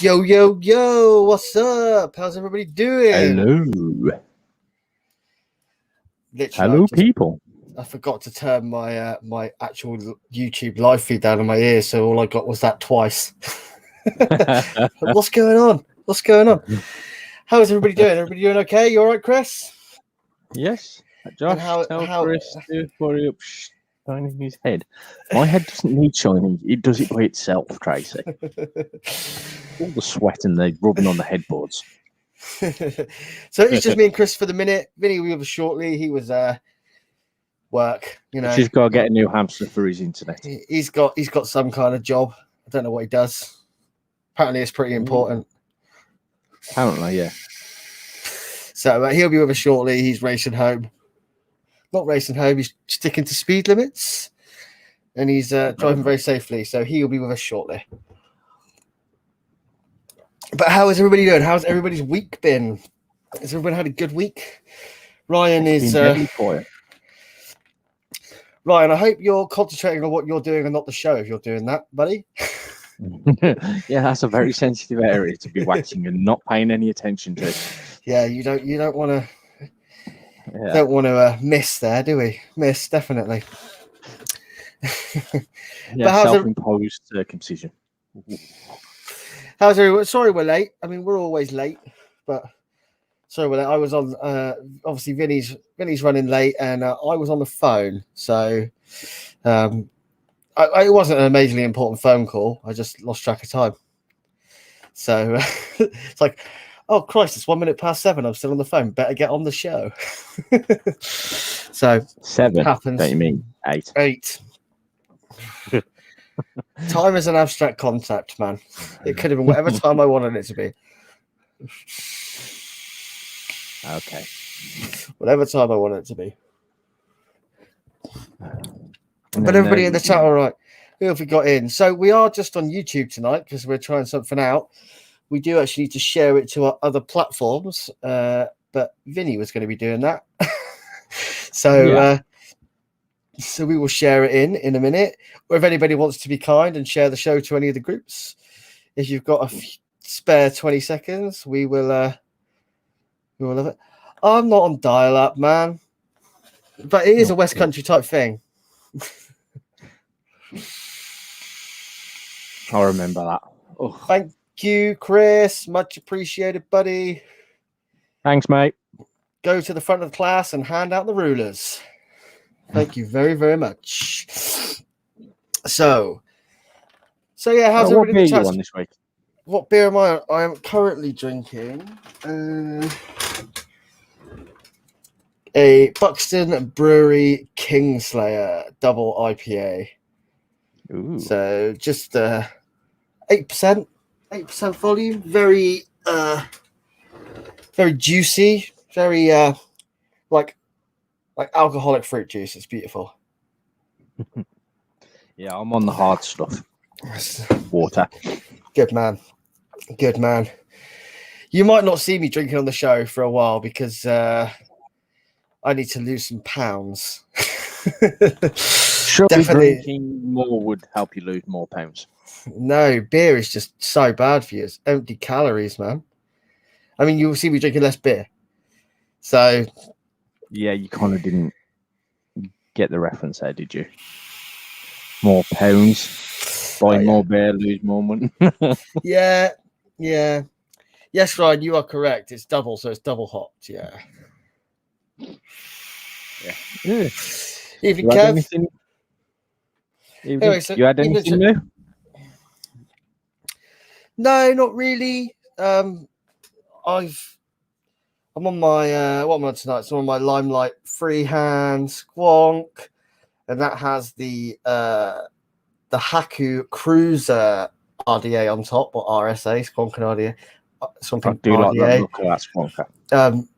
Yo, yo, yo, what's up? How's everybody doing? Hello. Literally, Hello, people. I forgot to turn my my actual YouTube live feed down on my ears, so all I got was that twice. What's going on? What's going on? How is everybody doing? Everybody doing okay? You all right, Chris? Yes. Josh, tell Chris to worry up shining his head. My head doesn't need shining. It does it by itself, Tracy. All the sweat and the rubbing on the headboards. So it's just me and Chris for the minute. Vinny will be over shortly. He was work, you know. He's got to get a new hamster for his internet. He's got some kind of job. I don't know what he does. Apparently, it's pretty important. Apparently, yeah. So he'll be with us shortly. He's racing home. Not racing home. He's sticking to speed limits, and he's driving very safely. So he'll be with us shortly. But how is everybody doing? How's everybody's week been? Has everyone had a good week? Ryan is. Ryan, I hope you're concentrating on what you're doing and not the show. If you're doing that, buddy. Yeah, that's a very sensitive area to be watching and not paying any attention to. Yeah, you don't want to. Yeah. Don't want to miss there, do we? Miss, definitely. Yeah, self-imposed circumcision. How's everyone? Sorry we're late. I mean, we're always late, but sorry we're late. I was on, obviously Vinny's running late, and I was on the phone. So it wasn't an amazingly important phone call. I just lost track of time. So it's like, oh, Christ, it's 1 minute past 7. I'm still on the phone. Better get on the show. So 7 happens. Don't you mean 8? 8. Time is an abstract concept, man. It could have been whatever time I wanted it to be. Okay. Whatever time I wanted it to be. But everybody in the chat, all right. Who have we got in? So we are just on YouTube tonight because we're trying something out. We do actually need to share it to our other platforms, but Vinny was going to be doing that. So we will share it in a minute. Or if anybody wants to be kind and share the show to any of the groups, if you've got a spare 20 seconds, we will love it. I'm not on dial-up, man, but it is a West Country type thing. I remember that. Oh. Thank you, Chris. Much appreciated, buddy. Thanks, mate. Go to the front of the class and hand out the rulers. Thank you very, very much. So yeah, how's everybody? What beer you on this week? What beer am I on? I am currently drinking a Buxton Brewery Kingslayer double IPA. Ooh. So just 8% volume, very juicy, very like alcoholic fruit juice. It's beautiful. Yeah, I'm on the hard stuff. Water. Good man. You might not see me drinking on the show for a while because I need to lose some pounds. Sure, definitely. Drinking more would help you lose more pounds. No, beer is just so bad for you. It's empty calories, man. I mean, you'll see me drinking less beer. So, yeah, you kind of didn't get the reference there, did you? More pounds, buy more beer, lose more money. Yeah. Yes, Ryan, you are correct. It's double, so it's double hopped. Yeah. Even Kev. Anyway, so you had anything new? No, not really. I'm on my what am I on tonight? So I'm on my Limelight freehand squonk, and that has the Haku Cruiser RDA on top, or RSA squonk and RDA. Something I do RDA. Like that look of that squonker.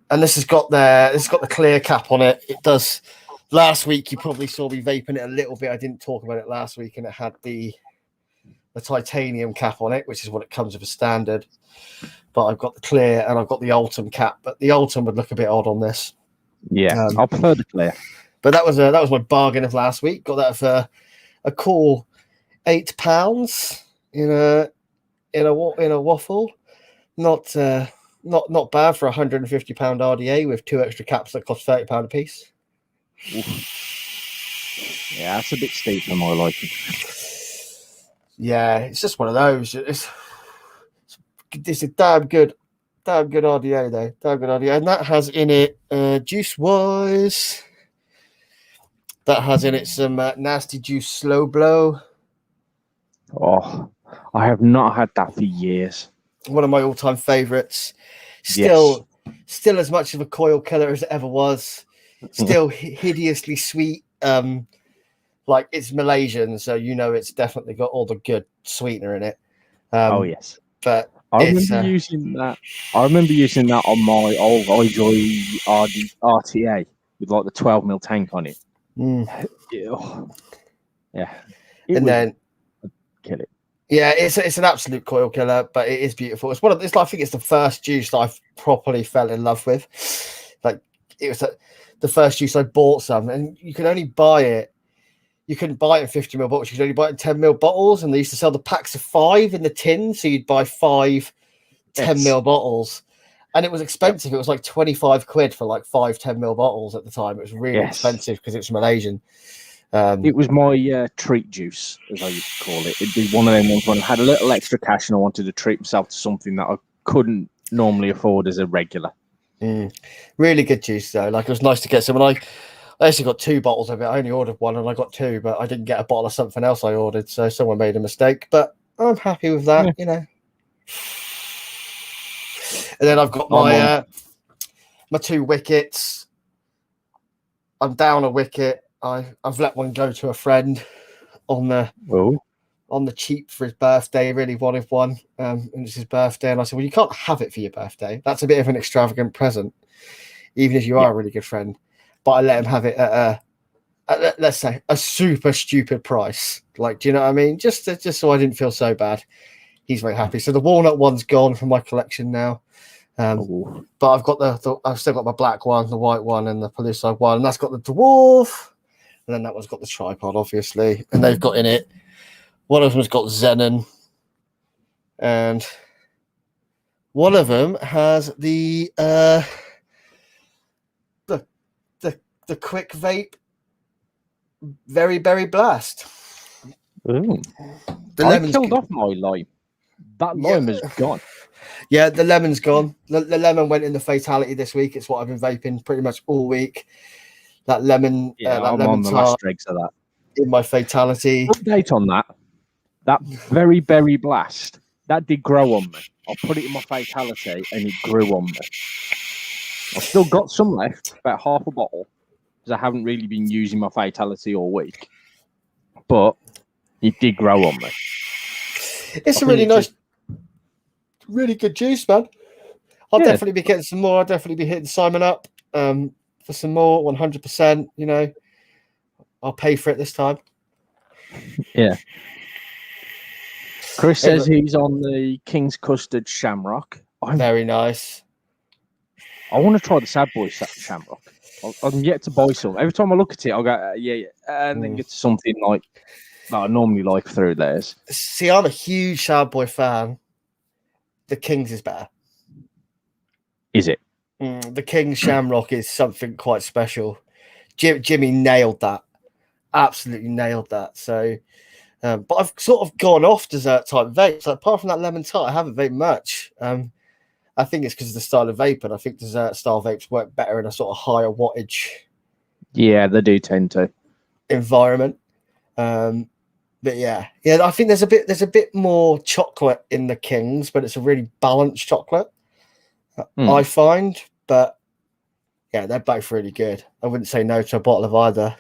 And this has got the clear cap on it. It does. Last week you probably saw me vaping it a little bit. I didn't talk about it last week, and it had the titanium cap on it, which is what it comes with a standard. But I've got the clear and I've got the Ultim cap. But the Ultim would look a bit odd on this. Yeah, I prefer the clear. But that was my bargain of last week. Got that for a cool £8 in in a waffle. Not bad for £150 RDA with 2 extra caps that cost £30 a piece. Oof. Yeah, that's a bit steep for my liking. Yeah, it's just one of those. It's a damn good RDA though. Damn good RDA, and that has in it juice wise. That has in it some nasty juice slow blow. Oh, I have not had that for years. One of my all-time favorites. Still as much of a coil killer as it ever was. Still hideously sweet. Like it's Malaysian, so it's definitely got all the good sweetener in it. Oh yes, but I remember using that. I remember using that on my old iJoy RTA with like the 12mm tank on it. Yeah, and then kill it. Yeah, it's an absolute coil killer, but it is beautiful. It's I think it's the first juice that I've properly fell in love with. Like it was the first juice I bought some, and you could only buy it. You couldn't buy it in 50ml bottles. You could only buy it in 10ml bottles, and they used to sell the packs of 5 in the tin, so you'd buy 5 10ml bottles, and it was expensive. It was like 25 quid for like 5 10ml bottles at the time. It was really expensive because it was Malaysian. It was my treat juice, as I used to call it. It'd be one of them ones when I had a little extra cash and I wanted to treat myself to something that I couldn't normally afford as a regular. Really good juice though. Like it was nice to get some. And I actually got 2 bottles of it. I only ordered 1 and I got 2, but I didn't get a bottle of something else I ordered. So someone made a mistake, but I'm happy with that, And then I've got my 2 wickets. I'm down a wicket. I've let one go to a friend on the cheap for his birthday. He really wanted one, and it's his birthday. And I said, well, you can't have it for your birthday. That's a bit of an extravagant present, even if you are a really good friend. But I let him have it at let's say a super stupid price. Like, do you know what I mean? Just so I didn't feel so bad. He's very happy. So the walnut one's gone from my collection now. But I've got I've still got my black one, the white one, and the Palisade one, and that's got the dwarf. And then that one's got the tripod, obviously. And they've got in it, one of them's got Xenon. And one of them has the quick vape very berry blast. Ooh. I killed off my lime. That lime is gone. Yeah, the lemon's gone. The lemon went in the fatality this week. It's what I've been vaping pretty much all week. That lemon, I'm on the last dregs of that. In my fatality. Update on that. That very berry blast, that did grow on me. I put it in my fatality and it grew on me. I've still got some left, about half a bottle, because I haven't really been using my fatality all week. But it did grow on me. It's a really nice, really good juice, man. I'll definitely be getting some more. I'll definitely be hitting Simon up for some more, 100%. I'll pay for it this time. Yeah. Chris says he's on the King's Custard Shamrock. Very nice. I want to try the Sad Boy Shamrock. I'm yet to buy some. Every time I look at it, I'll go, and then get to something like that I normally like through theirs. See, I'm a huge Sad Boy fan. The King's is better. Is it? The King's Shamrock is something quite special. Jimmy nailed that. Absolutely nailed that. So, but I've sort of gone off dessert type vapes. Like, apart from that lemon tart, I haven't vaped much. I think it's because of the style of vape, and I think dessert style vapes work better in a sort of higher wattage. Yeah, they do tend to. Environment. But yeah, I think there's a bit more chocolate in the Kings, but it's a really balanced chocolate. I find, but yeah, they're both really good. I wouldn't say no to a bottle of either.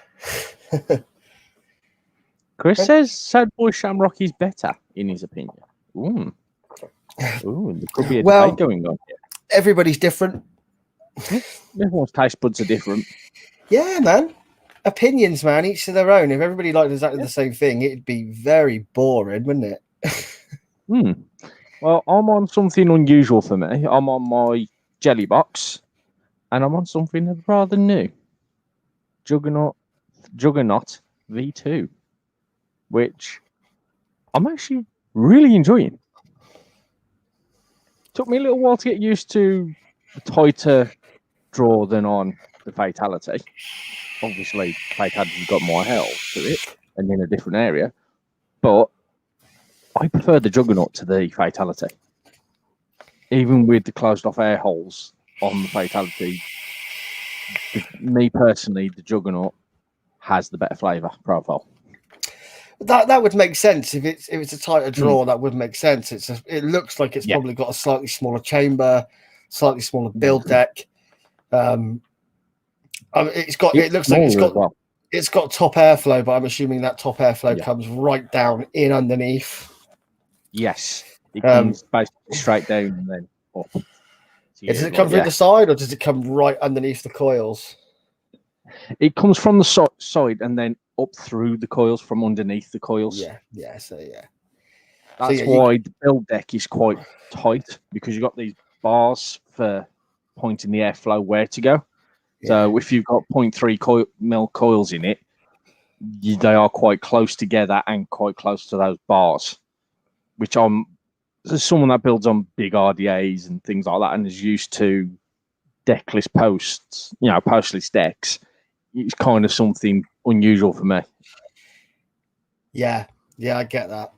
Chris says Sad Boy Shamrock is better, in his opinion. Ooh, there could be a debate going on here. Everybody's different. Everyone's taste buds are different. Yeah, man. Opinions, man, each to their own. If everybody liked exactly the same thing, it'd be very boring, wouldn't it? Well, I'm on something unusual for me. I'm on my jelly box, and I'm on something rather new. Juggernaut V2, which I'm actually really enjoying. Took me a little while to get used to the tighter draw than on the Fatality. Obviously, Fatality's got more held to it and in a different area, but I prefer the Juggernaut to the Fatality. Even with the closed off air holes on the Fatality, me personally, the Juggernaut has the better flavour profile. That would make sense if it's a tighter draw. That would make sense. It looks like it's probably got a slightly smaller chamber, slightly smaller build deck. It's got top airflow, but I'm assuming that top airflow comes right down in underneath. Yes, it comes basically straight down and then up. Does it come through the side or does it come right underneath the coils? It comes from the side and then up through the coils from underneath the coils. That's why the build deck is quite tight, because you've got these bars for pointing the airflow where to go. So if you've got 0.3 mil coils in it, they are quite close together and quite close to those bars, which as someone that builds on big RDAs and things like that and is used to deckless posts, postless decks, it's kind of something unusual for me. Yeah, I get that.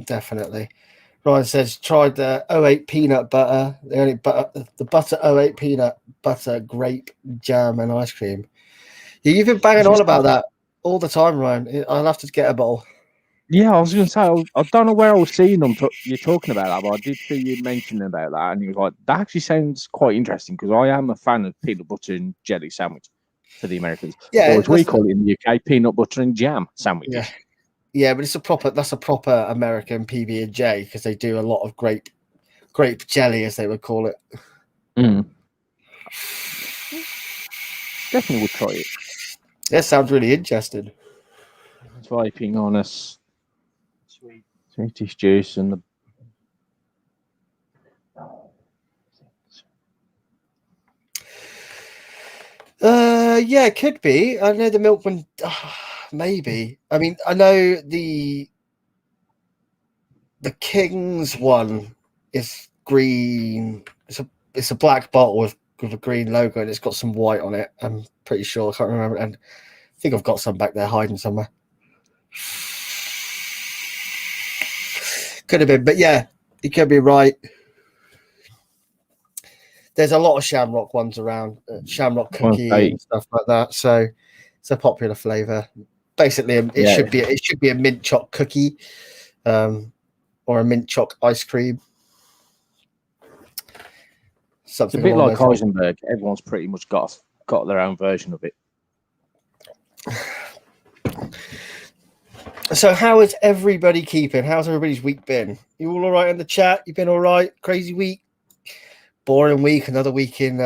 Definitely. Ryan says, tried the 08 peanut butter, the butter 08 peanut butter, grape, jam, and ice cream. Yeah, you've been banging on about that all the time, Ryan. I'll have to get a bottle. Yeah, I was going to say, I don't know where I was seeing them. You're talking about that, but I did see you mentioning about that, and you was like, that actually sounds quite interesting, because I am a fan of peanut butter and jelly sandwich for the Americans. Yeah, or as we call it in the UK, peanut butter and jam sandwiches. Yeah, but that's a proper American PB&J, because they do a lot of grape jelly, as they would call it. Definitely would try it. That sounds really interesting. Vaping on us. Sweetish juice and it could be. I know the milk one, maybe. I mean, I know the King's one is green. It's a black bottle with a green logo, and it's got some white on it. I'm pretty sure. I can't remember, and I think I've got some back there hiding somewhere. Could have been, but yeah, you could be right. There's a lot of Shamrock ones around, Shamrock cookie and stuff like that. So it's a popular flavor. Basically, it should be a mint choc cookie, or a mint choc ice cream. Something it's a bit like Heisenberg. Everyone's pretty much got their own version of it. So how is everybody keeping? How's everybody's week been? You all right in the chat? You been all right? Crazy week? Boring week? Another week in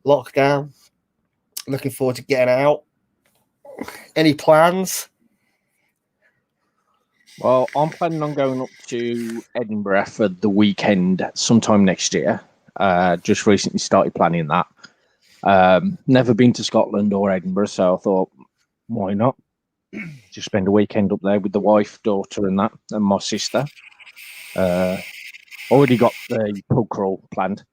lockdown? Looking forward to getting out. Any plans? Well, I'm planning on going up to Edinburgh for the weekend sometime next year. Just recently started planning that. Never been to Scotland or Edinburgh, so I thought, why not? Just spend a weekend up there with the wife, daughter, and my sister. Already got the pub crawl planned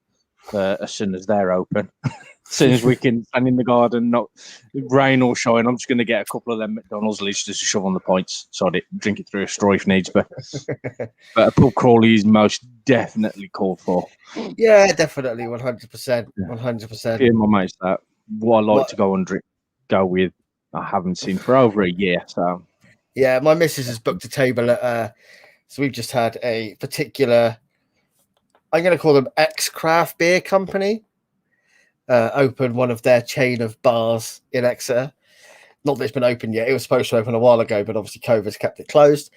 as soon as they're open. As soon as we can stand in the garden, not rain or shine, I'm just going to get a couple of them McDonald's lids just to shove on the points. Sorry, drink it through a straw if needs be. But a pub crawl is most definitely called for. Yeah, definitely, 100%. 100%. Yeah, my mates, that what I like to go with. I haven't seen for over a year. So yeah, my missus has booked a table at. So we've just had a particular. I'm going to call them ex-craft beer company. Open one of their chain of bars in Exeter. Not that it's been open yet. It was supposed to open a while ago, but obviously COVID's kept it closed.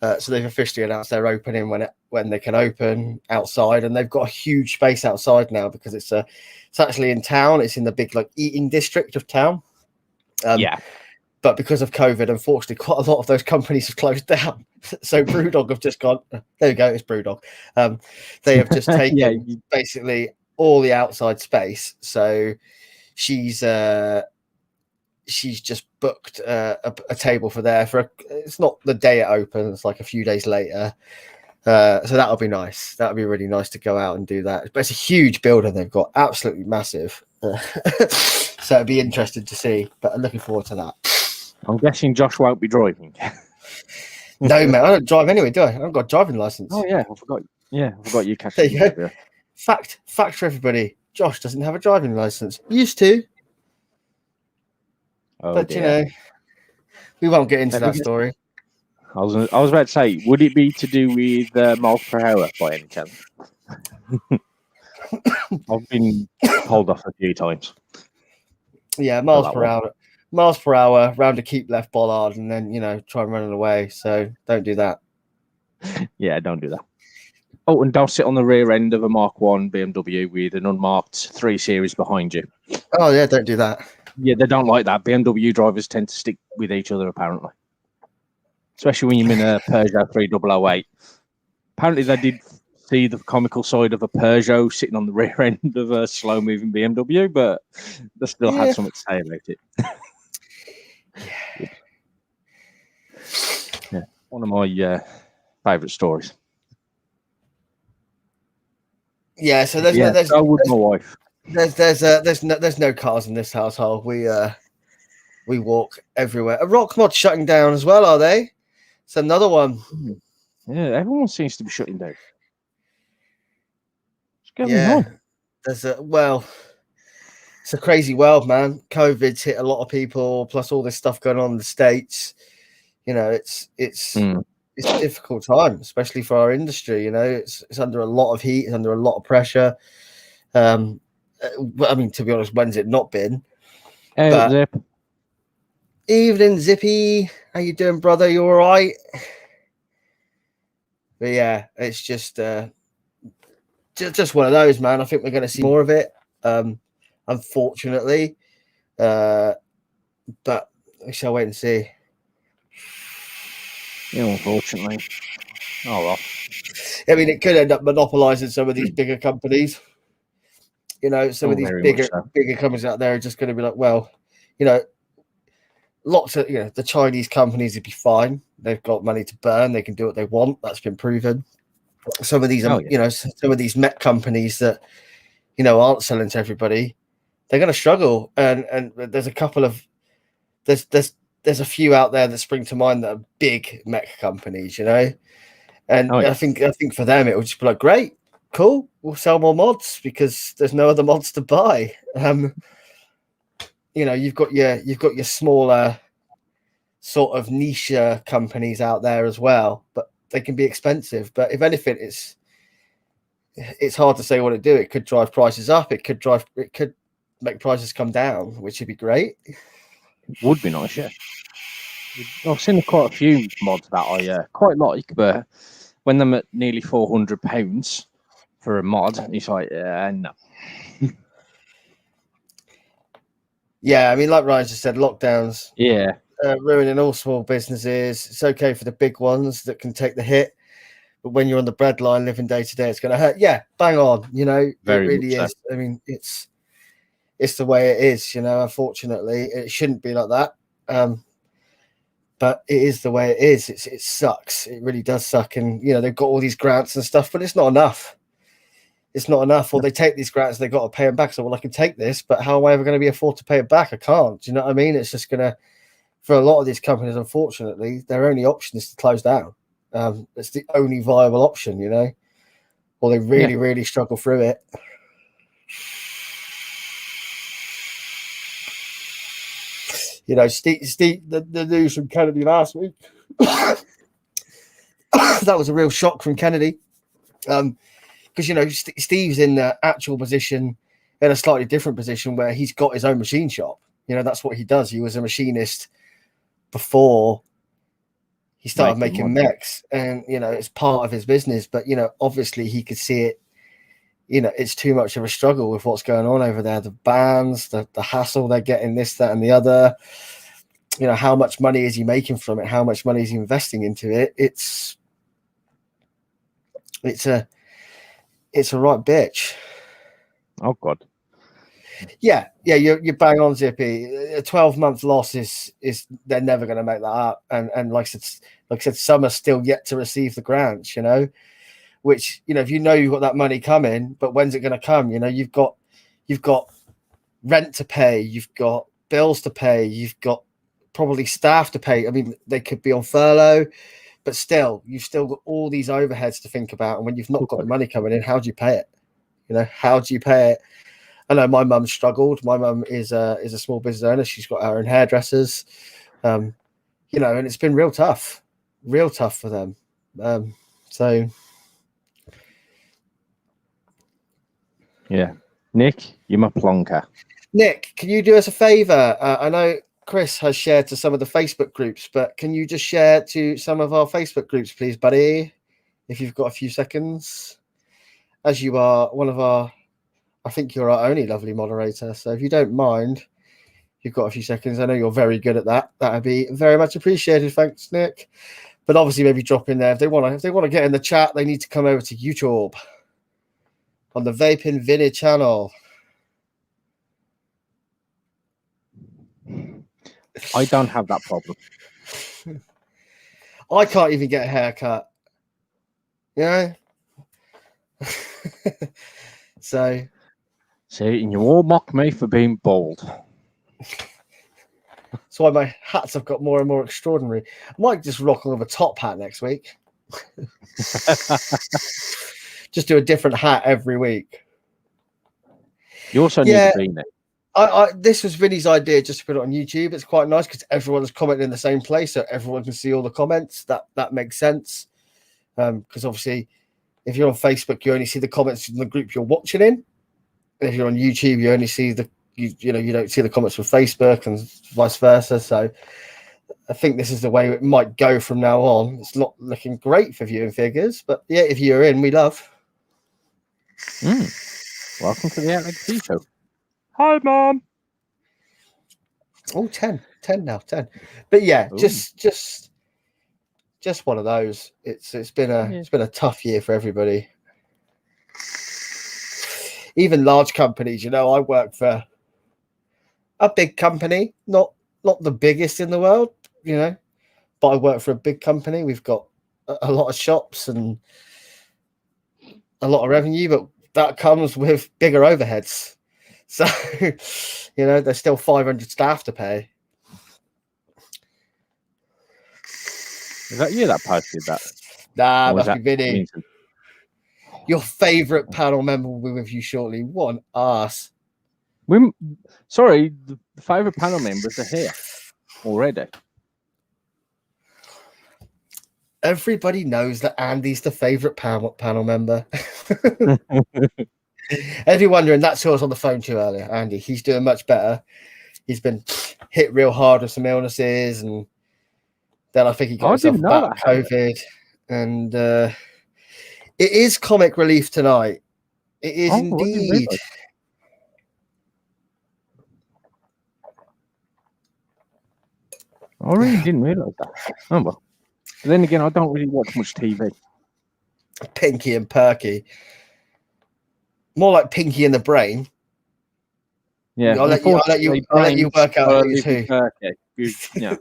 So they've officially announced they're opening when they can open outside, and they've got a huge space outside now because it's actually in town. It's in the big eating district of town. But because of COVID, unfortunately, quite a lot of those companies have closed down. So Brewdog have just gone. There you go. It's Brewdog. They have just taken basically all the outside space. So she's just booked a table for there it's not the day it opens, like a few days later. So that'll be nice. That'll be really nice to go out and do that. But it's a huge building they've got, absolutely massive. So it'd be interesting to see. But I'm looking forward to that. I'm guessing Josh won't be driving. No, man, I don't drive anyway, do I? I haven't got a driving license. Oh yeah, I forgot. Yeah, I forgot you catch. There you go. Fact for everybody: Josh doesn't have a driving license. Used to, but dear. You know, we won't get into that story. I was about to say, would it be to do with miles per hour by any chance? I've been told off a few times. Yeah, miles per hour. Miles per hour, round a keep left bollard, and then, you know, try and run it away. So don't do that. Yeah, don't do that. Oh, and don't sit on the rear end of a Mark 1 BMW with an unmarked 3 Series behind you. Oh, yeah, don't do that. Yeah, they don't like that. BMW drivers tend to stick with each other, apparently. Especially when you're in a Peugeot 3008. Apparently, they did see the comical side of a Peugeot sitting on the rear end of a slow-moving BMW, but they still had something to say about it. Yeah, one of my favourite stories. Yeah, so there's my wife. There's no cars in this household. We walk everywhere. A rock mod shutting down as well, are they? It's another one. Yeah, everyone seems to be shutting down. What's going on? It's a crazy world, man. COVID's hit a lot of people, plus all this stuff going on in the States. You know, it's a difficult time, especially for our industry. You know, it's under a lot of heat, it's under a lot of pressure. I mean, to be honest, when's it not been? Hey, Zip. Evening, Zippy. How you doing, brother? You all right? But yeah, it's just one of those, man. I think we're going to see more of it, unfortunately. But we shall wait and see. Yeah, unfortunately. Oh, well. I mean, it could end up monopolizing some of these bigger companies. You know, some of these bigger companies out there are just going to be like, well, you know, lots of, you know, the Chinese companies would be fine. They've got money to burn. They can do what they want. That's been proven. Some of these, you know, some of these Met companies that, you know, aren't selling to everybody, they're going to struggle. And there's a couple of, there's a few out there that spring to mind that are big Met companies, you know. And I think for them it would just be like, great, cool, we'll sell more mods because there's no other mods to buy. You know, you've got your smaller sort of niche companies out there as well, but they can be expensive. But if anything, it's hard to say what it do. It could drive prices up. It could make prices come down, which would be great. It would be nice, yeah. I've seen quite a few mods that I quite like, but when they're at nearly £400 for a mod, it's like, no. Yeah, I mean, like Ryan just said, lockdowns. Yeah. Ruining all small businesses. It's okay for the big ones that can take the hit, but when you're on the breadline living day to day, it's going to hurt. Yeah, bang on. You know, it really is. I mean, it's the way it is. You know, unfortunately, it shouldn't be like that. But it is the way it is. It sucks. It really does suck. And you know, they've got all these grants and stuff, but it's not enough. It's not enough. Or they take these grants, they've got to pay them back. So, well, I can take this, but how am I ever going to be afford to pay it back? I can't. Do you know what I mean? It's just going to, for a lot of these companies, unfortunately, their only option is to close down. It's the only viable option, you know, or they really, really struggle through it. You know, Steve, the news from Kennedy last week, that was a real shock from Kennedy. Because, you know, Steve's in the actual position, in a slightly different position where he's got his own machine shop. You know, that's what he does. He was a machinist before he started making mechs, and, you know, it's part of his business. But, you know, obviously he could see it, you know, it's too much of a struggle with what's going on over there. The bans, the hassle they're getting, this, that, and the other. You know, how much money is he making from it? How much money is he investing into it? It's a right bitch. Oh God. Yeah, you're bang on, Zippy. A 12-month loss is they're never going to make that up, and like I said, some are still yet to receive the grants. Which if you've got that money coming, but when's it going to come? You've got rent to pay, you've got bills to pay, you've got probably staff to pay. I mean, they could be on furlough, but still, you've still got all these overheads to think about. And when you've not got the money coming in, how do you pay it? How do you pay it? I know my mum struggled. My mum is a small business owner. She's got her own hairdressers, and it's been real tough for them. So yeah, Nick, you're my plonker. Nick, can you do us a favor? I know Chris has shared to some of the Facebook groups, but can you just share to some of our Facebook groups, please, buddy? If you've got a few seconds, as you are one of our, I think you're our only lovely moderator. So if you don't mind, you've got a few seconds. I know you're very good at that. That would be very much appreciated. Thanks, Nick. But obviously, maybe drop in there if they want to get in the chat. They need to come over to YouTube on the Vape and Vinny channel. I don't have that problem. I can't even get a haircut. So see, and you all mock me for being bald. That's why my hats have got more and more extraordinary. I might just rock on with a top hat next week. Just do a different hat every week. You also need to be there. This was Vinny's idea, just to put it on YouTube. It's quite nice because everyone's commenting in the same place, so everyone can see all the comments. That makes sense. Because obviously, if you're on Facebook, you only see the comments in the group you're watching in. And if you're on YouTube, you only see you don't see the comments from Facebook and vice versa. So I think this is the way it might go from now on. It's not looking great for viewing figures, but yeah, if you're in, we love. Welcome to the LXV show. Hi, Mom. Oh, 10 now, 10. But yeah, just one of those. It's been a tough year for everybody. Even large companies, I work for a big company, not the biggest in the world, but I work for a big company. We've got a lot of shops and a lot of revenue, but that comes with bigger overheads. So, there's still 500 staff to pay. Is that you that posted that? Nah, must be Vinny. Your favourite panel member will be with you shortly. What an arse. Sorry, the favourite panel members are here already. Everybody knows that Andy's the favourite panel member. If you're wondering, that's who I was on the phone to earlier, Andy. He's doing much better. He's been hit real hard with some illnesses, and then I think he got himself back COVID. And it is comic relief tonight. It is indeed. I really didn't realise that. Oh, well. But then again, I don't really watch much TV. Pinky and Perky. More like Pinky in the Brain. Yeah, I'll let you work out who's who. Yeah.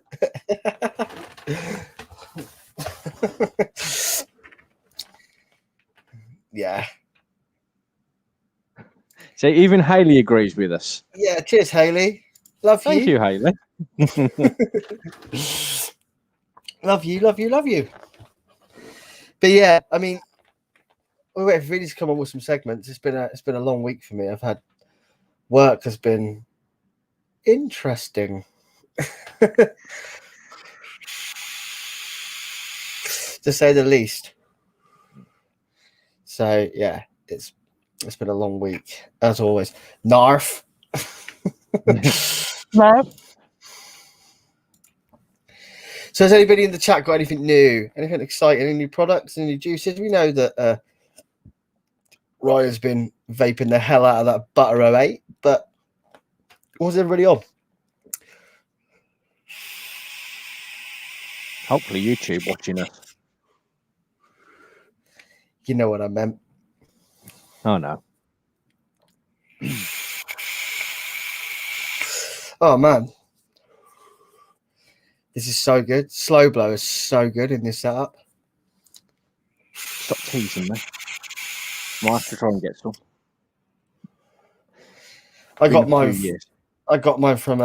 Yeah. So even Hayley agrees with us. Yeah, cheers, Hayley. Thank you, Hayley. Love you. But yeah, I mean, we're waiting for Vinny to come on with some segments. It's been a long week for me. Work has been interesting. To say the least. So yeah, it's been a long week, as always. Narf. Narf. So has anybody in the chat got anything new? Anything exciting? Any new products? Any new juices? We know that Ryan's been vaping the hell out of that Butter 08, but what's everybody on? Hopefully YouTube watching us. You know what I meant. Oh, no. Oh man, this is so good. Slow blow is so good in this setup. Stop teasing me. Might have to try and get some. I got mine from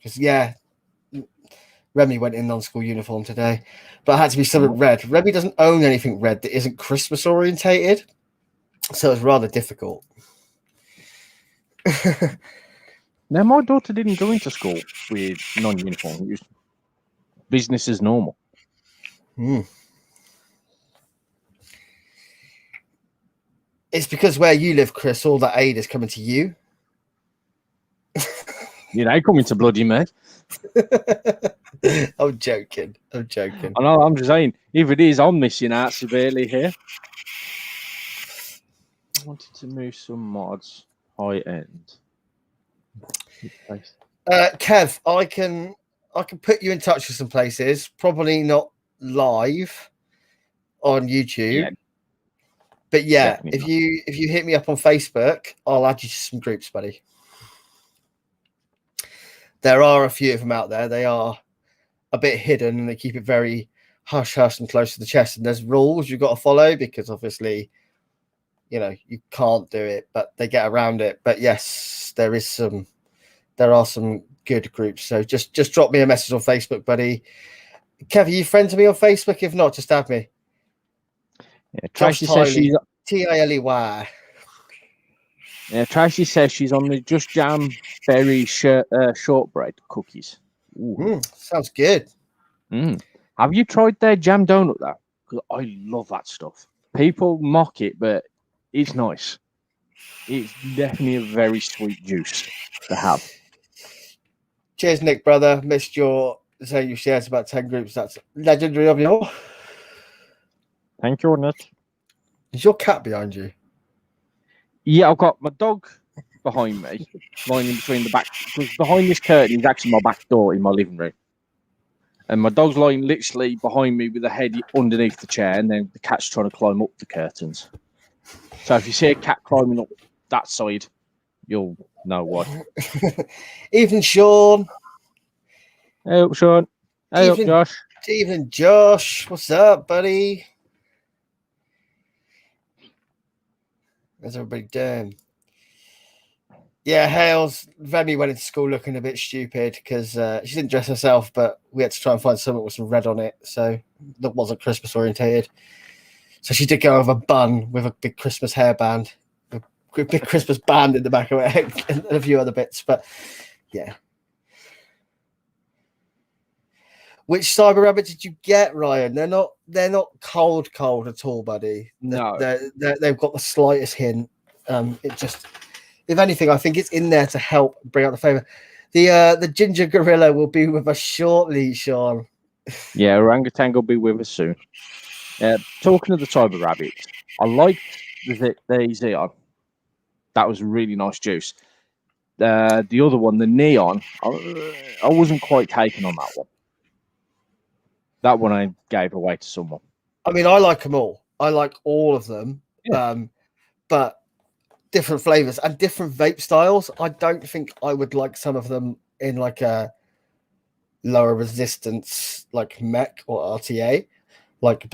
because Remy went in non-school uniform today, but it had to be something red. Remy doesn't own anything red that isn't Christmas orientated, so it's rather difficult. Now, my daughter didn't go into school with non-uniform. It was business as normal. It's because where you live, Chris, all that aid is coming to you. You know, coming to bloody me. I'm joking. I know, I'm just saying, if it is, I'm missing out severely here. I wanted to move some mods high end. Kev, I can put you in touch with some places, probably not live on YouTube. Yeah. But yeah, if you hit me up on Facebook, I'll add you to some groups, buddy. There are a few of them out there. They are a bit hidden and they keep it very hush and close to the chest. And there's rules you've got to follow because obviously, you can't do it, but they get around it. But yes, there are some good groups. So just drop me a message on Facebook, buddy. Kev, are you friends with me on Facebook? If not, just add me. Yeah, Tracy says she's Tiley. Yeah, Tracy says she's on the Just Jam berry shortbread cookies. Sounds good. Have you tried their jam donut though? Because I love that stuff. People mock it, but it's nice. It's definitely a very sweet juice to have. Cheers, Nick, brother. Missed your saying you shared about 10 groups. That's legendary of you. Thank you, Nick. Is your cat behind you? Yeah, I've got my dog behind me, lying in between the back. Because behind this curtain is actually my back door in my living room. And my dog's lying literally behind me with the head underneath the chair, and then the cat's trying to climb up the curtains. So if you see a cat climbing up that side, you'll know why. Evening, Sean. Hey up, Sean. Hey up, Josh. Evening, Josh. What's up, buddy? How's everybody doing? Yeah, Hales. Remy went into school looking a bit stupid because she didn't dress herself, but we had to try and find something with some red on it, so that wasn't Christmas orientated. So she did go with a bun with a big Christmas hairband, a big Christmas band in the back of her head, and a few other bits. But yeah. Which cyber rabbit did you get, Ryan? They're not cold at all, buddy. No, they've got the slightest hint. It just, if anything, I think it's in there to help bring out the flavor. The ginger gorilla will be with us shortly, Sean. Yeah, orangutan will be with us soon. Talking of the cyber rabbit, I liked the Xeon. That was a really nice juice. The other one, the neon, I wasn't quite taken on that one. That one I gave away to someone. I mean, I like them all. I like all of them. Yeah. But different flavors and different vape styles. I don't think I would like some of them in like a lower resistance, like mech or RTA. But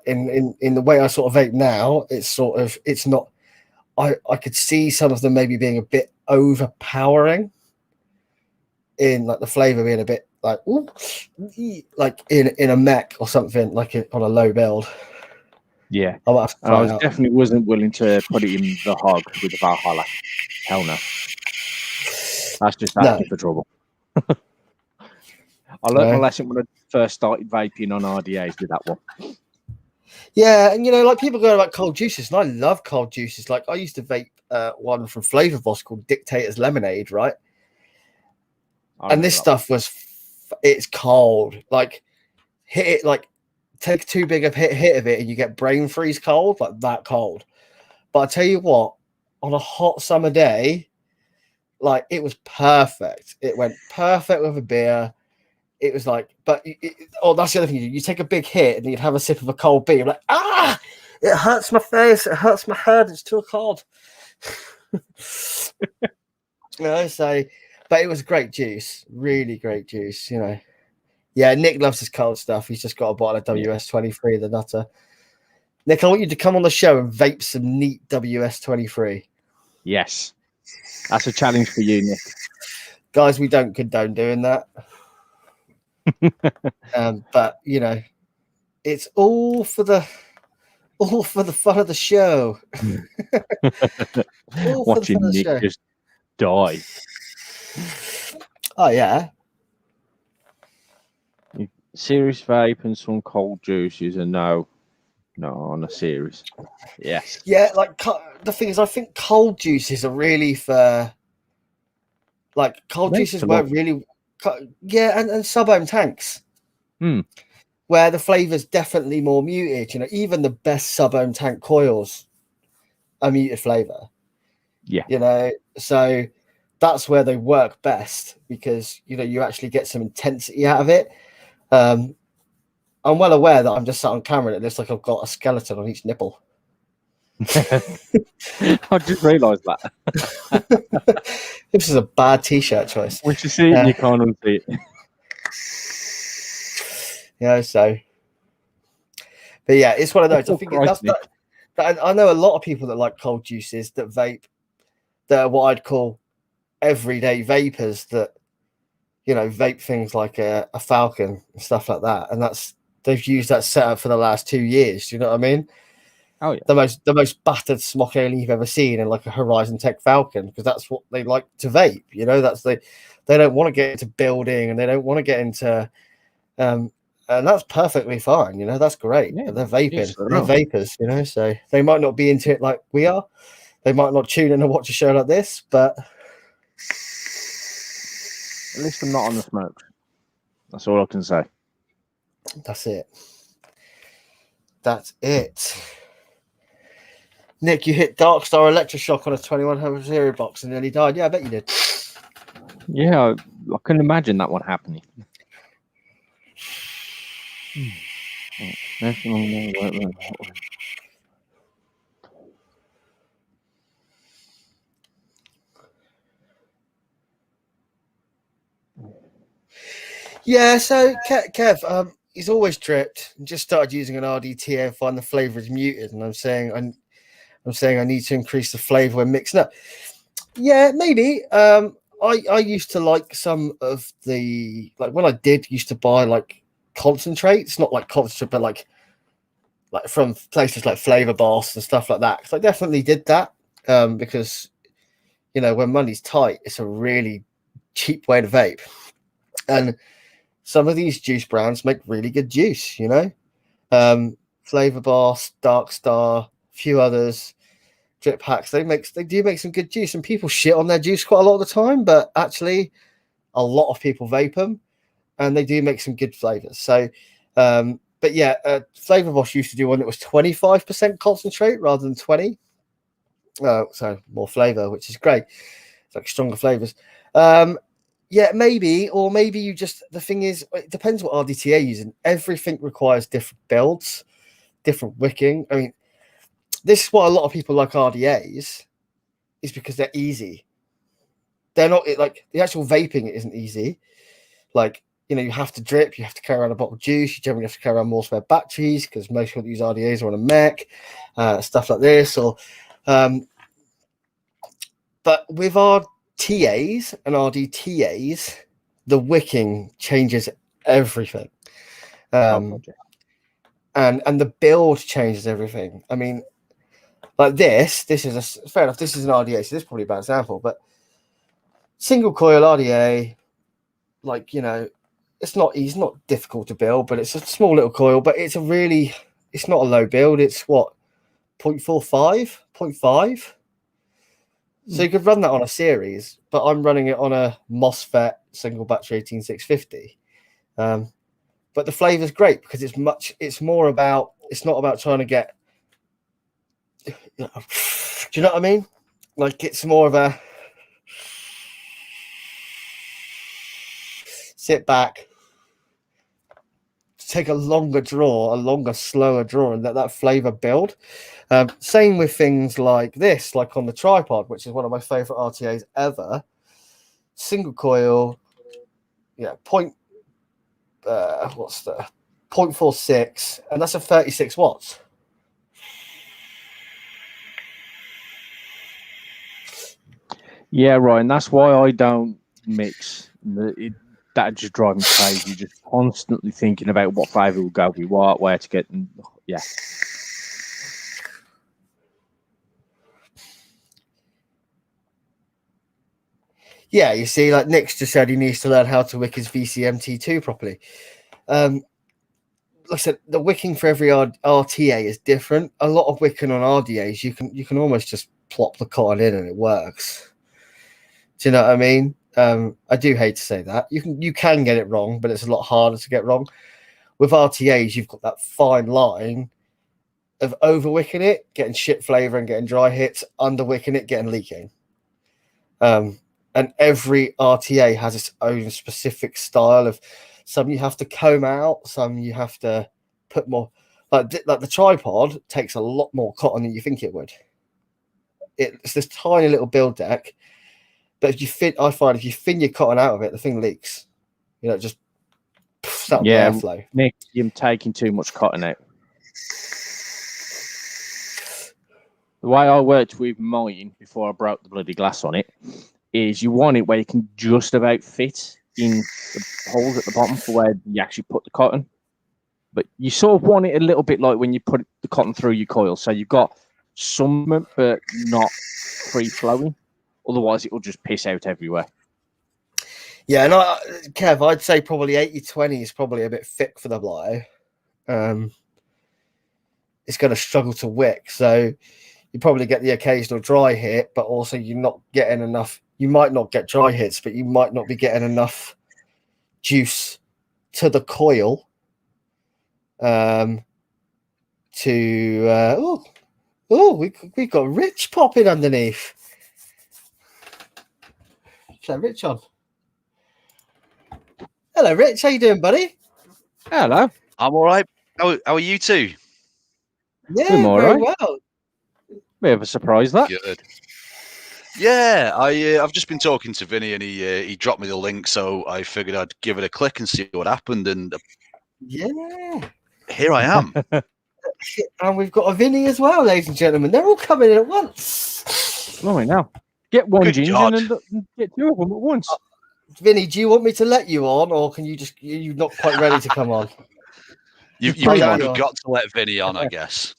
in the way I sort of vape now, it's not. I could see some of them maybe being a bit overpowering. In like the flavor being a bit like in a mech or something, like on a low build. Yeah, I definitely wasn't willing to put it in the hog with the Valhalla. Hell no, that's just asking for trouble. I learned my lesson when I first started vaping on RDAs with that one. Yeah, and like people go about cold juices, and I love cold juices. Like I used to vape one from Flavor Boss called Dictator's Lemonade, right? And this stuff it's cold. Like hit it, like take too big a hit of it, and you get brain freeze cold, like that cold. But I tell you what, on a hot summer day, like it was perfect. It went perfect with a beer. It was like, but that's the other thing. You take a big hit, and you'd have a sip of a cold beer. You're like, it hurts my face. It hurts my head. It's too cold. But it was great juice, really great juice. Yeah, Nick loves his cold stuff. He's just got a bottle of WS23, the nutter. Nick, I want you to come on the show and vape some neat WS23. Yes, that's a challenge for you, Nick. Guys, we don't condone doing that. But it's all for the fun of the show. Watching Nick just die. Oh yeah. Serious vape and some cold juices, and no on a series. Yes. Yeah, like the thing is, I think cold juices are really for cold juices were really and sub-ohm tanks. Where the flavor's definitely more muted. Even the best sub-ohm tank coils are muted flavor. Yeah. So that's where they work best because you actually get some intensity out of it. I'm well aware that I'm just sat on camera and it looks like I've got a skeleton on each nipple. I just realised that. This is a bad t-shirt choice. Once you see it, you can't unsee it. But yeah, it's one of those. I think I know a lot of people that like cold juices that vape, that are what I'd call everyday vapors that vape things like a Falcon and stuff like that, and they've used that setup for the last 2 years. Do you know what I mean? Oh yeah, the most battered smock ale you've ever seen in like a Horizon Tech Falcon, because that's what they like to vape. They don't want to get into building and they don't want to get into and that's perfectly fine. That's great. Yeah, they're vaping, they're vapors. So they might not be into it like we are. They might not tune in and watch a show like this, but at least I'm not on the smoke. That's all I can say. That's it. Nick, you hit Darkstar Electroshock on a 2100 box and nearly died. Yeah, I bet you did. Yeah, I can imagine that one happening. Yeah, so Kev, he's always tripped and just started using an RDTA and find the flavor is muted. And I'm saying I need to increase the flavor when mixing up. Yeah, maybe. I used to like some of the when I used to buy like concentrates, not like concentrate, but like from places like Flavor Boss and stuff like that. Because I definitely did that because when money's tight, it's a really cheap way to vape, and some of these juice brands make really good juice. Flavor Boss, Darkstar, a few others. Drip Hacks, they do make some good juice, and people shit on their juice quite a lot of the time, but actually a lot of people vape them and they do make some good flavors. So but yeah, Flavor Boss used to do one that was 25% concentrate rather than 20, so more flavor, which is great. It's like stronger flavors. Yeah, maybe you just, the thing is, it depends what RDTA you're using. Everything requires different builds, different wicking. I mean, this is why a lot of people like RDAs, is because they're easy. They're not like the actual vaping isn't easy. You have to drip, you have to carry around a bottle of juice, you generally have to carry around more spare batteries because most people that use RDAs are on a mech, stuff like this. But with RTAs and RDTAs, the wicking changes everything. And the build changes everything. I mean, like this is fair enough. This is an RDA, so this is probably a bad example, but single coil RDA, it's not difficult to build, but it's a small little coil, but it's not a low build. It's what, 0.45, 0.5. So you could run that on a series, but I'm running it on a MOSFET single battery 18650. But the flavor is great because it's not about trying to get, do you know what I mean? Like, it's more of a sit back, take a longer draw, slower draw, and let that flavor build. Same with things like this, like on the tripod, which is one of my favorite RTAs ever. single coil, point. What's the 0.46, and that's a 36 watts. Yeah, right, and that's why I don't mix. That just drives me crazy. Just constantly thinking about what flavour will go with what, where to get, and yeah. Yeah, you see, like Nick's just said, he needs to learn how to wick his VCM-T2 properly. Like I said, the wicking for every RTA is different. A lot of wicking on RDAs, you can almost just plop the cotton in and it works. Do you know what I mean? I do hate to say that. You can get it wrong, but it's a lot harder to get wrong. With RTAs, you've got that fine line of over wicking it, getting shit flavour and getting dry hits, under wicking it, getting leaking. And every RTA has its own specific style of. Some you have to comb out, some you have to put more. Like the tripod takes a lot more cotton than you think it would. It's this tiny little build deck, but I find if you thin your cotton out of it, the thing leaks. You know, it just stops the airflow. Nick, you're taking too much cotton out. The way I worked with mine before I broke the bloody glass on it is you want it where you can just about fit in the holes at the bottom for where you actually put the cotton. But you sort of want it a little bit like when you put the cotton through your coil. So you've got some movement, but not free-flowing. Otherwise, it will just piss out everywhere. Yeah, and Kev, I'd say probably 80-20 is probably a bit thick for the blow. It's going to struggle to wick. So you probably get the occasional dry hit, but also you're not getting enough. You might not get dry hits, but you might not be getting enough juice to the coil we've got Rich popping underneath. Is that Rich on? Hello, Rich. How you doing, buddy? Hello. I'm all right. How are you two? Yeah, very well. Bit of a surprise, that. Good. Yeah, I've just been talking to Vinny, and he dropped me the link, so I figured I'd give it a click and see what happened. And yeah, here I am. And we've got a Vinny as well, ladies and gentlemen. They're all coming in at once. Oh, now get one Good ginger God. and get two of them at once. Vinny, do you want me to let you on, or can you're not quite ready to come on? You've kind of got to let Vinny on, I guess.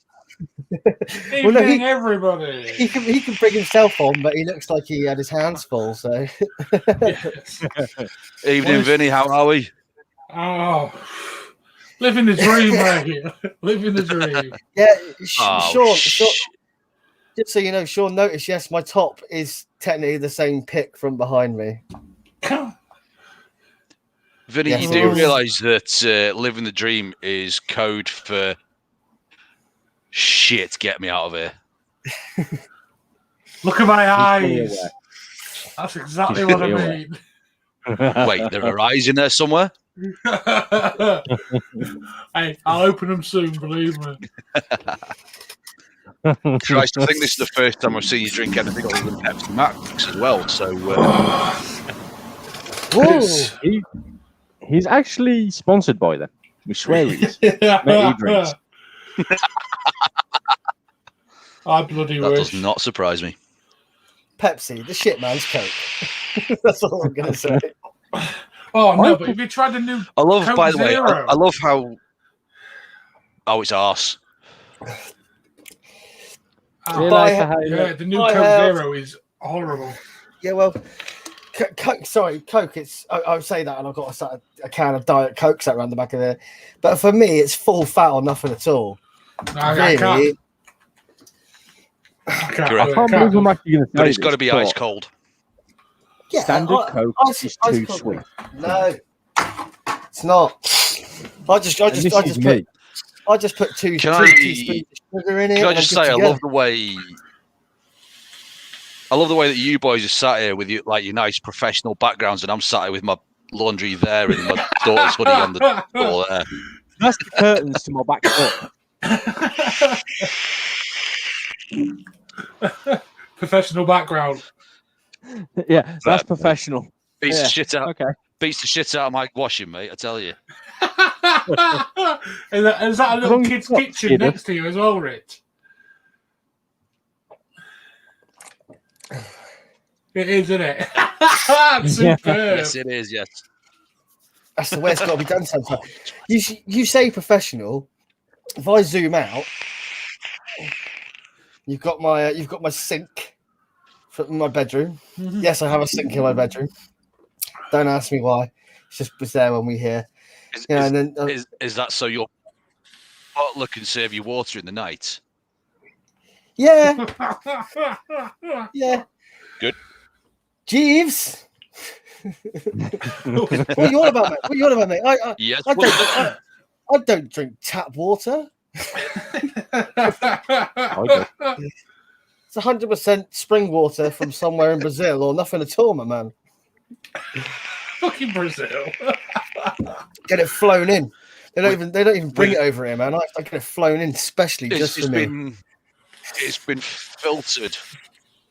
Well, no, everybody. He can bring himself on, but he looks like he had his hands full. So, Evening, Vinny. How are we? Oh, living the dream, mate. Living the dream. Yeah, Sean. Just so you know, Sean noticed. Yes, my top is technically the same pick from behind me. Vinny, Yes, you do realise that living the dream is code for shit. Get me out of here. Look at my eyes. That's exactly what I mean. Wait, there are eyes in there somewhere? Hey, I'll open them soon, believe me. Christ, I think this is the first time I've seen you drink anything other than Pepsi Max as well. So, he's actually sponsored by them. We swear he is. He drinks. I bloody that wish. does not surprise me. Pepsi, the shit man's Coke. That's all I'm going to say. Oh no! But if you tried the new, I love. Coke By the way, Zero. I love how. Oh, it's arse. The new Coke Zero is horrible. Yeah, well, Coke. Sorry, Coke. I would say that, and I've got a can of Diet Coke sat around the back of there. But for me, it's full fat or nothing at all. No, I can't. I can't believe I'm actually going to say but it's got to be ice cold. Yeah, standard Coke is too sweet. No, it's not. I just put 2 teaspoons of sugar in it. Can I just say, I love the way that you boys are sat here with your nice professional backgrounds, and I'm sat here with my laundry there and my daughter's hoodie on the floor there. That's the curtains to my back foot. Professional background. Yeah, that's professional. Beats the shit out. Okay. Beats the shit out of my washing, mate. I tell you. Is that a little kid's kitchen next to you as well, Rich? It is, isn't it? Superb. Yes, it is. Yes. That's the way it's got to be done sometimes. You say professional. If I zoom out, you've got my sink from my bedroom. Mm-hmm. Yes, I have a sink in my bedroom. Don't ask me why. It's just was there when we here. Is that so your butler can serve you water in the night? Yeah. Yeah. Good. Jeeves. What are you on about, mate? What are you on about, mate? I don't drink tap water. It's 100% spring water from somewhere in Brazil or nothing at all, my man. Fucking Brazil. Get it flown in. They don't even bring it over here, man. I get it flown in specially just for me. It's been filtered.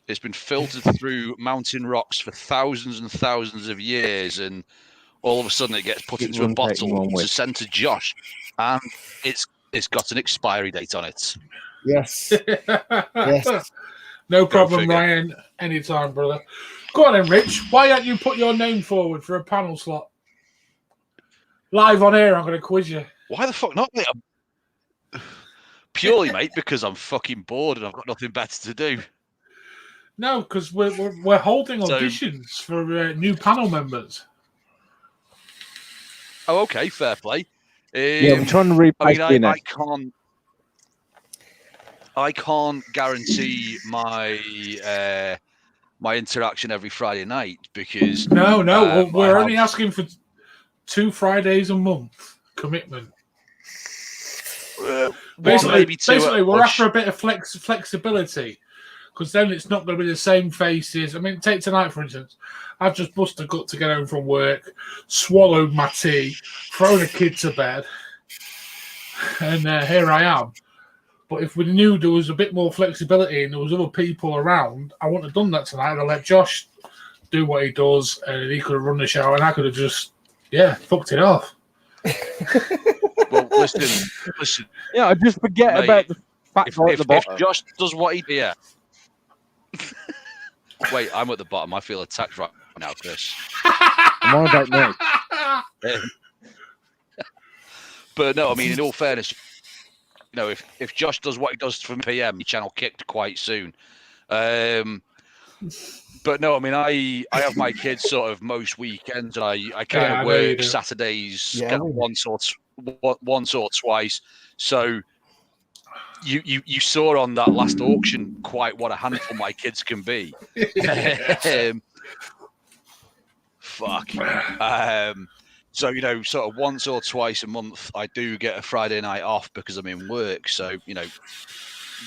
It's been filtered through mountain rocks for thousands and thousands of years, and all of a sudden it gets put into a bottle to send to Josh, and it's got an expiry date on it. Yes. Yes. No problem, Ryan. Anytime, brother. Go on then, Rich. Why don't you put your name forward for a panel slot? Live on air, I'm going to quiz you. Why the fuck not, mate? Purely, mate, because I'm fucking bored and I've got nothing better to do. No, because we're holding auditions for new panel members. Oh, okay, fair play. I'm trying to replace I can't guarantee my my interaction every Friday night because no, we're only asking for 2 Fridays a month commitment. Basically, we're after a bit of flexibility. Because then it's not going to be the same faces. I mean, take tonight, for instance. I've just busted a gut to get home from work, swallowed my tea, thrown the kid to bed, and here I am. But if we knew there was a bit more flexibility and there was other people around, I wouldn't have done that tonight. I'd let Josh do what he does, and he could have run the show, and I could have just, fucked it off. Well, listen. Yeah, I just forget about the fact if Josh does what he did. Wait, I'm at the bottom. I feel attacked right now, Chris. I'm on about me. But no, I mean, in all fairness, if Josh does what he does from PM, the channel kicked quite soon. But no, I mean, I have my kids sort of most weekends, and I kind of work Saturdays once or twice. So you saw on that last auction quite what a handful my kids can be. Fuck. So, sort of once or twice a month, I do get a Friday night off because I'm in work. So,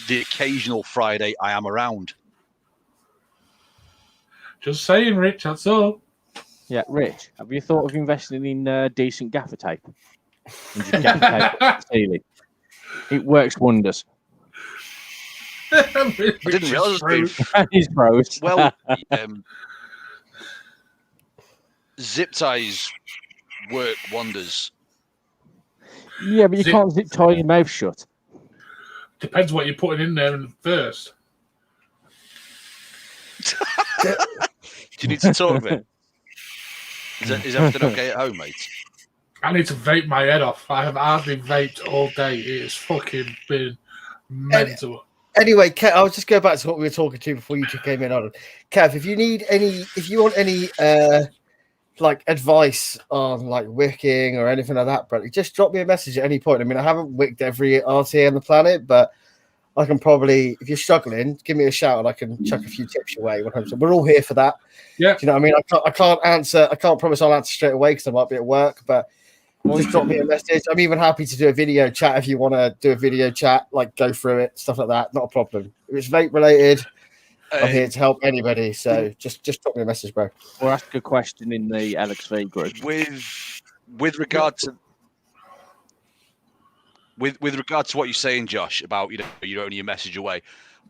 the occasional Friday I am around. Just saying, Rich, that's all. Yeah, Rich, have you thought of investing in decent gaffer tape? And just gaffer tape the ceiling? It works wonders. I didn't realise He's froze. Well, zip ties work wonders. Yeah, but you can't zip tie your mouth shut. Depends what you're putting in there first. Do you need to talk a bit? Is everything okay at home, mate? I need to vape my head off. I have hardly vaped all day. It has fucking been mental. Anyway, Kev, I'll just go back to what we were talking to before you two came in on. Kev, if you want any like advice on like wicking or anything like that, Bradley, just drop me a message at any point. I mean, I haven't wicked every RTA on the planet, but I can probably, if you're struggling, give me a shout and I can chuck a few tips your way. 100%. We're all here for that. Yeah. Do you know what I mean? I can't promise I'll answer straight away because I might be at work, but just drop me a message. I'm even happy to do a video chat if you want to do a video chat, like go through it, stuff like that. Not a problem. If it's vape related, I'm here to help anybody. So just drop me a message, bro. Or ask a question in the LXV group. With regard to what you're saying, Josh, about you're only a message away.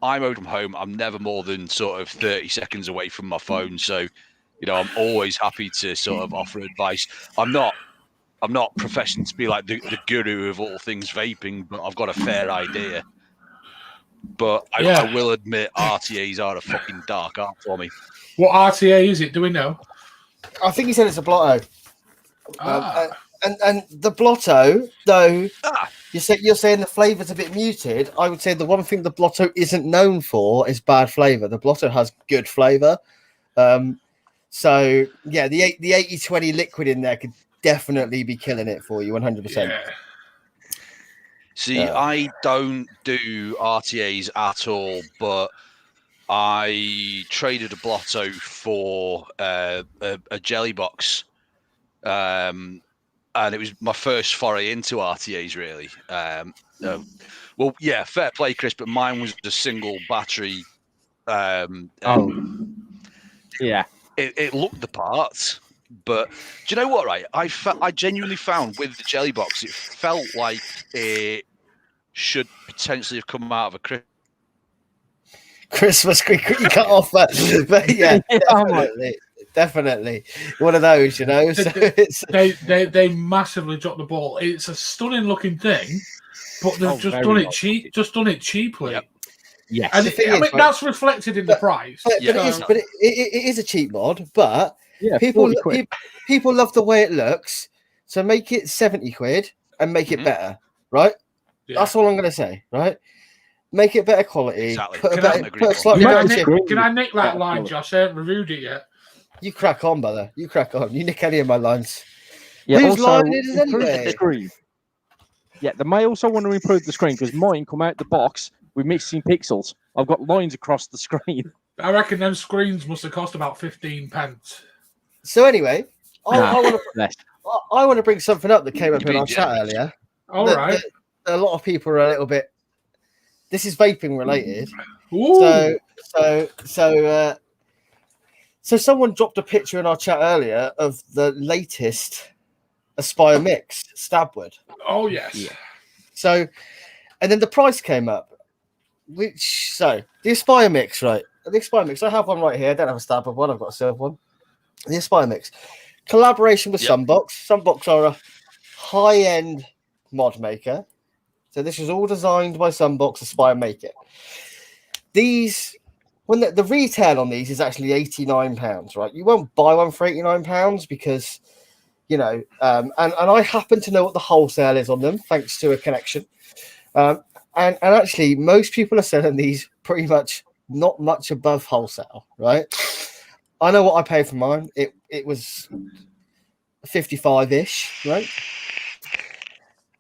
I'm out from home. I'm never more than sort of 30 seconds away from my phone. So You know, I'm always happy to sort of offer advice. I'm not professing to be like the guru of all things vaping, but I've got a fair idea. But I will admit RTAs are a fucking dark art for me. What RTA is it? Do we know? I think he said it's a blotto. And the blotto, though, you're saying the flavour's a bit muted. I would say the one thing the blotto isn't known for is bad flavour. The blotto has good flavour. So yeah, the 80-20 liquid in there could definitely be killing it for you 100%. Yeah. See, I don't do RTAs at all, but I traded a blotto for a jelly box, and it was my first foray into RTAs, really. Well, yeah, fair play, Chris, but mine was a single battery. Yeah. It looked the part, but do you know what? Right, I genuinely found with the jelly box, it felt like it should potentially have come out of a Christmas quickly cut off, but yeah, definitely one of those, you know. So they massively dropped the ball. It's a stunning looking thing, but they've just done it cheap. Just done it cheaply. Yep. Yes, and that's reflected in the price. But it is a cheap mod. But people love the way it looks, so make it 70 quid and make it better, right? Yeah. That's all I'm going to say, right? Make it better quality. Exactly. Can I nick that line, Josh? I haven't reviewed it yet. You crack on, brother. You crack on. You nick any of my lines. Yeah, whose also, line it is anyway? The screen. Yeah, they may also want to improve the screen because mine come out the box with missing pixels. I've got lines across the screen. I reckon them screens must have cost about 15 pence. So anyway, I want to bring something up that came up in our chat earlier. All right. A lot of people are a little bit. This is vaping related. Ooh. So someone dropped a picture in our chat earlier of the latest Aspire Mix Stabwood. Oh yes. Yeah. So, and then the price came up. The Aspire Mix, right? The Aspire Mix. I have one right here. I don't have a Stabwood one. I've got a silver one. The Aspire Mix. Collaboration with Sunbox. Sunbox are a high-end mod maker. So this was all designed by Sunbox. Aspire make it. These, when the retail on these is actually £89, right? You won't buy one for £89 because, you know, and I happen to know what the wholesale is on them thanks to a connection. And actually, most people are selling these pretty much not much above wholesale, right? I know what I paid for mine. It was 55-ish, right?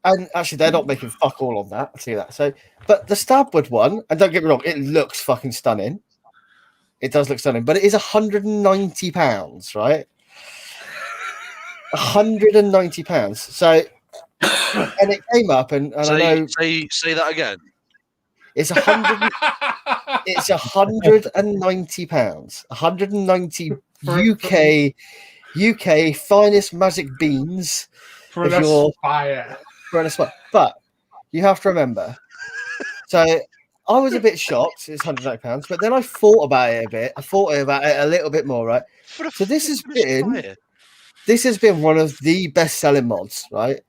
And actually, they're not making fuck all on that. I'll tell you that. So, but the Stabwood one, and don't get me wrong, it looks fucking stunning. It does look stunning, but it is £190, right? £190. So, and it came up, and I know. Say that again. It's It's £190. 190 UK finest magic beans for an Aspire. But you have to remember. So I was a bit shocked. It's £190, but then I thought about it a bit. I thought about it a little bit more, right? So this has been one of the best-selling mods, right?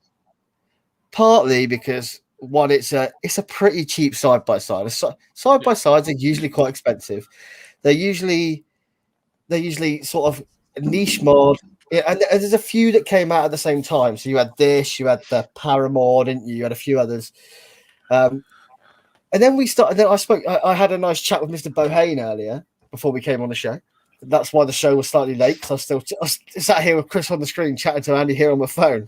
Partly because one, it's a pretty cheap side-by-side. Side-by-sides are usually quite expensive. They're usually sort of a niche mod. Yeah, and there's a few that came out at the same time. So you had this, you had the Paramore, didn't you? You had a few others. And then we started. Then I had a nice chat with Mr. Bohane earlier before we came on the show. That's why the show was slightly late because I was sat here with Chris on the screen chatting to Andy here on my phone.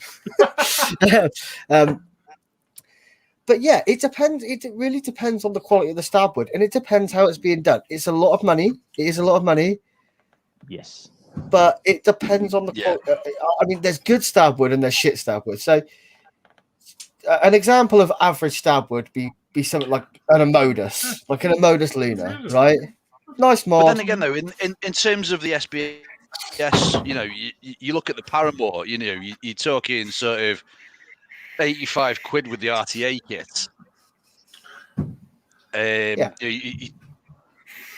But yeah, it depends. It really depends on the quality of the Stabwood, and it depends how it's being done. It's a lot of money. It is a lot of money. Yes. But it depends on the quality. I mean, there's good Stabwood and there's shit Stabwood. So an example of average Stabwood be something like an Amodus, like an Amodus Luna, right? Nice mod. But then again, though, in terms of the SBS, you know, you look at the Paramore, you know, you're talking sort of 85 quid with the RTA kit.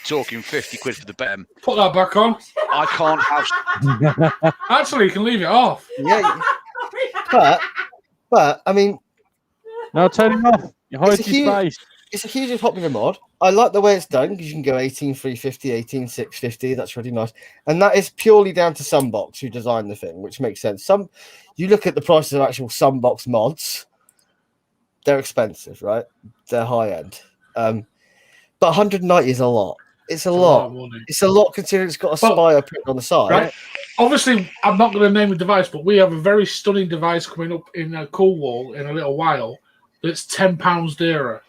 talking 50 quid for the BEM. Put that back on. I can't have. Actually, you can leave it off. Yeah, but I mean, no, turn it off. You hide his face. It's a hugely popular mod. I like the way it's done because you can go 18,350, 18,650. That's really nice, and that is purely down to Sunbox who designed the thing, which makes sense. You look at the prices of actual Sunbox mods, they're expensive, right? They're high end, but 190 is a lot. It's a lot. It's a lot considering it's got a spire print on the side. Right. Obviously, I'm not going to name the device, but we have a very stunning device coming up in a Cool Wall in a little while. That's £10 dearer.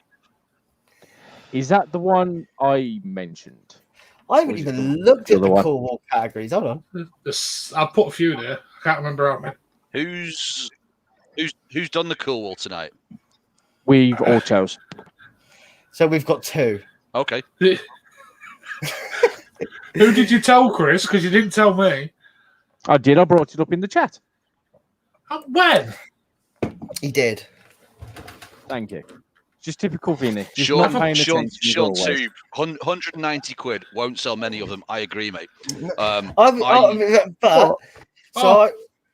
Is that the one I mentioned? I haven't even looked at the Cool Wall categories. Hold on. I'll put a few there. I can't remember how many. Who's done the Cool Wall tonight? We've all chose. So we've got 2. Okay. Who did you tell, Chris? Because you didn't tell me. I did. I brought it up in the chat. When? He did. Thank you. Just typical Vinny. Sean 2, 190 quid. Won't sell many of them. I agree, mate.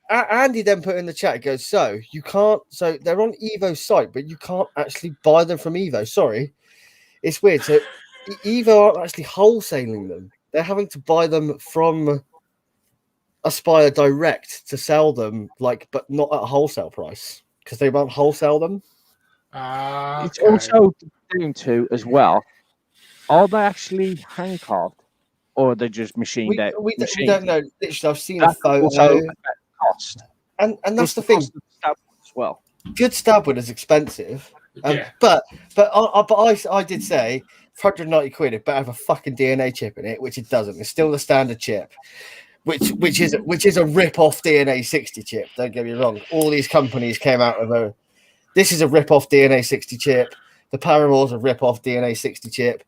Andy then put in the chat, goes, so they're on Evo's site, but you can't actually buy them from Evo. Sorry. It's weird. So Evo aren't actually wholesaling them. They're having to buy them from Aspire direct to sell them, but not at a wholesale price because they won't wholesale them. It's also down to as well. Are they actually hand carved, or are they just machined out? We don't know. Literally, I've seen a photo. Cost. And that's the thing. As well, good stab wood is expensive. Yeah. But I did say for 190 quid, it better have a fucking DNA chip in it, which it doesn't. It's still the standard chip, which is a rip-off DNA 60 chip. Don't get me wrong. All these companies came out with this is a rip-off DNA 60 chip. The Paramore's a rip-off DNA 60 chip,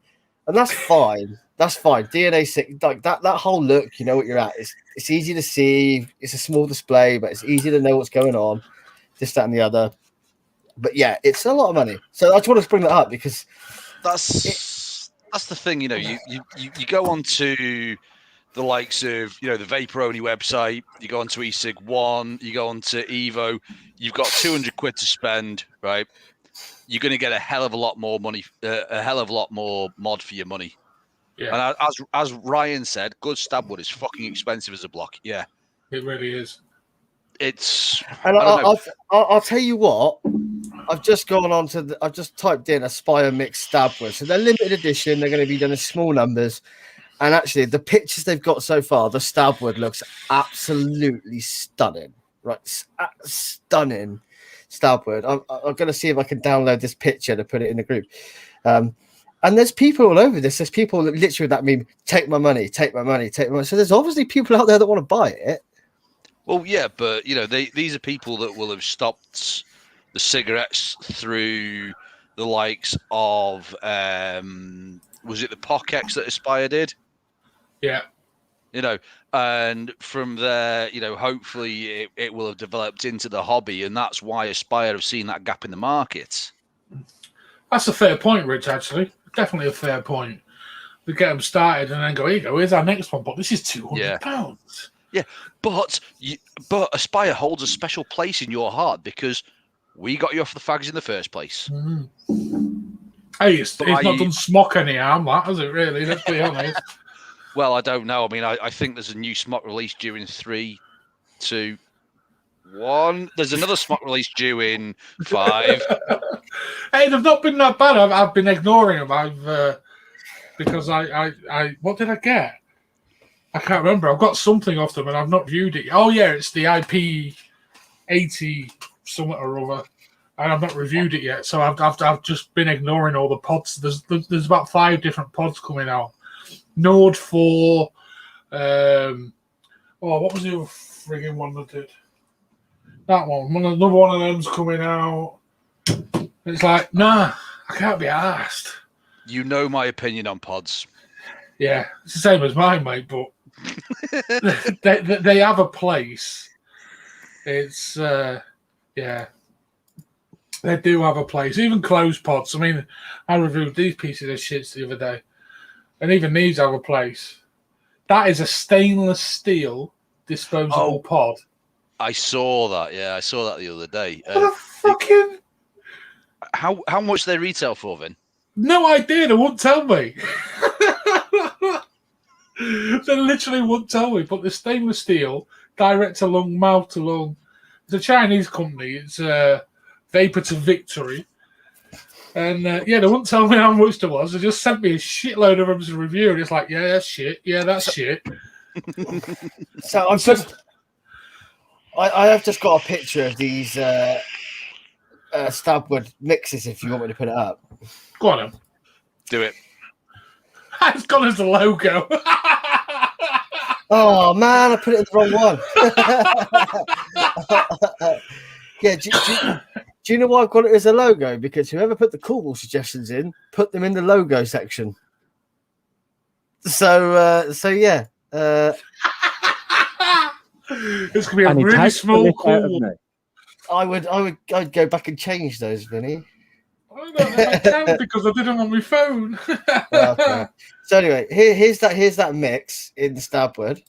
and that's fine. That's fine. DNA 60, like that whole look, you know what you're at. It's easy to see. It's a small display, but it's easy to know what's going on. This, that, and the other. But yeah, it's a lot of money. So I just want to bring that up because that's the thing. You know, you go on to the likes of, the Vapor only website. You go on to eSig One. You go on to Evo. You've got 200 quid to spend, right? You're going to get a hell of a lot more money, a hell of a lot more mod for your money. Yeah. And as Ryan said, good stab wood is fucking expensive as a block. Yeah, it really is. It's. And I'll tell you what. I've just gone on to. I've just typed in Aspire mixed stab wood. So they're limited edition. They're going to be done in small numbers. And actually, the pictures they've got so far, the stab wood looks absolutely stunning. Right, stunning stab wood. I'm going to see if I can download this picture to put it in the group. And there's people all over this. There's people that literally that mean take my money, take my money, take my money. So there's obviously people out there that want to buy it. Well, yeah, but these are people that will have stopped the cigarettes through the likes of was it the Pokex that Aspire did? Yeah. And from there, hopefully it will have developed into the hobby, and that's why Aspire have seen that gap in the market. That's a fair point, Rich, actually. Definitely a fair point. We get them started and then go, here you go, here's our next one, but this is £200. Yeah, but Aspire holds a special place in your heart because we got you off the fags in the first place. Mm-hmm. Hey, it's not done Smock any harm, that, has it, really? Let's be honest. Well, I don't know. I mean, I think there's a new Smock release due in 3, 2, 1. There's another Smock release due in 5. Hey, they've not been that bad. I've been ignoring them. Because I what did I get? I can't remember. I've got something off them and I've not viewed it. Oh yeah, it's the IP80 something or other, and I've not reviewed it yet. So I've just been ignoring all the pods. There's about 5 different pods coming out. Node 4. What was the other frigging one that did? That one. Another one of them's coming out. It's like, nah, I can't be arsed. You know my opinion on pods. Yeah, it's the same as mine, mate, but they have a place. It's, yeah. They do have a place. Even closed pods. I mean, I reviewed these pieces of shit the other day. And even these have a place. That is a stainless steel disposable pod. I saw that. Yeah, I saw that the other day. What a fucking... How much they retail for, Vin? No idea. They won't tell me. They literally won't tell me. But the stainless steel, direct to lung, mouth to lung. It's a Chinese company. It's Vapor to Victory. And they wouldn't tell me how much there was. They just sent me a shitload of them as a review. And it's like, yeah, that's shit. Yeah, that's shit. So I have just got a picture of these Stabwood mixes if you want me to put it up. Go on, then. Do it. It's gone as the logo. Oh man, I put it in the wrong one. Yeah, do you know why I've got it as a logo? Because whoever put the cool suggestions in, put them in the logo section. So yeah. It's gonna be a really small cool. I'd go back and change those, Vinny. I don't know if I can because I did them on my phone. Okay. So anyway, here's that mix in the Stabwood.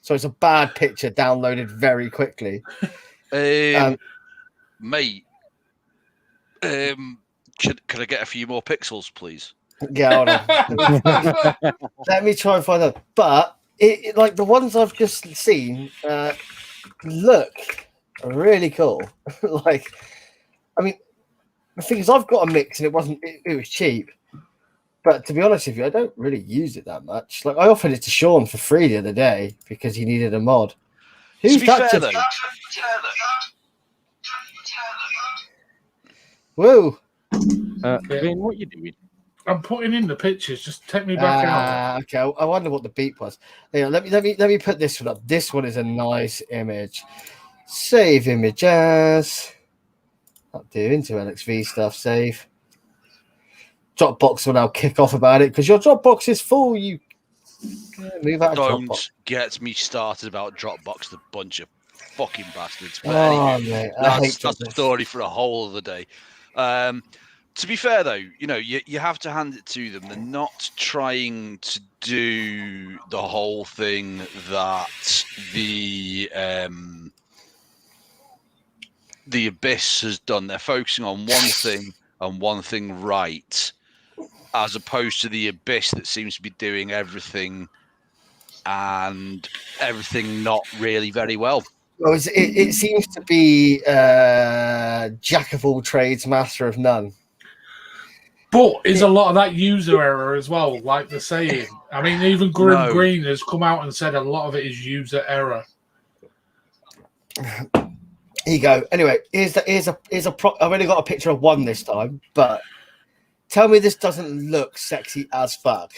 So it's a bad picture downloaded very quickly. Mate, could I get a few more pixels, please? Yeah, hold on. Let me try and find out. But it like the ones I've just seen look really cool. Like, I mean, the thing is, I've got a mix and it was cheap. But to be honest with you, I don't really use it that much. Like, I offered it to Sean for free the other day because he needed a mod. Who's that? Fair, though, whoa. Vin, what are you doing? I'm putting in the pictures. Just take me back out. Okay, I wonder what the beep was. Yeah, let me put this one up. This one is a nice image. Save image as. I'll do into LXV stuff. Save. Dropbox will now kick off about it because your Dropbox is full. You move out of don't Dropbox. Get me started about Dropbox, the bunch of fucking bastards. But Mate, that's a story for a whole other day. To be fair, though, you have to hand it to them. They're not trying to do the whole thing that the Abyss has done. They're focusing on one thing and one thing right, as opposed to the Abyss that seems to be doing everything and everything not really very well. Well, it seems to be jack of all trades, master of none. But is a lot of that user error as well, like the saying. I mean, even Grim Green has come out and said a lot of it is user error. Here you go. Anyway, here's a I've only got a picture of one this time, but tell me this doesn't look sexy as fuck.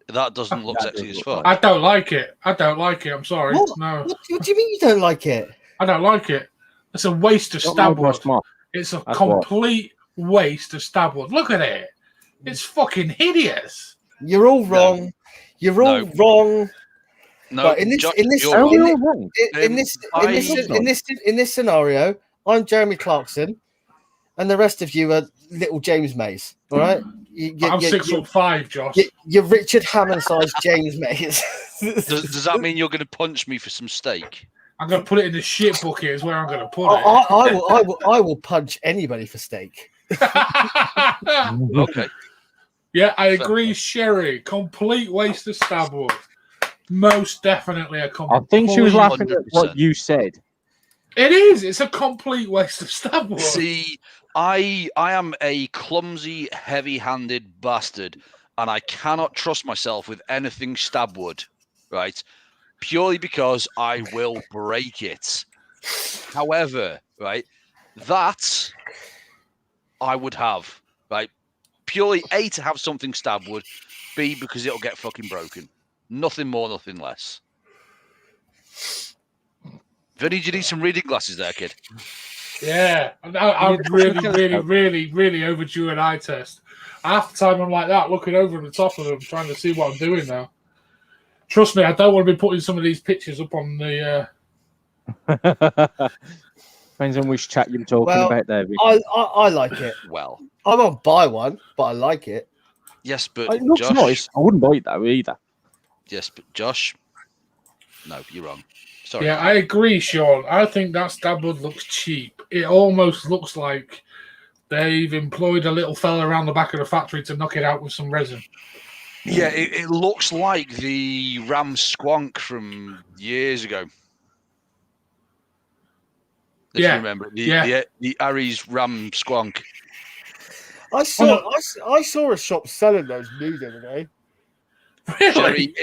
That doesn't look sexy as fuck. I don't like it. I'm sorry. What? No. What do you mean you don't like it? I don't like it. It's a waste of Stabwood. It's a complete waste of Stabwood. Look at it. It's fucking hideous. You're all wrong. No. You're all wrong. No, but in this scenario, I'm Jeremy Clarkson, and the rest of you are little James Mays. All right. I'm 6'5", Josh. You're Richard Hammond-sized James Mays. Does that mean you're going to punch me for some steak? I'm going to put it in the shit bucket. Is where I'm going to put it. I will punch anybody for steak. Okay. Yeah, I agree, Sherry. Complete waste of Stabwood. Most definitely a complete. I think she was laughing 100%. at what you said. It is. It's a complete waste of Stabwood. See, I am a clumsy, heavy-handed bastard, and I cannot trust myself with anything Stabwood, right? Purely because I will break it. However, right, that I would have, right? Purely A, to have something Stabwood, B, because it'll get fucking broken. Nothing more, nothing less. Vinny, do you need some reading glasses there, kid? Yeah, I'm really overdue an eye test. Half the time I'm like that, looking over the top of them, trying to see what I'm doing now. Trust me, I don't want to be putting some of these pictures up on the... Depends on which chat you're talking about there. I like it. Well, I won't buy one, but I like it. Yes, but It looks Josh. nice. I wouldn't buy it though either. Yes, but Josh. No, you're wrong. Sorry. Yeah, I agree, Sean. I think that stab wood looks cheap. It almost looks like they've employed a little fella around the back of the factory to knock it out with some resin. Yeah, it looks like the Ram Squonk from years ago. If you remember, the Aries Ram Squonk. I saw a shop selling those new the other day. Really?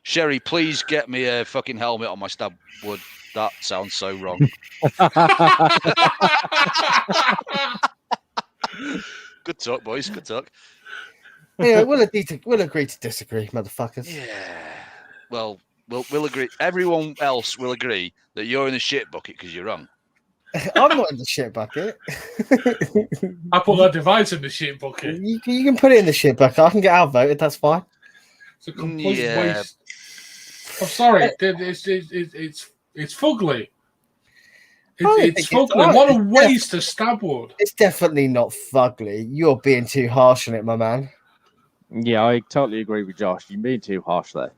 Sherry, please get me a fucking helmet on my stab wood. That sounds so wrong. Good talk, boys. Good talk. Yeah, we'll agree to disagree, motherfuckers. Yeah. Well, we'll agree. Everyone else will agree that you're in the shit bucket because you're wrong. I'm not in the shit bucket. I put that device in the shit bucket. You can put it in the shit bucket. I can get outvoted. That's fine. It's a complete waste. I'm sorry. It's fugly. It's fugly. What a waste of stab wood. It's definitely not fugly. You're being too harsh on it, my man. Yeah, I totally agree with Josh. You're being too harsh there.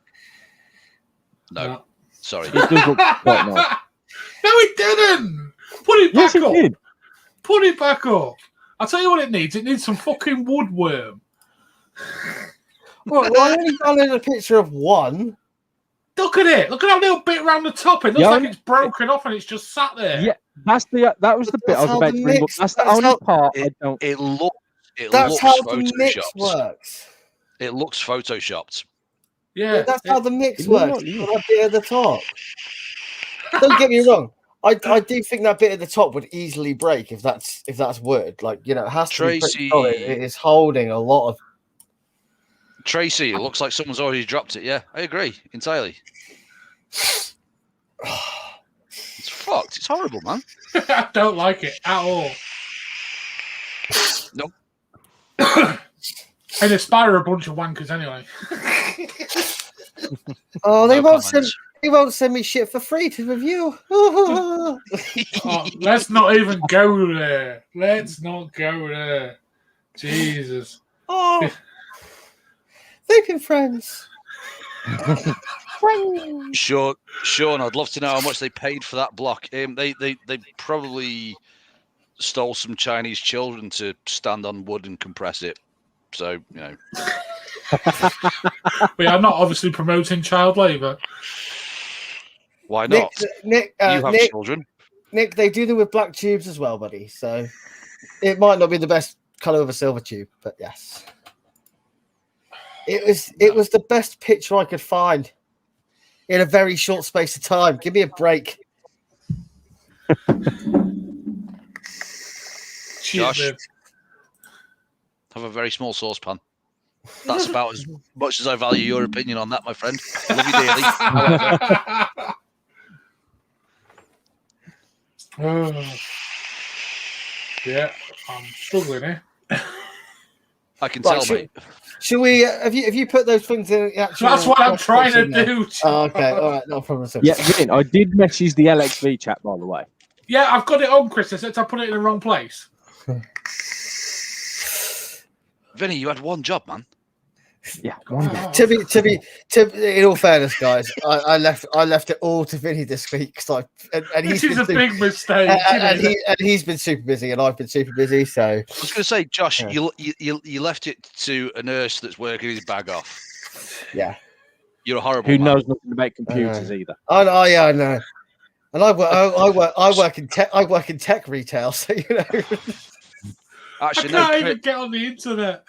No. Sorry. It does look quite nice. No, it didn't. Put it back up. Did. Put it back up. I'll tell you what it needs. It needs some fucking woodworm. Well, I only downloaded a picture of one. Look at it. Look at that little bit around the top. It looks like it's broken off and it's just sat there. Yeah, that was the bit I was about to bring up. That's the only part I don't. That's how the mix works. It looks photoshopped. Yeah, that's how the mix works. That bit at the top. Don't get me wrong. I do think that bit at the top would easily break if that's wood. Like, you know, it has to be pretty solid. It is holding a lot of. Tracy, it looks like someone's already dropped it. Yeah, I agree entirely. It's fucked. It's horrible, man. I don't like it at all. Nope. And Aspire are a bunch of wankers anyway. Oh, they won't send me shit for free to review. Oh, let's not even go there. Let's not go there. Jesus. Oh, vaping friends. Sean, I'd love to know how much they paid for that block. They probably stole some Chinese children to stand on wood and compress it. So, you know. We are not obviously promoting child labour. Why not? Nick, you have children. Nick, they do them with black tubes as well, buddy. So it might not be the best colour of a silver tube, but yes. It was the best picture I could find in a very short space of time. Give me a break. Josh, have a very small saucepan. That's about as much as I value your opinion on that, my friend. Love you dearly. Yeah, I'm struggling here. I can tell, mate. Should we? Have you put those things in? That's what I'm trying to do. Oh, okay, all right, no problem. Yeah, I did message the LXV chat, by the way. Yeah, I've got it on, Chris. Except I put it in the wrong place. Vinny, you had one job, man. Yeah, one job. To in all fairness, guys, I left it all to Vinny this week because This is a big mistake. And he's been super busy, and I've been super busy. So I was going to say, Josh, you left it to a nurse that's working his bag off. Yeah, you're a horrible. Who man. knows nothing about computers either? I know. And I work in tech. I work in tech retail, so you know. Actually, I can't even get on the internet.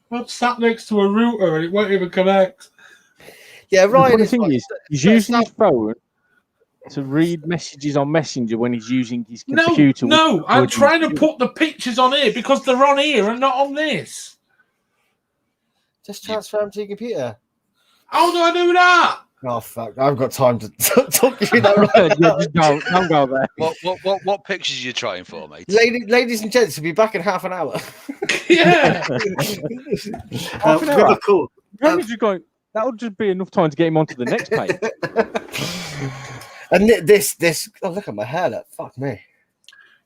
I'm sat next to a router and it won't even connect. Yeah, Ryan. The thing is, he's using his phone to read messages on Messenger when he's using his computer. No, I'm trying to put the pictures on here because they're on here and not on this. Just transfer them to your computer. How do I do that? Oh fuck! I haven't got time to talk you that right now. Don't go there. What pictures are you trying for, mate? Ladies and gents, we'll be back in half an hour. Yeah. Half an hour. Cool. That would just be enough time to get him onto the next page. And this. Oh, look at my hair. Look, fuck me.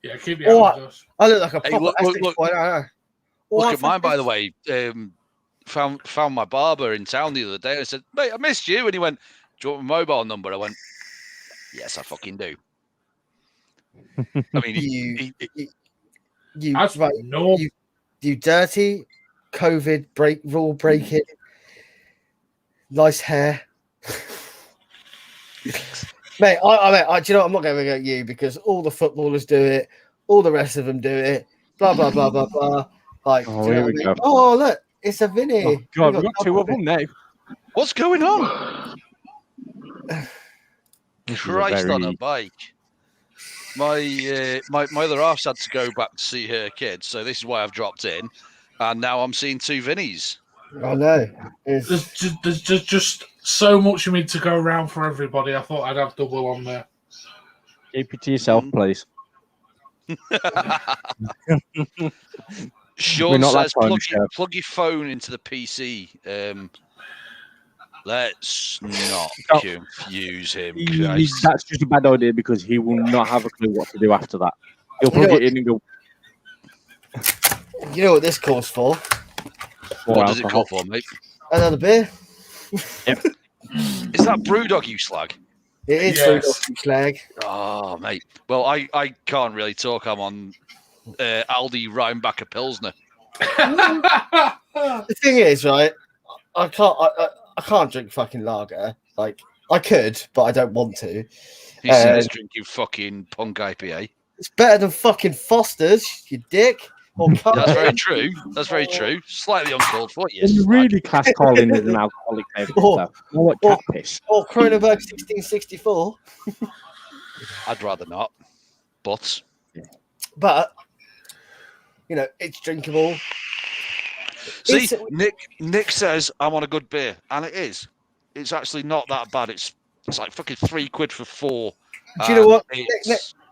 Yeah, keep the Josh. I look like a proper look, Essex look, boy. Look at mine, by the way. Found my barber in town the other day. I said, "Mate, I missed you," and he went, "Do you want my mobile number?" I went, "Yes, I fucking do." I mean, you dirty COVID rule breaking, nice hair. Mate, do you know what? I'm not going to go at you because all the footballers do it, all the rest of them do it, blah blah blah blah blah. Like, here we go. Oh, look, it's a Vinny. Oh, God, we've got two of them now. What's going on? Christ on a bike. My other half's had to go back to see her kids, so this is why I've dropped in, and now I'm seeing two Vinnies. I know. There's just so much you need to go around for everybody. I thought I'd have double on there. Keep it to yourself, please. Sean says, plug your phone into the PC. Let's not confuse him. That's just a bad idea because he will not have a clue what to do after that. He'll plug it in and go. You know what this calls for? What does it call for, mate? Another beer. Yep. Is that Brewdog, you slag? It is Brewdog, you slag. Oh, mate. Well, I can't really talk. I'm on Aldi Rheinbacher Pilsner. The thing is, right? I can't drink fucking lager. Like, I could, but I don't want to. He's drinking fucking punk IPA. It's better than fucking Foster's, you dick. That's very true. That's very true. Slightly uncalled for, yes. You really class Colin as an alcoholic beverage. More like cat piss. Or Kronenberg 1664. I'd rather not. But you know, it's drinkable. See, Nick says I'm on a good beer, and it is. It's actually not that bad. It's like fucking £3 for 4. Do you know what?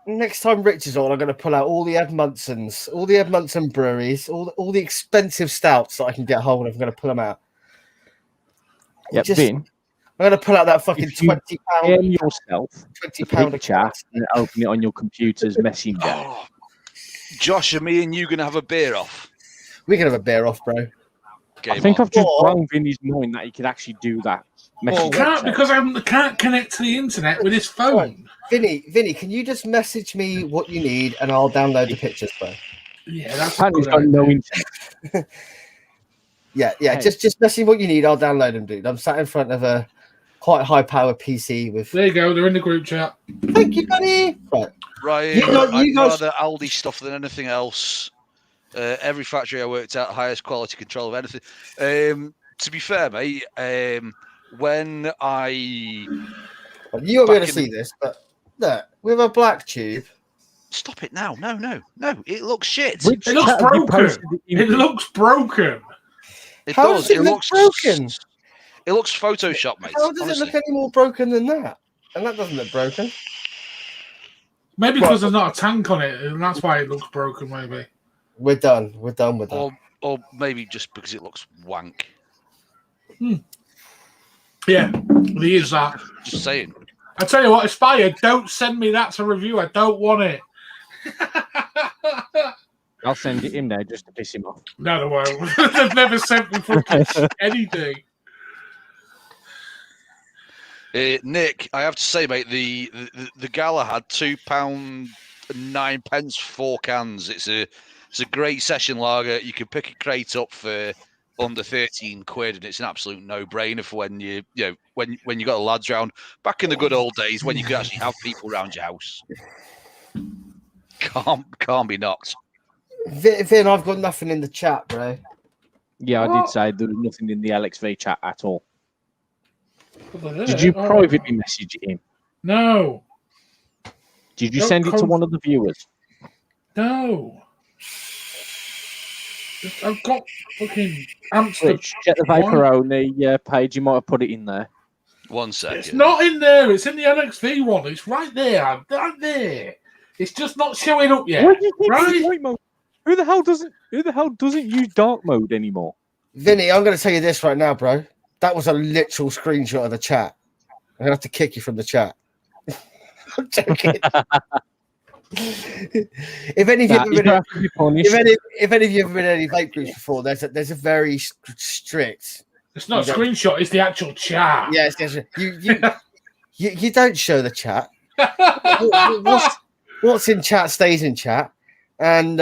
Next time Rich is on, I'm going to pull out all the Edmondsons, all the Edmondson breweries, all the expensive stouts that I can get hold of. I'm going to pull them out. Yep, Vin. I'm going to pull out that fucking £20. Yourself £20 chat and open it on your computer's messenger. Oh, Josh, are me and you going to have a beer off? We can have a beer off, bro. I think I've just blown Vinny's mind that he could actually do that. Well, can't because I can't connect to the internet with his phone. Right. Vinny, can you just message me what you need and I'll download the pictures, bro? Yeah, that's Apparently got no internet. yeah. Hey. Just message me what you need. I'll download them, dude. I'm sat in front of a quite high-powered PC with. There you go. They're in the group chat. Thank you, buddy. Right. I'd rather Aldi stuff than anything else. Every factory I worked at, highest quality control of anything. To be fair, mate, when I... Well, you won't be able to see this, but look, with a black tube. Stop it now. No. It looks shit. It looks broken. It looks broken. How does it look broken? It looks Photoshop, mate. How does it look any more broken than that? And that doesn't look broken. Maybe because there's not a tank on it, and that's why it looks broken, maybe. We're done with that. Or maybe just because it looks wank. Yeah, there is that. Just saying. I tell you what, Aspire, don't send me that to review. I don't want it. I'll send it in there just to piss him off. No, they won't. They've never sent me anything. Nick, I have to say, mate, the gala had £2.09 for 4 cans. It's a great session lager. You can pick a crate up for under £13, and it's an absolute no-brainer for when you got the lads round. Back in the good old days when you could actually have people around your house. Can't be knocked. Vin, I've got nothing in the chat, bro. Yeah, I did say there was nothing in the LXV chat at all. Did you privately message it in? No. Did you send it to one of the viewers? No. I've got fucking Amsterdam. Check the Vapor only page. You might have put it in there. 1 second. It's not in there. It's in the LXV one. It's right there. Right there. It's just not showing up yet. Right? Who the hell doesn't use dark mode anymore? Vinny, I'm going to tell you this right now, bro. That was a literal screenshot of the chat. I'm going to have to kick you from the chat. I'm joking. If any of you ever been, if any of you ever been in any vape groups before, there's a very strict. It's not a screenshot; it's the actual chat. Yes, you don't show the chat. What's in chat stays in chat, and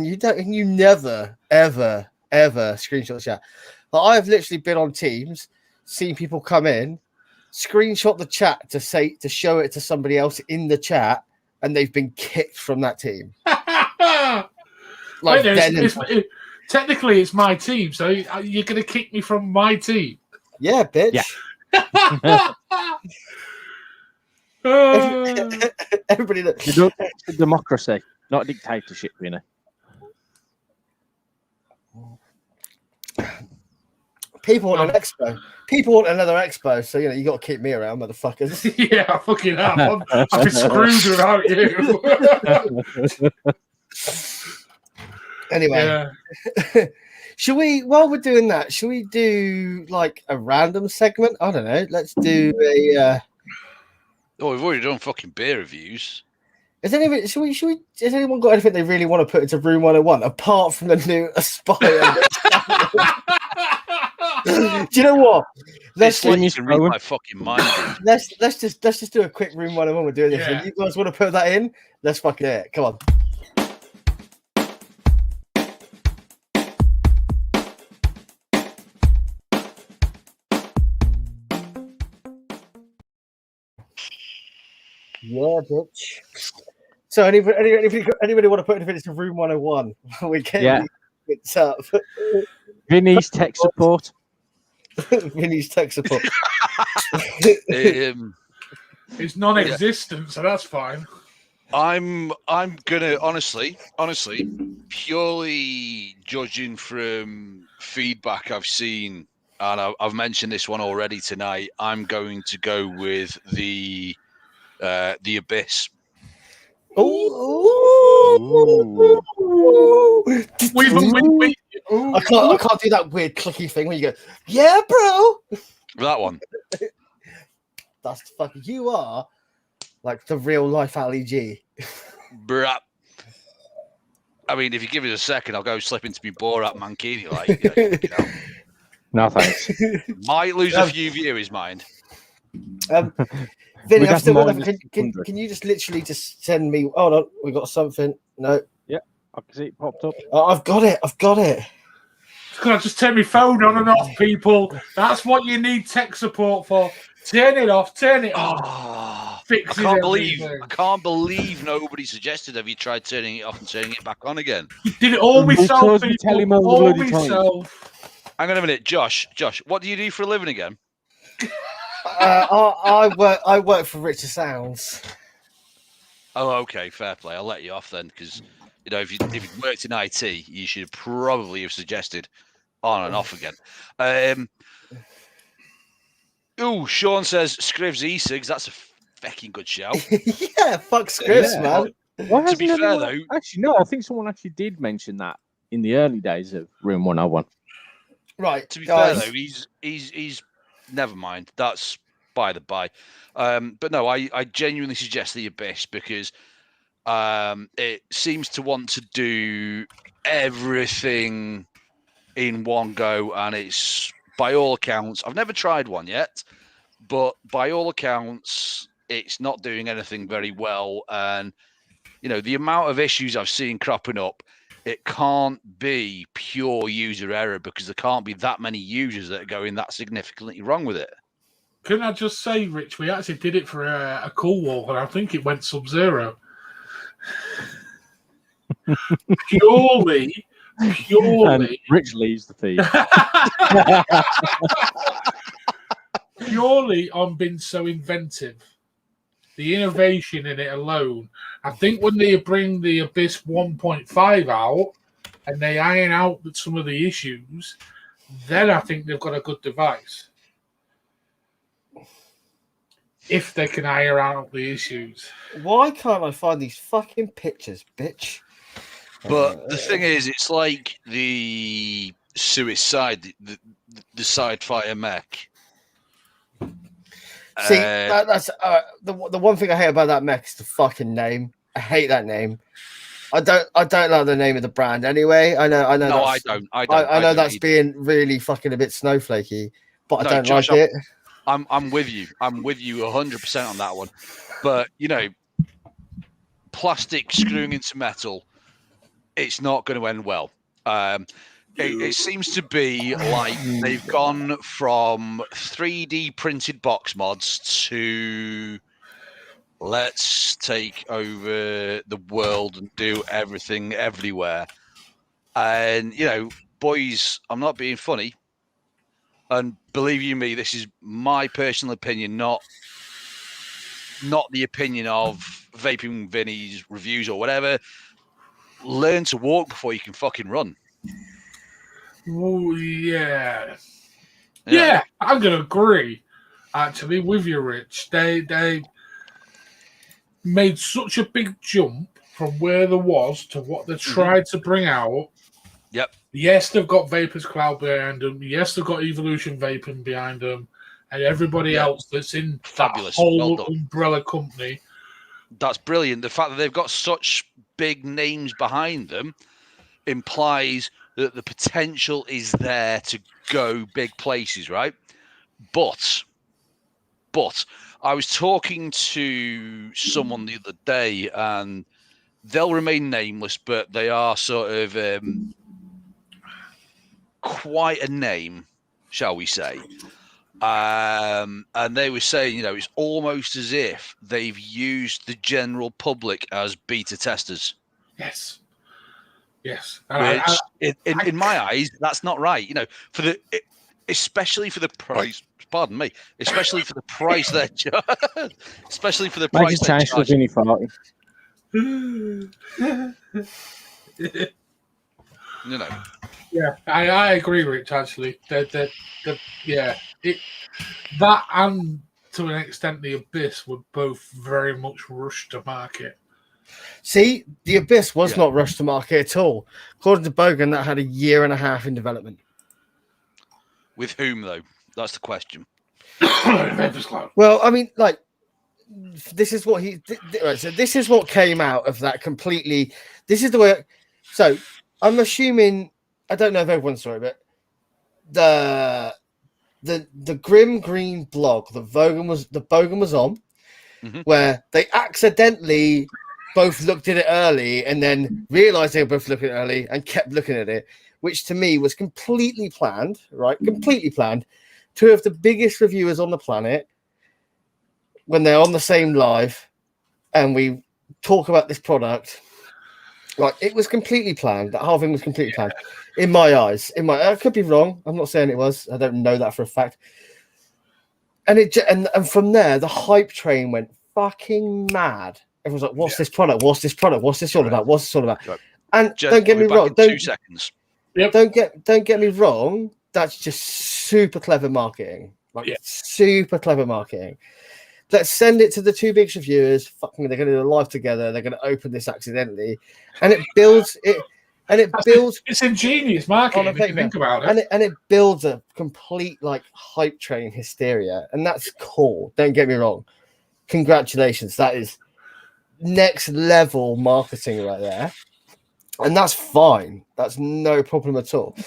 you never ever screenshot the chat. But I've literally been on Teams, seen people come in, screenshot the chat to show it to somebody else in the chat, and they've been kicked from that team. Technically, it's my team, so you're going to kick me from my team. Yeah, bitch. Yeah. Everybody you don't it's democracy, not a dictatorship, you know. People want an expo. People want another expo, so you got to keep me around, motherfuckers. Yeah, I fucking have. I'd be screwed without you. Anyway, should we? While we're doing that, should we do like a random segment? I don't know. Let's do a. Oh, we've already done fucking beer reviews. Has anyone got anything they really want to put into Room 101 apart from the new Aspire? Do you know what? Let's read my fucking mind. Let's just do a quick Room 101. We're doing this. Yeah. If you guys want to put that in, let's fucking do it. Come on. Yeah, bitch. So anybody want to put anything into Room 101? We can. It's up. Vinny's tech support. Vinny's tech support. It's non-existent, so that's fine. I'm gonna honestly, purely judging from feedback I've seen, and I've mentioned this one already tonight. I'm going to go with the Abyss. Oh! I can't do that weird clicky thing when you go, yeah, bro. That one. That's fucking. You are like the real life Ali G. Bruh. I mean, if you give it a second, I'll go slip into my Borat mankini. Like, No thanks. Might lose a few viewers, mind. Vinny, I've still got can you just literally just send me? Oh no, we got something. No. Yeah, I can see it popped up. Oh, I've got it. Can I just turn my phone on and off, people? That's what you need tech support for. Turn it off. Turn it on. I can't believe nobody suggested. Have you tried turning it off and turning it back on again? Did it all myself. All myself. Hang on a minute, Josh. What do you do for a living again? I work for Richer Sounds. Oh, okay, fair play. I'll let you off then, because if you worked in IT, you should probably have suggested on and off again. Sean says Scrivs e-cigs. That's a fucking good shout. Yeah, fuck Scrivs, man. To be fair, though, actually no, I think someone actually did mention that in the early days of Room 101. Right. To be fair, though, he's never mind. That's by the by. But no, I genuinely suggest the Abyss because it seems to want to do everything in one go, and it's, by all accounts, I've never tried one yet, but by all accounts, it's not doing anything very well. And the amount of issues I've seen cropping up, it can't be pure user error because there can't be that many users that are going that significantly wrong with it. Can I just say, Rich, we actually did it for a cool walk, and I think it went sub-zero. Purely. And Rich leaves the feed. Purely on being so inventive. The innovation in it alone. I think when they bring the Abyss 1.5 out and they iron out some of the issues, then I think they've got a good device. If they can iron out the issues. Why can't I find these fucking pictures, bitch? But the thing is, it's like the Suicide, the Sidefire mech. See, that's the one thing I hate about that mech is the fucking name. I hate that name. I don't like the name of the brand anyway. I know. No, I don't. I know don't that's either. being really fucking a bit snowflakey, but No, I don't Josh, like it. I'm with you. I'm with you 100% on that one. But plastic screwing into metal, it's not going to end well. It seems to be like they've gone from 3D printed box mods to let's take over the world and do everything everywhere. And, boys, I'm not being funny. And believe you me, this is my personal opinion, not the opinion of Vaping Vinny's reviews or whatever. Learn to walk before you can fucking run. Oh, yeah. Yeah, I'm going to agree, actually, with you, Rich. They made such a big jump from where there was to what they tried to bring out. Yep. Yes, they've got Vapors Cloud behind them. Yes, they've got Evolution Vaping behind them. And everybody else that's in Fabulous. that whole umbrella company. That's brilliant. The fact that they've got such big names behind them implies that the potential is there to go big places, right? But I was talking to someone the other day, and they'll remain nameless, but they are sort of quite a name, shall we say. And they were saying, it's almost as if they've used the general public as beta testers. Yes. Which, in my eyes, that's not right. Especially for the price. Pardon me. Especially for the price they're especially for the price they're charging. Yeah, I agree, Rich. Actually, that and to an extent, the Abyss were both very much rushed to market. See, the Abyss was not rushed to market at all. According to Bogan, that had 1.5 years in development. With whom, though? That's the question. Well, I mean, like, this is what so this is what came out of that completely. This is the way. So I'm assuming, I don't know if everyone saw it, but the Grim Green blog that Bogan was on, where they accidentally both looked at it early and then realized they were both looking at it early and kept looking at it, which to me was completely planned, right? Completely planned. Two of the biggest reviewers on the planet, when they're on the same live and we talk about this product, like, it was completely planned. That whole thing was completely planned in my eyes. I could be wrong. I'm not saying it was. I don't know that for a fact. And and from there, the hype train went fucking mad. Everyone's like, "What's this product? What's this product? What's this all about? What's this all about?" Right. And don't get me wrong. 2 seconds. Yep. Don't get me wrong. That's just super clever marketing. Super clever marketing. Let's send it to the two biggest reviewers. Fucking, they're going to do a live together. They're going to open this accidentally, and it builds it. And it builds. It's ingenious marketing. If you think about it, and it builds a complete hype train hysteria, and that's cool. Don't get me wrong. Congratulations, that is next level marketing right there, and that's fine. That's no problem at all.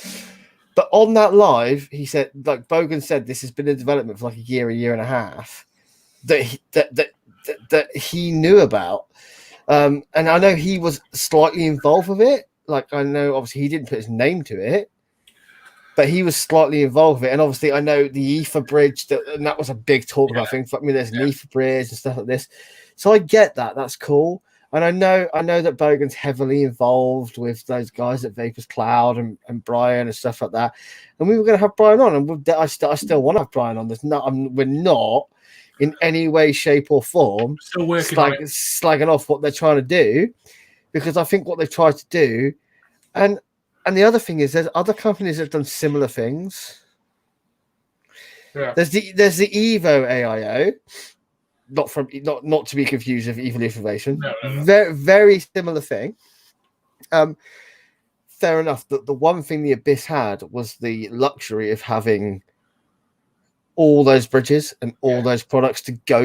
But on that live, he said, like Bogan said, this has been in development for 1 year, 1.5 years. That he knew about, and I know he was slightly involved with it. Like, I know obviously he didn't put his name to it, but he was slightly involved with it. And obviously I know the ether bridge, and that was a big talk about things. I mean, there's an ether bridge and stuff like this, so I get that. That's cool. And I know that Bogan's heavily involved with those guys at Vapors Cloud and Brian and stuff like that. And we were going to have Brian on, and I still want to have Brian on. We're not in any way, shape, or form slagging off what they're trying to do, because I think what they've tried to do, and the other thing is, there's other companies that have done similar things. Yeah. There's the Evo AIO, not to be confused with Evil Information. No. Very, very similar thing. Fair enough. The one thing the Abyss had was the luxury of having all those bridges and all those products to go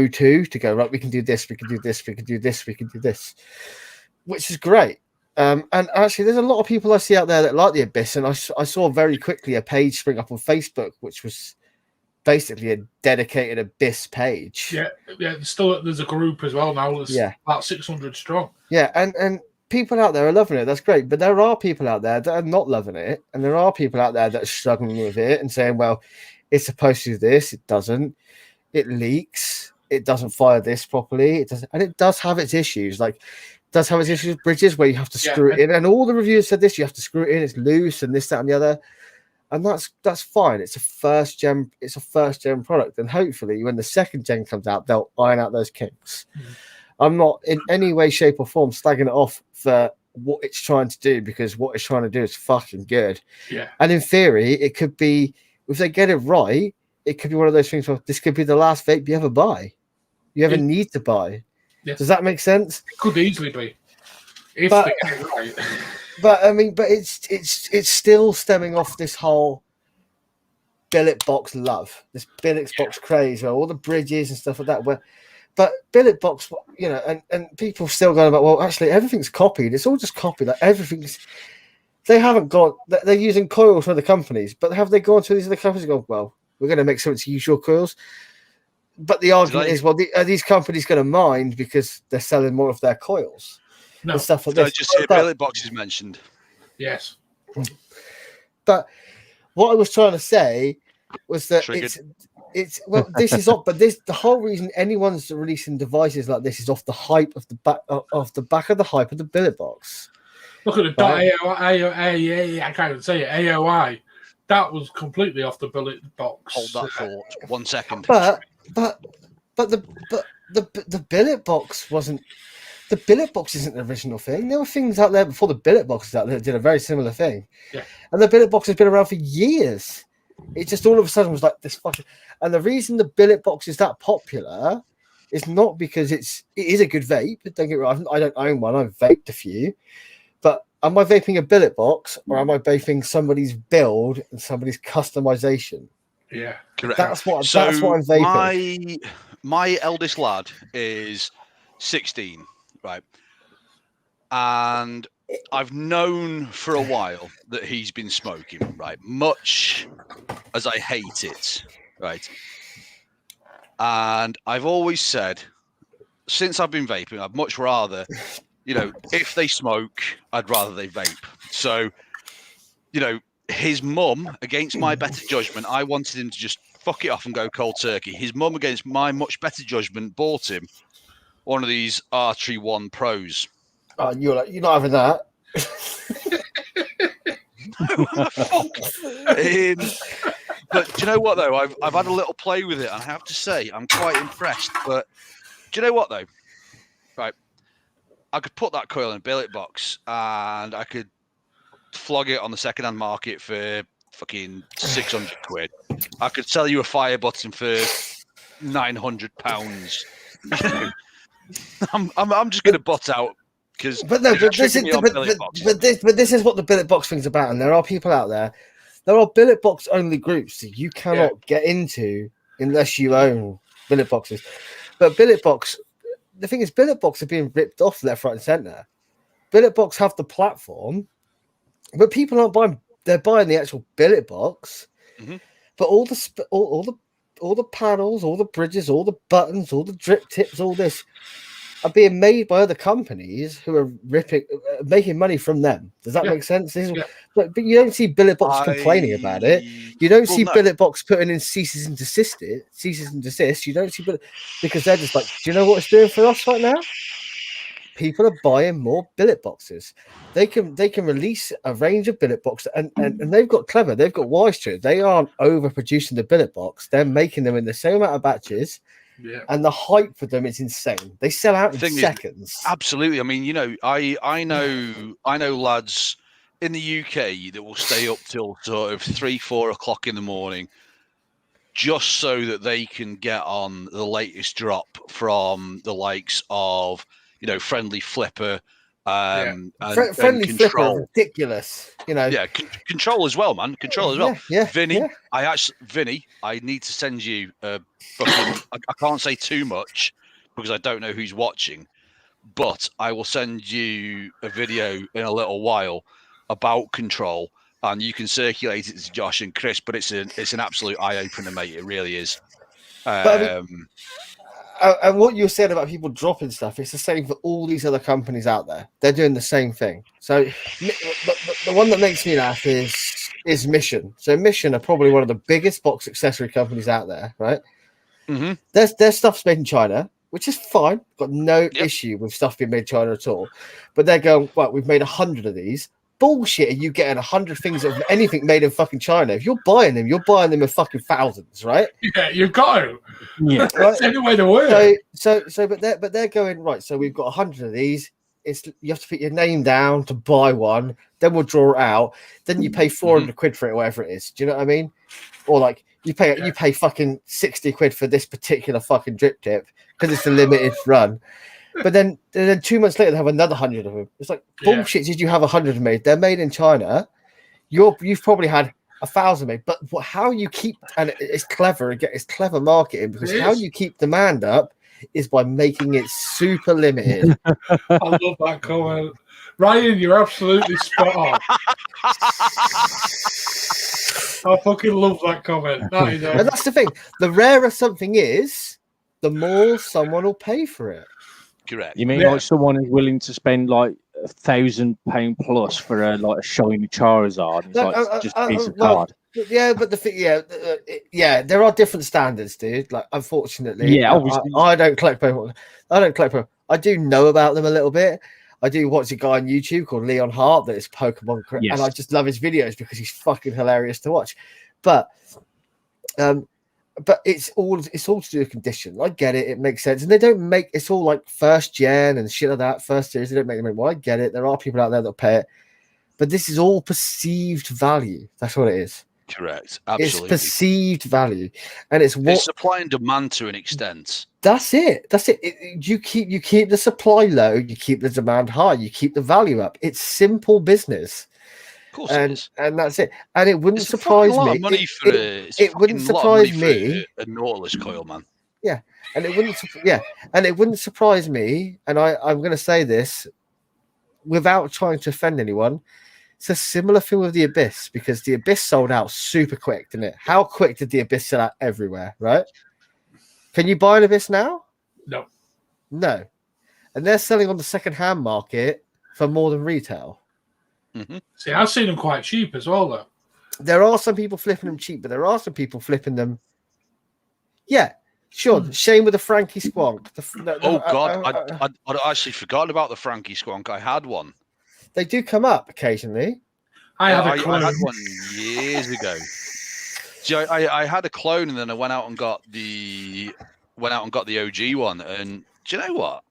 right. We can do this. We can do this. We can do this. We can do this, which is great. And actually, there's a lot of people I see out there that like the Abyss, and I saw very quickly a page spring up on Facebook, which was basically a dedicated Abyss page. Yeah. Still, there's a group as well now. There's about 600 strong. Yeah, and people out there are loving it. That's great. But there are people out there that are not loving it, and there are people out there that are struggling with it and saying, "Well, it's supposed to do this. It doesn't. It leaks. It doesn't fire this properly. It doesn't, and it does have its issues. Like, it does have its issues with bridges where you have to screw it in. And all the reviewers said this: you have to screw it in. It's loose, and this, that, and the other." And that's fine. It's a first gen product, and hopefully when the second gen comes out, they'll iron out those kinks. I'm not in any way, shape, or form slagging it off for what it's trying to do, because what it's trying to do is fucking good. Yeah. And in theory, it could be, if they get it right, it could be one of those things where this could be the last vape you ever buy, you ever need to buy. Yeah. Does that make sense? It could easily be, if they get it right. But I mean, but it's still stemming off this whole billet box love, this billet box craze, where all the bridges and stuff like that. But billet box, you know, and people still going about, well, actually everything's copied. It's all just copied. Like everything's. They haven't got. They're using coils from other companies, but have they gone to these other companies and gone, well, we're going to make something to use your coils? But the argument is, well, are these companies going to mind because they're selling more of their coils? No, and stuff like this. I just hear billet boxes mentioned. Yes. But what I was trying to say was that it's well, this is off, but the whole reason anyone's releasing devices like this is off the hype of the back of the hype of the billet box. Look at the AOI. I can't even say it. AOI. That was completely off the billet box. Hold that thought 1 second. But the billet box wasn't. The billet box isn't the original thing. There were things out there before the billet box was out there that did a very similar thing. Yeah. And the billet box has been around for years. It just all of a sudden was like this fucking. And the reason the billet box is that popular is not because it is a good vape. Don't get me wrong. I don't own one. I've vaped a few. But am I vaping a billet box, or am I vaping somebody's build and somebody's customization? Yeah. Correct. That's what I'm vaping. My eldest lad is 16. Right. And I've known for a while that he's been smoking, right? Much as I hate it, right? And I've always said, since I've been vaping, I'd much rather, you know, if they smoke, I'd rather they vape. So, you know, his mum, against my better judgment, I wanted him to just fuck it off and go cold turkey. His mum, against my much better judgment, bought him one of these Archery One Pros. Oh, you're not having that. But do you know what though? I've had a little play with it, and I have to say I'm quite impressed. But do you know what though? Right, I could put that coil in a billet box, and I could flog it on the second-hand market for fucking 600 quid. I could sell you a fire button for £900. I'm just going to butt out because. But this is what the billet box thing's about, and there are people out there. There are billet box only groups that you cannot get into unless you own billet boxes. But billet box, the thing is, billet box are being ripped off left, right, and center. Billet box have the platform, but people aren't buying. They're buying the actual billet box. Mm-hmm. But all the panels, all the bridges, all the buttons, all the drip tips, all this are being made by other companies who are making money from them. Does that make sense? But you don't see billet box complaining about it. You don't see billet box putting in ceases and desist. You don't see billet because they're just like, do you know what it's doing for us right now? People are buying more billet boxes. They can release a range of billet boxes, and they've got clever. They've got wise to it. They aren't overproducing the billet box. They're making them in the same amount of batches, and the hype for them is insane. They sell out in seconds. Absolutely. I mean, you know, I know lads in the UK that will stay up till sort of 3-4 o'clock in the morning just so that they can get on the latest drop from the likes of, you know, Friendly Flipper, And Friendly flipper, control. ridiculous. Yeah, control as well, man. Control as well. Yeah, Vinny, yeah. Vinny, I need to send you a fucking. I can't say too much because I don't know who's watching, but I will send you a video in a little while about control, and you can circulate it to Josh and Chris. But it's an absolute eye opener, mate. It really is. And what you said about people dropping stuff, it's the same for all these other companies out there. They're doing the same thing. So the one that makes me laugh is Mission. So Mission are probably one of the biggest box accessory companies out there, right? Mm-hmm. Their stuff's made in China, which is fine. Got no issue with stuff being made in China at all. But they're going, well, we've made 100 of these. Bullshit, are you getting 100 things of anything made in fucking China? If you're buying them in fucking thousands, right? Yeah, you've got to. Yeah, that's the only way to work. But they're going, right. So we've got 100 of these. You have to put your name down to buy one. Then we'll draw it out. Then you pay 400 quid for it, whatever it is. Do you know what I mean? Or like you pay fucking 60 quid for this particular fucking drip tip because it's a limited run. But then 2 months later, they have another 100 of them. It's like, bullshit, did you have 100 made? They're made in China. You've probably had 1,000 made. But how you keep, and it's clever, it's clever marketing, because how you keep demand up is by making it super limited. I love that comment. Ryan, you're absolutely spot on. I fucking love that comment. And that's the thing. The rarer something is, the more someone will pay for it. Correct. You mean like someone is willing to spend like £1,000 plus for a shiny Charizard? It's like just a piece of card. Yeah, but the thing, there are different standards, dude. Like, unfortunately, obviously, I don't collect Pokemon. I do know about them a little bit. I do watch a guy on YouTube called Leon Hart that is Pokemon, and I just love his videos because he's fucking hilarious to watch. But it's all to do with condition. I get it; it makes sense, and they don't make it's all like first gen and shit like that. First series, they don't make them anymore. I get it. There are people out there that pay it, but this is all perceived value. That's what it is. Correct. Absolutely. It's perceived value, and it's supply and demand to an extent. That's it. You keep the supply low, you keep the demand high, you keep the value up. It's simple business. Of course it is. And that's it. And it wouldn't surprise me. It wouldn't surprise me. A Nautilus coil, man. Yeah, and it wouldn't surprise me. And I'm going to say this without trying to offend anyone. It's a similar thing with the Abyss, because the Abyss sold out super quick, didn't it? How quick did the Abyss sell out everywhere, right? Can you buy an Abyss now? No. And they're selling on the second-hand market for more than retail. Mm-hmm. See, I've seen them quite cheap as well, though. There are some people flipping them cheap, but there are some people flipping them. Yeah, sure. Shame with the Frankie Squonk. I'd actually forgotten about the Frankie Squonk. I had one. They do come up occasionally. I had one years ago. See, I had a clone, and then I went out and got the OG one. And do you know what?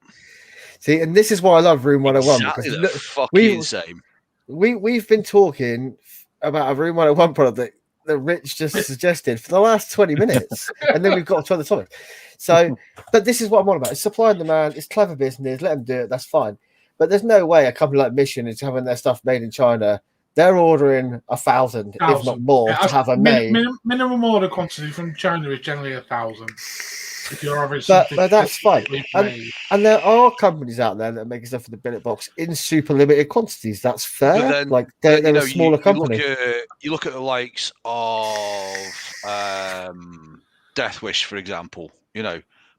See, and this is why I love Room 101. Exactly because the fucking same. We've been talking about a Room 101 product that Rich just suggested for the last 20 minutes, and then we've got to other topics. So, but this is what I'm on about. It's supply and demand. It's clever business. Let them do it. That's fine. But there's no way a company like Mission is having their stuff made in China. They're ordering 1,000, if not more, to have a made. Minimum order quantity from China is generally 1,000. If you're having but that's fine. And there are companies out there that make stuff for the billet box in super limited quantities. That's fair. Then, like they're a smaller company. You look at the likes of Death Wish, for example.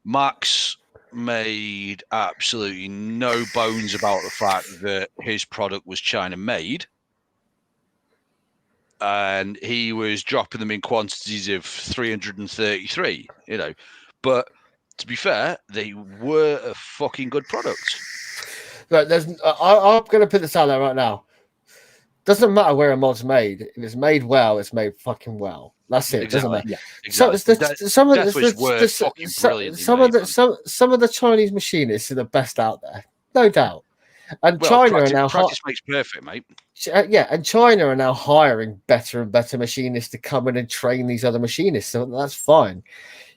Max made absolutely no bones about the fact that his product was China made, and he was dropping them in quantities of 333. But to be fair, they were a fucking good product. Right, I'm going to put this out there right now. Doesn't matter where a mod's made. If it's made well, it's made fucking well. That's it. Exactly. Doesn't matter. Yeah, exactly. Some of the Chinese machinists are the best out there, no doubt. And China are now practice makes perfect, mate. And China are now hiring better and better machinists to come in and train these other machinists. So that's fine,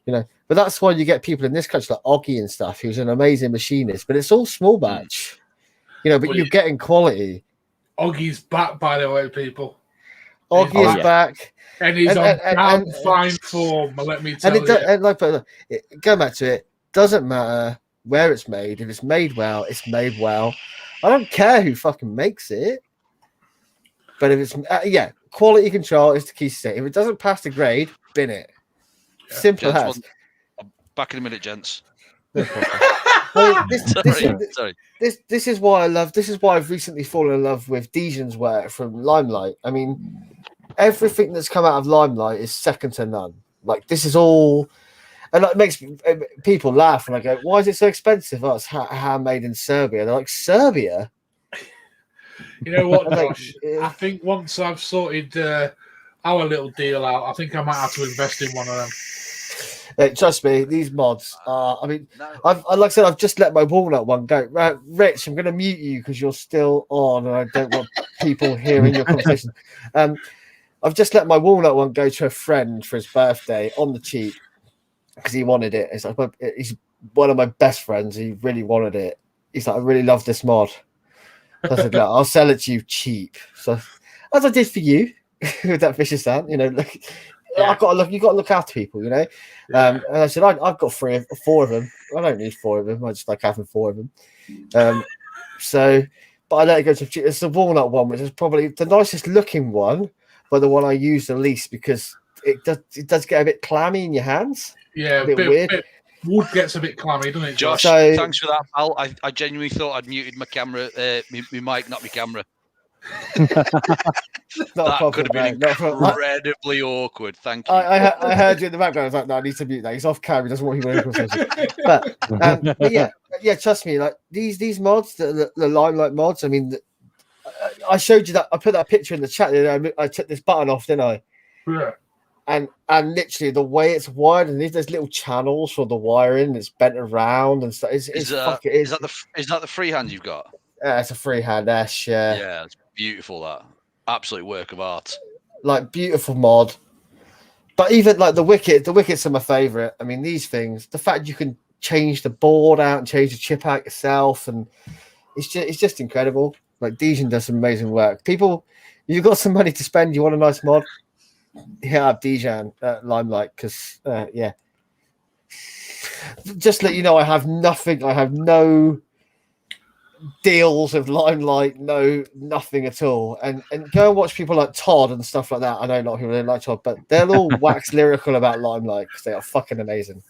But that's why you get people in this country like Oggy and stuff, who's an amazing machinist. But it's all small batch. You know, but you're getting quality. Oggy's back, by the way, people. Oggy is back. And he's on fine form, let me tell you. And going back to it, doesn't matter where it's made. If it's made well, it's made well. I don't care who fucking makes it. But if it's, quality control is the key to it. If it doesn't pass the grade, bin it. Yeah. Simple as. Back in a minute, gents. Well, this is why I love. This is why I've recently fallen in love with Dijon's work from Limelight. I mean, everything that's come out of Limelight is second to none. Like, this is all, and it makes people laugh. And I go, "Why is it so expensive?" Oh, it's handmade in Serbia. They're like, Serbia. You know what, Josh? I think once I've sorted our little deal out, I think I might have to invest in one of them. Trust me, these mods are. I mean, like I said, I've just let my walnut one go. Rich, I'm going to mute you because you're still on, and I don't want people hearing your conversation. I've just let my walnut one go to a friend for his birthday on the cheap because he wanted it. It's like he's one of my best friends. He really wanted it. He's like, I really love this mod. So I said, look, I'll sell it to you cheap. So as I did for you with that vicious sound, you know, look. Yeah. I've got to look. You got to look after people, you know. And I said, I've got 4 of them. I don't need 4 of them. I just like having 4 of them. But I let it go to. It's the walnut one, which is probably the nicest looking one, but the one I use the least because it does get a bit clammy in your hands. Yeah, a bit weird. Wood gets a bit clammy, doesn't it, Josh? Thanks for that, pal. I genuinely thought I'd muted my camera, my mic, not my camera. That could have been incredibly awkward. Thank you. I heard you in the background. I was like, no, I need to mute that. He's off camera. He doesn't want people to but yeah, trust me. Like these mods, the Limelight mods. I mean, I showed you that. I put that picture in the chat. I took this button off, didn't I? Yeah. And literally the way it's wired, and there's little channels for the wiring. It's bent around and stuff. Is that the freehand you've got? It's a freehand S. Yeah, it's beautiful. That absolute work of art. Like beautiful mod. But even like the wickets are my favorite. I mean, these things. The fact you can change the board out and change the chip out yourself, and it's just incredible. Like Dijon does some amazing work. People, you've got some money to spend. You want a nice mod? Yeah, Dijon Limelight because just let you know, I have nothing. I have no deals of Limelight, nothing at all. And go and watch people like Todd and stuff like that. I know a lot of people don't like Todd, but they'll all wax lyrical about Limelight because they are fucking amazing.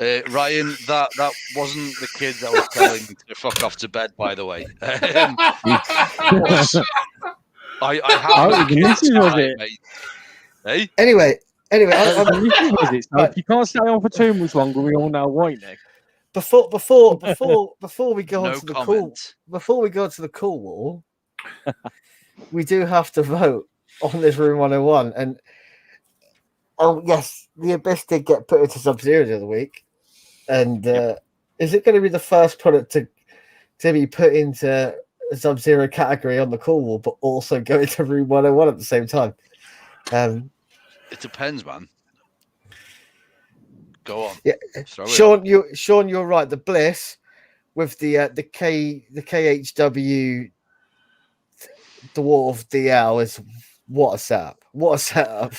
Ryan, that wasn't the kid that was telling to fuck off to bed, by the way. I have mate. Hey? Anyway, so if you can't stay on for too much longer, we all know why, Nick. Before we go on to the cool wall, we do have to vote on this Room 101. And yes, the Abyss did get put into Sub-Zero the other week. And is it going to be the first product to be put into a Sub-Zero category on the cool wall, but also go into Room 101 at the same time? It depends, man. Go on. Yeah, Sean, you're right. The Bliss with the KHW Dwarf DL is what a setup. What a setup.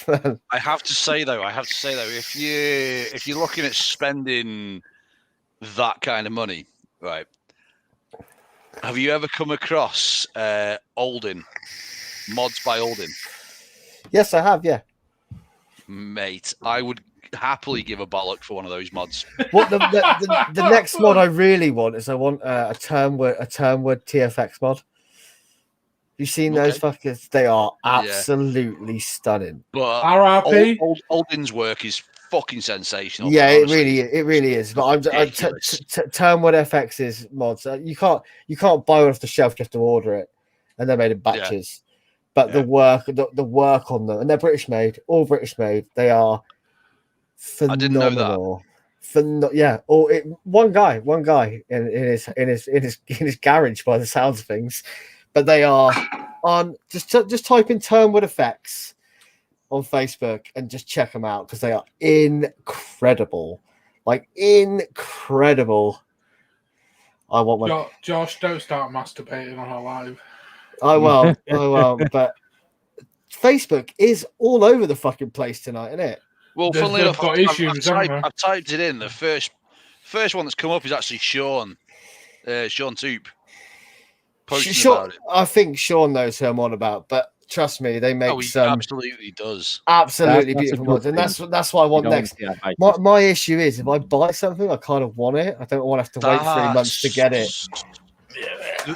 I have to say though, if you're looking at spending that kind of money, right? Have you ever come across Olden mods by Olden? Yes, I have. Yeah, mate, I would happily give a bollock for one of those mods. What the next mod I really want is I want a Turnwood TFX mod. You've seen those fuckers? They are absolutely stunning. But RRP Olden's work is fucking sensational. Yeah, it really is. But Turnwood FX's mods. You can't buy one off the shelf. You have to order it, and they're made in batches. Yeah. But the work on them, and they're British made, all British made. They are phenomenal. I didn't know that. One guy in his garage by the sounds of things. But they are on. Just type in Turnwood Effects on Facebook and just check them out because they are incredible, like incredible. I want one. Josh, don't start masturbating on our live. I won't. But Facebook is all over the fucking place tonight, isn't it? Well, funnily enough, I've typed it in. The first one that's come up is actually Sean Toop. Sean, I think Sean knows who I'm on about, but trust me, they make some absolutely does. Absolutely beautiful mods, and that's what I want next. My issue is if I buy something, I kind of want it. I don't want to have to wait 3 months to get it.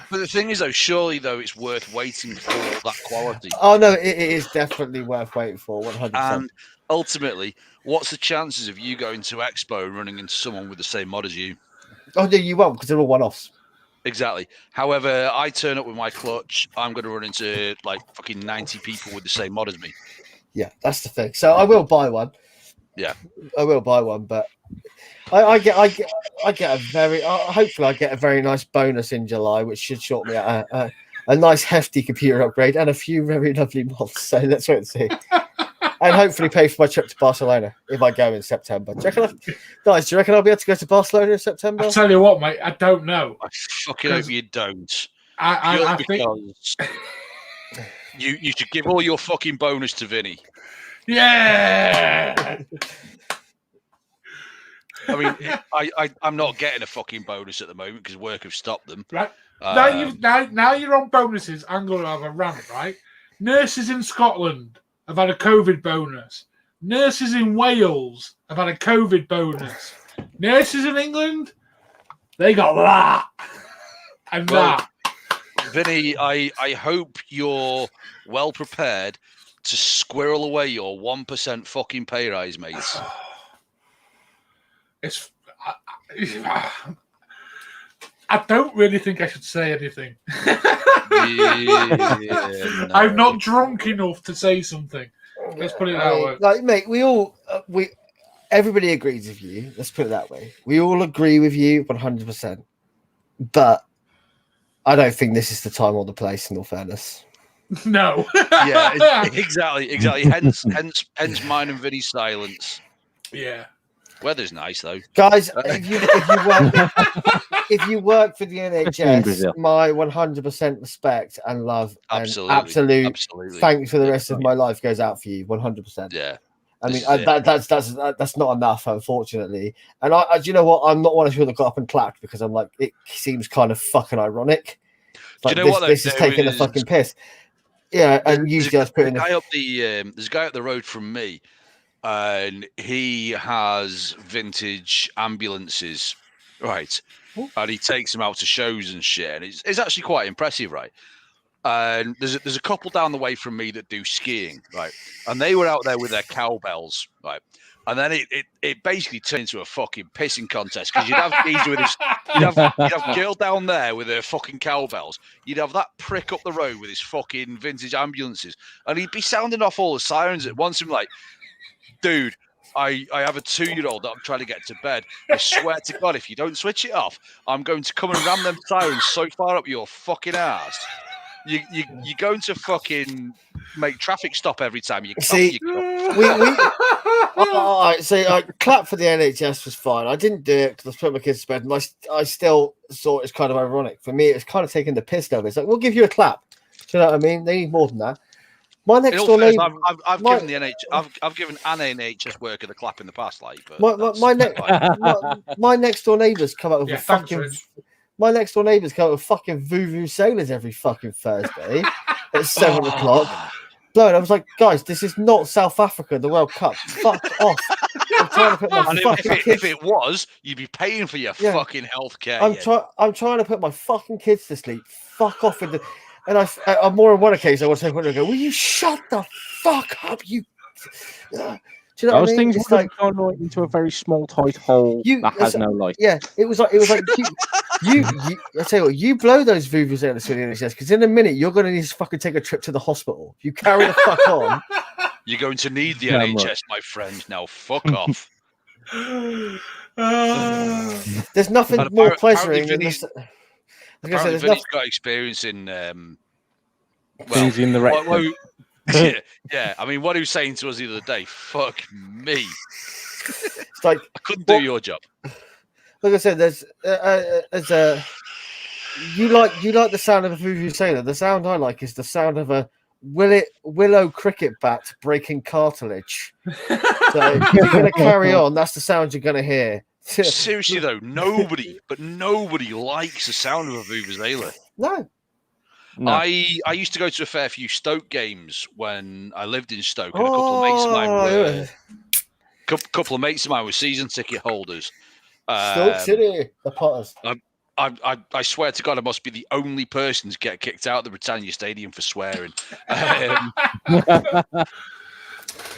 But the thing is, though, surely though it's worth waiting for that quality. Oh no, it is definitely worth waiting for 100%. And ultimately, what's the chances of you going to Expo and running into someone with the same mod as you? Oh no, you won't, because they're all one-offs. Exactly. However, I turn up with my clutch, I'm going to run into like fucking 90 people with the same mod as me. Yeah, that's the thing. So I will buy one. Yeah, I will buy one, but I get a very hopefully I get a very nice bonus in July, which should short me out a nice hefty computer upgrade and a few very lovely mods. So let's wait and see. And hopefully pay for my trip to Barcelona if I go in September. Do you reckon I'll be able to go to Barcelona in September? I'll tell you what, mate, I don't know. I fucking hope you don't. I think you should give all your fucking bonus to Vinny. Yeah. I mean, I'm not getting a fucking bonus at the moment because work have stopped them. Right. Now you're on bonuses. I'm going to have a rant, right? Nurses in Scotland have had a COVID bonus. Nurses in Wales have had a COVID bonus. Nurses in England, they got that. And that. Vinny, I hope you're well prepared to squirrel away your 1% fucking pay rise, mates. I don't really think I should say anything. No. I'm not drunk enough to say something. Let's put it that way. Like, mate, everybody agrees with you. Let's put it that way. We all agree with you 100%. But I don't think this is the time or the place, in all fairness. No. Yeah, exactly. Hence mine and Vinny's silence. Yeah. Weather's nice though, guys. If you work for the NHS, my 100% respect and love, absolutely. Thanks for the rest of my life goes out for you, 100%. Yeah. I mean, that's not enough, unfortunately. And I do you know what? I'm not one of the people that got up and clapped because I'm like, it seems kind of fucking ironic. Like, do you know what? This is taking a fucking piss. Yeah, and usually I was putting there's a guy up the road from me. And he has vintage ambulances, right? Ooh. And he takes them out to shows and shit. And it's actually quite impressive, right? And there's a couple down the way from me that do skiing, right? And they were out there with their cowbells, right? And then it basically turned into a fucking pissing contest because you'd have geezer with his, you'd have girl down there with her fucking cowbells. You'd have that prick up the road with his fucking vintage ambulances, and he'd be sounding off all the sirens at once. I'm like, dude, I have a 2-year-old that I'm trying to get to bed. I swear to God, if you don't switch it off, I'm going to come and ram them sirens so far up your fucking ass. You're going to fucking make traffic stop every time you see. I clap for the NHS was fine. I didn't do it because I was putting my kids to bed, and I still thought it's kind of ironic. For me, it's kind of taking the piss out of it. It's like, we'll give you a clap. Do you know what I mean? They need more than that. My next door neighbor, I've given the NHS. I've given an NHS worker the clap in the past, like. But my next door neighbours come up with fucking. My next door neighbours come up with fucking Voo Sailors every fucking Thursday at 7 o'clock. Blown. I was like, guys, this is not South Africa, the World Cup. Fuck off. I'm trying to put my if it was, you'd be paying for your fucking healthcare. I'm trying to put my fucking kids to sleep. Fuck off with the. And on more than one occasion, I want to say, "Go, will you shut the fuck up, you?" Do you know what I mean? Things like gone right into a very small, tight hole that has no light. Yeah, it was like you. I tell you what, you blow those vuvuzelas for the NHS because in a minute you're going to need to fucking take a trip to the hospital. You carry the fuck on. You're going to need the NHS, my friend. Now, fuck off. There's nothing more pleasuring than this. Apparently, Vinny's got experience in things in the rectum. Yeah, I mean, what he was saying to us the other day, fuck me. It's like I couldn't do your job. Like I said, there's you like the sound of a vuvuzela. The sound I like is the sound of a willow cricket bat breaking cartilage. So if you're going to carry on, that's the sound you're going to hear. Seriously though, nobody likes the sound of a vuvuzela. No. I used to go to a fair few Stoke games when I lived in Stoke, and a couple of mates of mine were season ticket holders. Stoke City, the Potters. I swear to God, I must be the only person to get kicked out of the Britannia Stadium for swearing.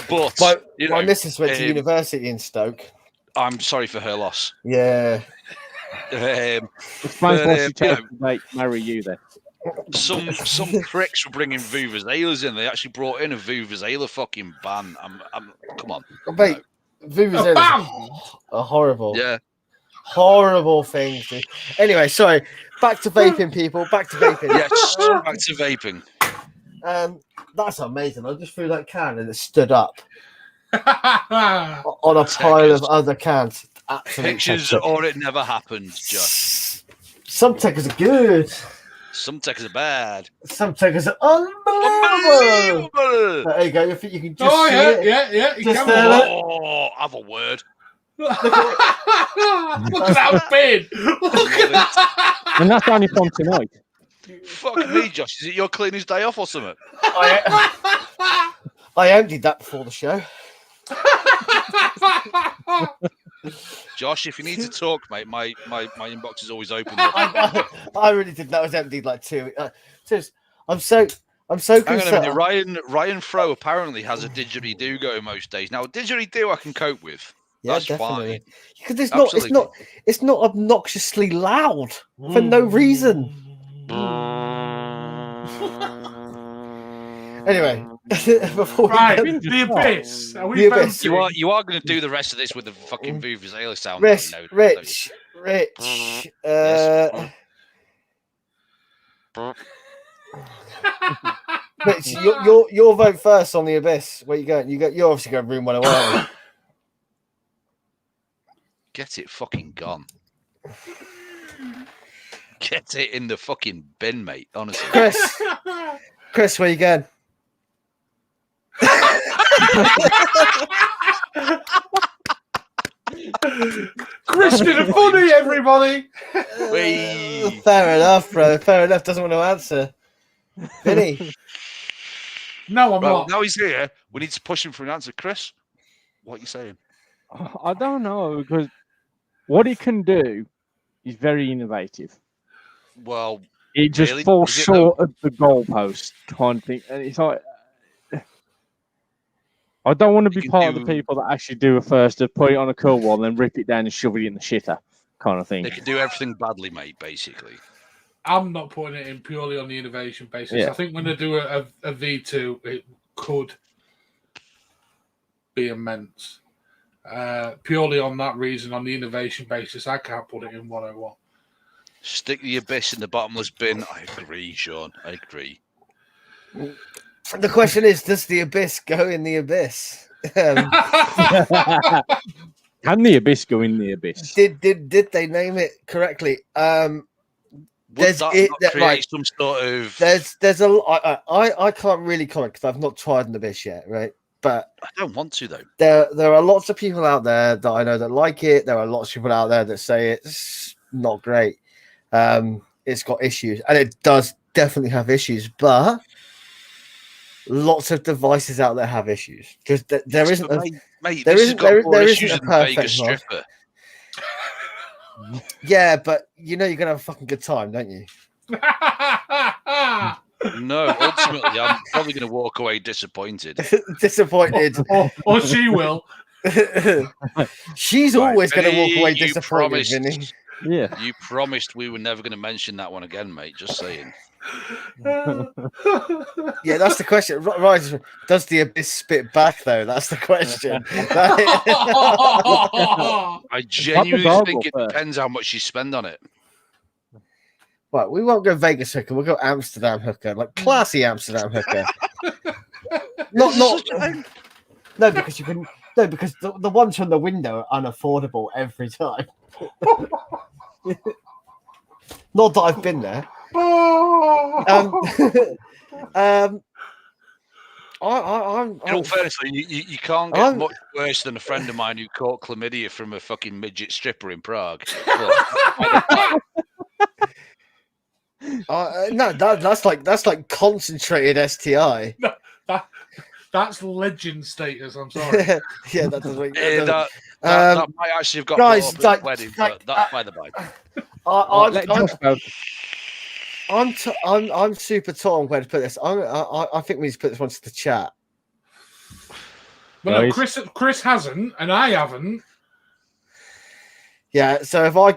But my missus went to university in Stoke. I'm sorry for her loss. Yeah. Explains why she chose to marry you then. Some pricks were bringing vuvuzelas in. They actually brought in a vuvuzela fucking ban. Come on. Mate, vuvuzelas are horrible. Yeah. Horrible things, dude. Anyway, sorry. Back to vaping, people. Back to vaping. Yes, back to vaping. That's amazing. I just threw that can and it stood up on a pile of other cans. Absolutely. Pictures or it never happened, Josh. Some techers are good. Some techers are bad. Some techers are unbelievable. There you go. You think you can just see it? Yeah. Just have a word. Look at that bin. And that's only from tonight. Fuck me, Josh. Is it your cleaner's day off or something? I emptied that before the show. Josh, if you need to talk, mate, my inbox is always open. I really did. That was emptied like 2 weeks. I'm so concerned. Hang on a minute. Ryan Fro apparently has a didgeridoo going most days. Now, a didgeridoo I can cope with. Yeah, that's definitely. fine. Because it's not obnoxiously loud for no reason. Anyway, before the abyss. The abyss. You are going to do the rest of this with the fucking vuvuzela sound. Rich. Rich, your vote first on the abyss. Where you going? You're obviously going room 101. Aren't you? Get it fucking gone. Get it in the fucking bin, mate. Honestly. Chris, where you going? Christian and funny, everybody. Fair enough, bro. Fair enough. Doesn't want to answer. Vinny. No, I'm not. Now he's here. We need to push him for an answer. Chris, what are you saying? I don't know, because what he can do is very innovative. Well, it just falls short of the goalpost kind of thing, and it's like I don't want to be part of the people that actually do it first, to put it on a cool wall, then rip it down and shove it in the shitter, kind of thing. They can do everything badly, mate. Basically, I'm not putting it in purely on the innovation basis. Yeah. I think when they do a V2, it could be immense. Purely on that reason, on the innovation basis, I can't put it in 101. Stick the abyss in the bottomless bin. I agree, Sean. I agree. The question is, does the abyss go in the abyss? Can the abyss go in the abyss? Did they name it correctly? Would that create some sort of? There's a. I can't really comment because I've not tried an abyss yet, right? But I don't want to though. There are lots of people out there that I know that like it. There are lots of people out there that say it's not great. It's got issues, and it does definitely have issues. But lots of devices out there have issues because there isn't a perfect mod. Yeah, but you know you're gonna have a fucking good time, don't you? No, ultimately, I'm probably going to walk away disappointed. Disappointed. Or she will. She's always going to walk away disappointed, Vinny. Yeah. You promised we were never going to mention that one again, mate. Just saying. Yeah, that's the question. Right, does the abyss spit back, though? That's the question. I genuinely think it depends how much you spend on it. Right, we won't go Vegas hooker. We'll go Amsterdam hooker, like classy Amsterdam hooker. No, because you can. No, because the ones from the window are unaffordable every time. Not that I've been there. I'm In all fairness, you can't get much worse than a friend of mine who caught chlamydia from a fucking midget stripper in Prague. No, that's like concentrated STI. No, that's legend status. I'm sorry. Yeah, that doesn't. That might actually have got guys, brought up at the wedding, but that's by the by. I'm super torn where to put this. I think we need to put this one to the chat. Well, no, Chris hasn't, and I haven't. Yeah, so if I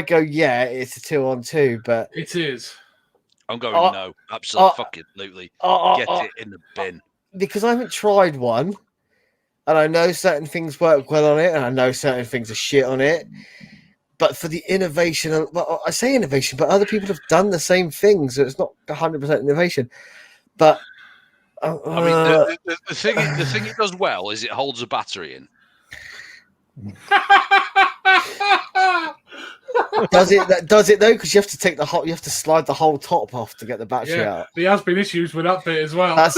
go, yeah, it's a 2-on-2, but it is. I'm going no, absolutely. Get it in the bin. Because I haven't tried one, and I know certain things work well on it, and I know certain things are shit on it. But for the innovation, well, I say innovation, but other people have done the same thing, so it's not 100% innovation. But I mean, the thing it does well is it holds a battery in. Does it though? Because you have to slide the whole top off to get the battery out. There has been issues with that bit as well. That's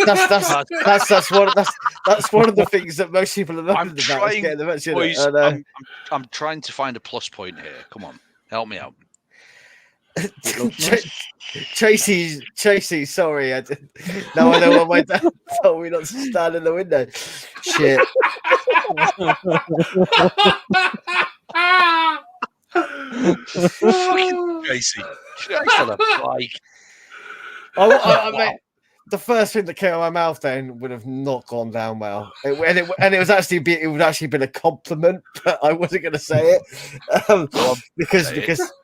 one of the things that most people have learned about. Getting the battery boys, I'm trying to find a plus point here. Come on, help me out. Tracy, sorry, I didn't. No, I know what my dad told me not to stand in the window. Shit. Fucking Tracy. Christ on a bike. I mean, the first thing that came out of my mouth then would have not gone down well. It would actually been a compliment, but I wasn't going to say it because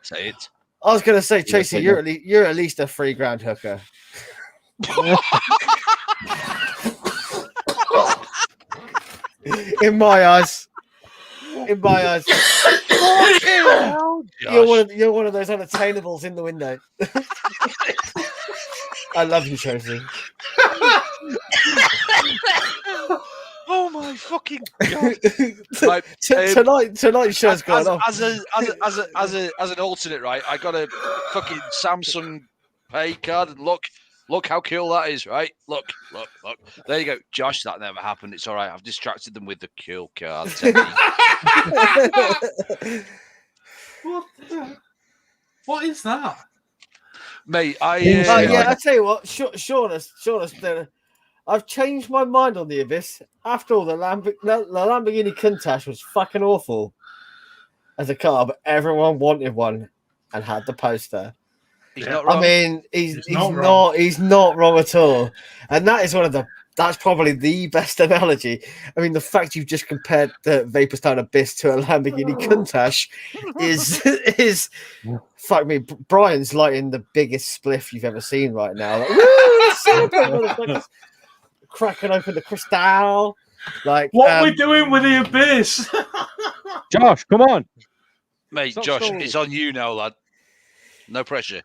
say it. I was going to say, Tracy, you're at least a $3,000 hooker. In my eyes. You're one of those unattainables in the window. I love you, Tracy. Oh my fucking god! Like, tonight's show's gone off. As an alternate, right? I got a fucking Samsung Pay card, and look how cool that is, right? Look. There you go, Josh. That never happened. It's all right. I've distracted them with the cool card. What is that, mate? I tell you what, Sean, I've changed my mind on the Abyss. After all, the Lamborghini Countach was fucking awful as a car, but everyone wanted one and had the poster. He's not wrong. I mean, he's not wrong at all. And that is that's probably the best analogy. I mean, the fact you've just compared the Vaporstown Abyss to a Lamborghini Countach is fuck me. Brian's lighting the biggest spliff you've ever seen right now. Like, woo, cracking open the crystal. Like, what are we doing with the Abyss? Josh, come on, mate. Stop Josh, stalling. It's on you now, lad. No pressure.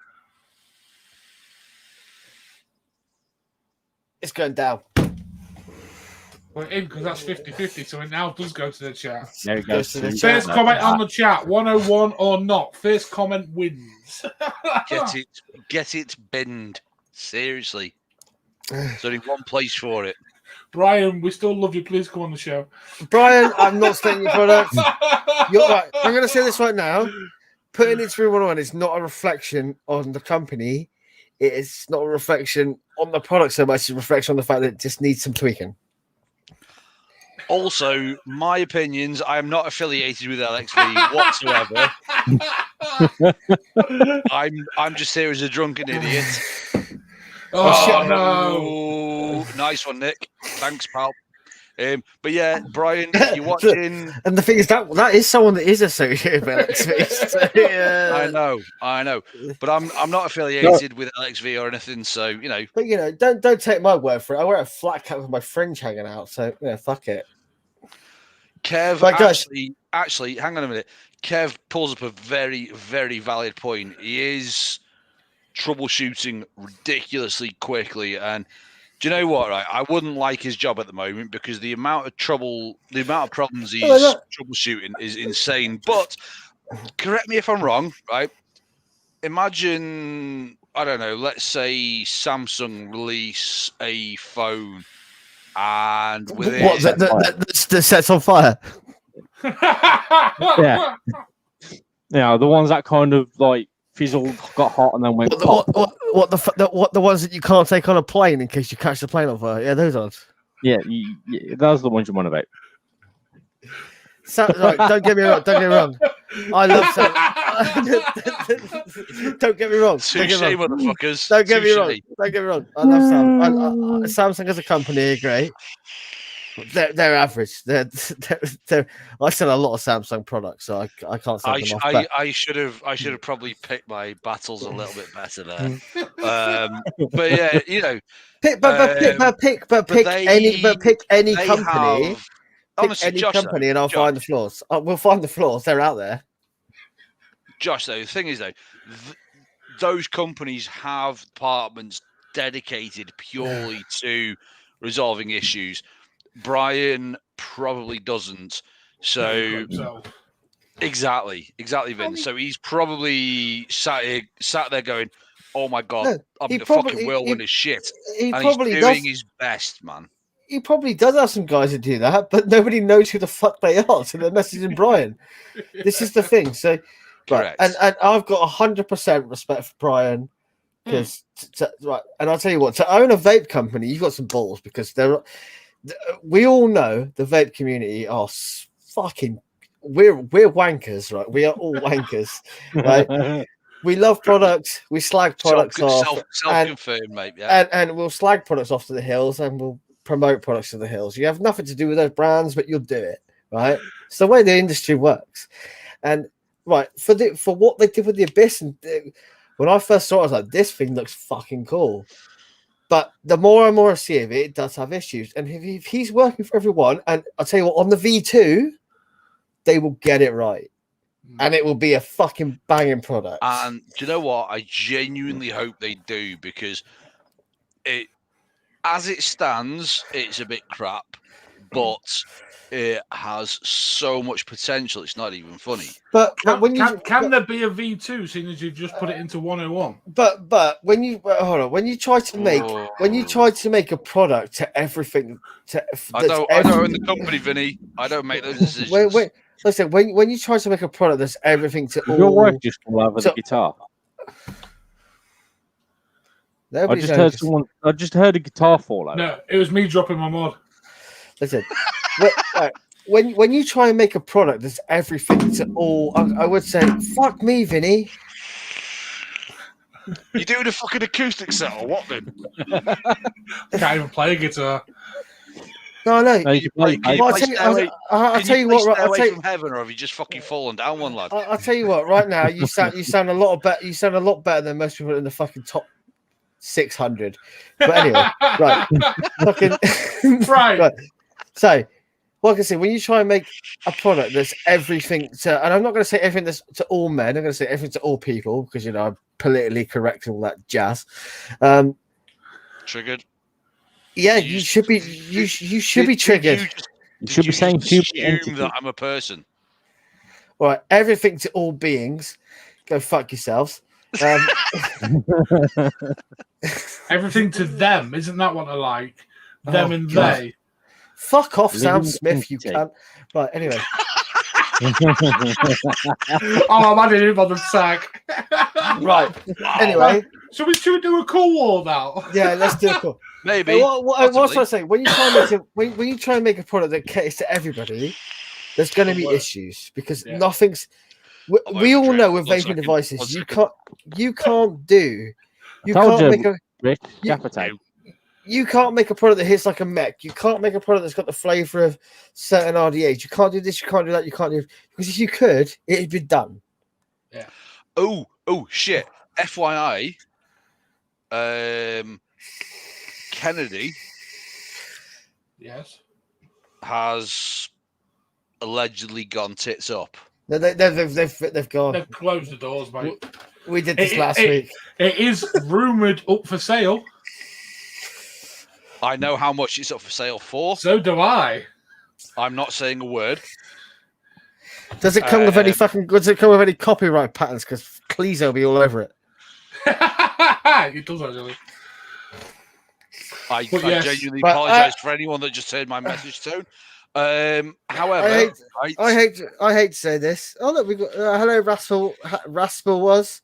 It's going down. We're in because that's 50-50, so it now does go to the chat. There it goes to the First chat. comment on the chat, 101 or not. First comment wins. Get it binned. Seriously. There's only one place for it. Brian, we still love you. Please come on the show. Brian, I'm not stealing your product. You're right. I'm going to say this right now. Putting it through 101 is not a reflection on the company. It is not a reflection on the product so much as a reflection on the fact that it just needs some tweaking. Also, my opinions, I am not affiliated with LXV whatsoever. I'm just here as a drunken idiot. No. Nice one, Nick. Thanks, pal. But yeah, Brian, if you're watching, and the thing is that is someone that is associated with LXV. So, yeah. I know, but I'm not affiliated with LXV or anything. So you know, but don't take my word for it. I wear a flat cap with my fringe hanging out, so fuck it. Kev, actually, hang on a minute. Kev pulls up a very, very valid point. He is troubleshooting ridiculously quickly, and do you know what? Right, I wouldn't like his job at the moment because the amount of problems he's troubleshooting is insane. But correct me if I'm wrong. Right, imagine, I don't know, let's say Samsung release a phone and with what the sets on fire. Yeah. Yeah, the ones that kind of like fizzled, got hot, and then went pop. What the ones that you can't take on a plane in case you catch the plane on fire? Yeah, those ones. Yeah, those are the ones you want about. Right, don't get me wrong. Don't get me wrong. I love Samsung. Don't get me wrong. Touche, motherfuckers. Don't get me wrong. Don't get me wrong. I love Samsung. Samsung as a company are great. They're average. They're I sell a lot of Samsung products, so I can't sell them off. I should have probably picked my battles a little bit better there. But yeah, you know, pick any company. Honestly, any Josh, company, though, and I'll find the flaws. We'll find the flaws. They're out there. Josh, though, the thing is, though, those companies have departments dedicated purely to resolving issues. Brian probably doesn't. So exactly, Vince. So he's probably sat there going, "Oh my god, I'm the fucking whirlwind is shit," and he's doing his best, man. He probably does have some guys who do that, but nobody knows who the fuck they are, so they're messaging Brian. This is the thing. So, right, and I've got 100% respect for Brian because, right, and I'll tell you what, to own a vape company, you've got some balls because we all know the vape community are fucking. We're wankers, right? We are all wankers, right? We love products. We slag products off. Self-confirmed, mate. Yeah, and we'll slag products off to the hills, and we'll promote products to the hills. You have nothing to do with those brands, but you'll do it, right? It's the way the industry works. And right for what they did with the Abyss, and when I first saw it, I was like, this thing looks fucking cool. But the more and more I see of it, it does have issues. And if he's working for everyone, and I'll tell you what, on the V2, they will get it right. And it will be a fucking banging product. And do you know what? I genuinely hope they do, because as it stands, it's a bit crap, but it has so much potential. It's not even funny. But can there be a V2, seeing as you've just put it into 101? But when you hold on, when you try to make a product to everything, I don't own the company, Vinny. I don't make those decisions. Wait. Listen, when you try to make a product that's everything to all, your wife just come over the guitar. I just heard a guitar fall out. No, it was me dropping my mod. Listen, when you try and make a product that's everything to all, I would say, fuck me, Vinny. You doing a fucking acoustic set or what, then? Can't even play a guitar. No. I'll tell you what. Stairway from Heaven, or have you just fucking fallen down one, lad? I'll tell you what. Right now, you sound a lot better. You sound a lot better than most people in the fucking top 600. But anyway, right. Right. So, what I can say, when you try and make a product that's everything to, and I'm not going to say everything that's to all men. I'm going to say everything to all people because I'm politically correct and all that jazz. Triggered. Yeah, you should be. You should be triggered. You should be saying assume that I'm a person. All right, everything to all beings. Go fuck yourselves. Everything to them, isn't that what I like? Them and God. they. Fuck off, Sam Smith. You can't. Right. Anyway. I'm adding him on the sack. Right. Anyway. So we should do a call war now. Yeah, let's do a call. Maybe. What was I saying? When you try and make a product that caters to everybody, there's going to be issues because nothing's. We all know with vaping devices, you can't make a product that hits like a mech. You can't make a product that's got the flavor of certain RDAs. You can't do this. You can't do that. You can't do because if you could, it'd be done. Yeah. Oh shit. FYI. Kennedy. Yes. Has allegedly gone tits up. No, they've gone. They've closed the doors, mate. We did this last week. It is rumoured up for sale. I know how much it's up for sale for. So do I. I'm not saying a word. Does it come with any fucking? Does it come with any copyright patterns? Because Please, will be all over it. It does actually. I genuinely apologise for anyone that just heard my message tone. However, I hate to say this. Oh look, we got hello, Raspel was.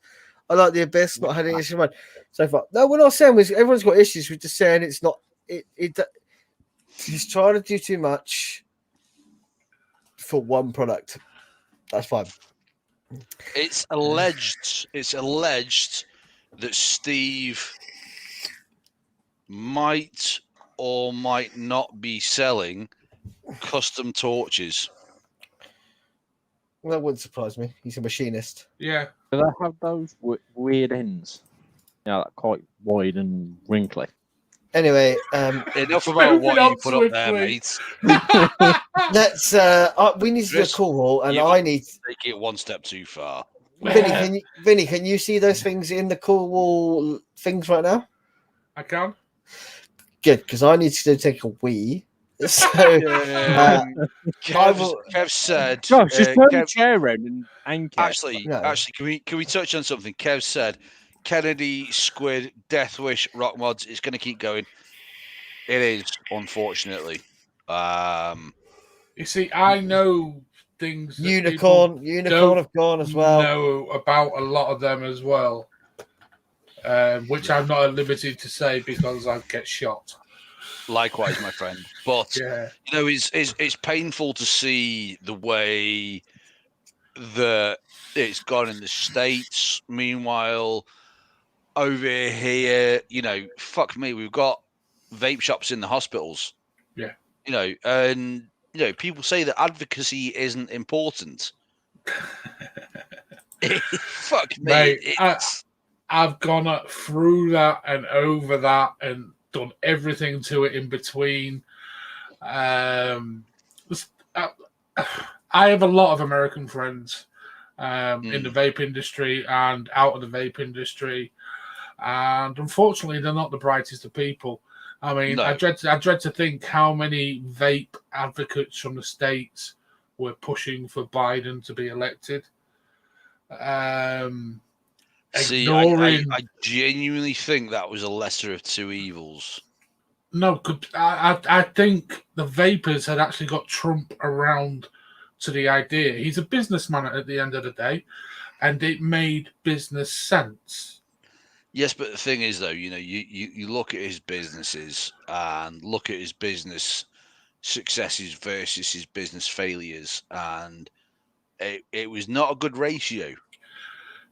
I like the Abyss. Not had any issue with so far. No, we're not saying everyone's got issues. We're just saying it's not. He's trying to do too much for one product. That's fine. It's alleged. It's alleged that Steve might or might not be selling custom torches. Well, that wouldn't surprise me. He's a machinist. Yeah. Do they have those weird ends? Yeah, like quite wide and wrinkly. Anyway, enough about what you put up there, mate. Let's. We need to do a call wall, and I need to take it one step too far. Vinny, can you see those things in the call wall things right now? I can. Good, because I need to take a wee. So Kev said, Josh, just turn the chair around and actually, can we touch on something? Kev said, Kennedy, Squid, Death Wish, Rock Mods. It's going to keep going. It is, unfortunately. You see, I know things. That Unicorn have gone as well. Know about a lot of them as well, which I'm not at liberty to say because I'd get shot. Likewise, my friend. But it's painful to see the way that it's gone in the States. Meanwhile, over here, fuck me, we've got vape shops in the hospitals. Yeah. And people say that advocacy isn't important. Fuck me. Mate, I've gone through that and over that and done everything to it in between. I have a lot of American friends in the vape industry and out of the vape industry, and unfortunately, they're not the brightest of people. I mean, I dread to think how many vape advocates from the States were pushing for Biden to be elected. See, I genuinely think that was a lesser of two evils. No, I think the vapors had actually got Trump around to the idea. He's a businessman at the end of the day, and it made business sense. Yes, but the thing is, though, you look at his businesses and look at his business successes versus his business failures, and it was not a good ratio.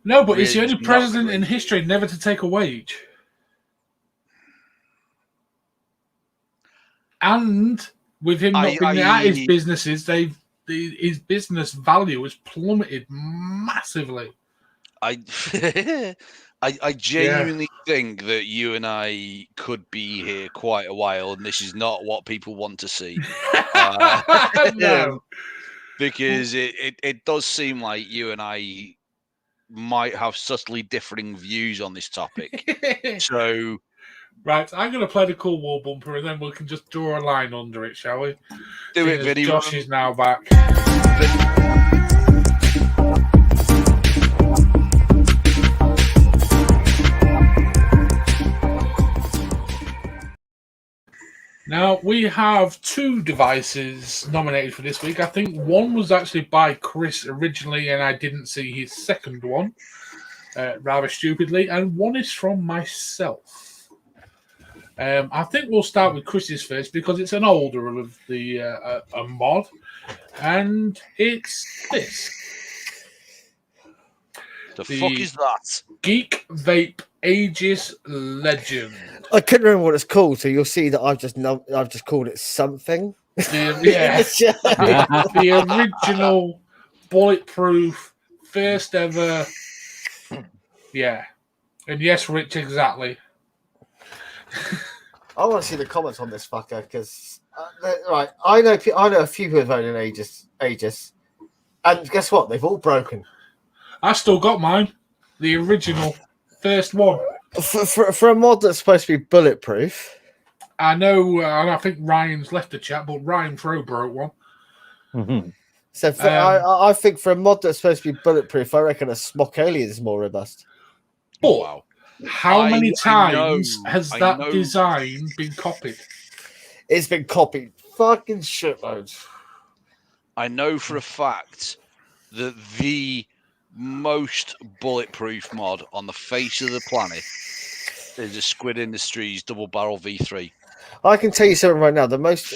No, but he's the only president in history never to take a wage. And with him not being at his businesses, his business value has plummeted massively. I genuinely think that you and I could be here quite a while, and this is not what people want to see. No. Because it does seem like you and I might have subtly differing views on this topic. So, right, I'm going to play the cool wall bumper, and then we can just draw a line under it, shall we? Do it, Vinny. Josh is now back. Now, we have two devices nominated for this week. I think one was actually by Chris originally, and I didn't see his second one, rather stupidly. And one is from myself. I think we'll start with Chris's first because it's an older of the a mod, and it's this. The fuck is that? Geek Vape Aegis Legend. I couldn't remember what it's called, so you'll see that I've just called it something. The original bulletproof, first ever. Yeah, and yes, Rich, exactly. I want to see the comments on this fucker because right, I know a few who have owned an Aegis, and guess what? They've all broken. I still got mine, the original first one. For a mod that's supposed to be bulletproof. I know, and I think Ryan's left the chat, but Ryan Fro broke one. Mm-hmm. So I think for a mod that's supposed to be bulletproof, I reckon a Smock Alien is more robust. But wow. How many times has that design been copied? It's been copied fucking shitloads. I know for a fact that the most bulletproof mod on the face of the planet is a Squid Industries double barrel V3. I can tell you something right now. The most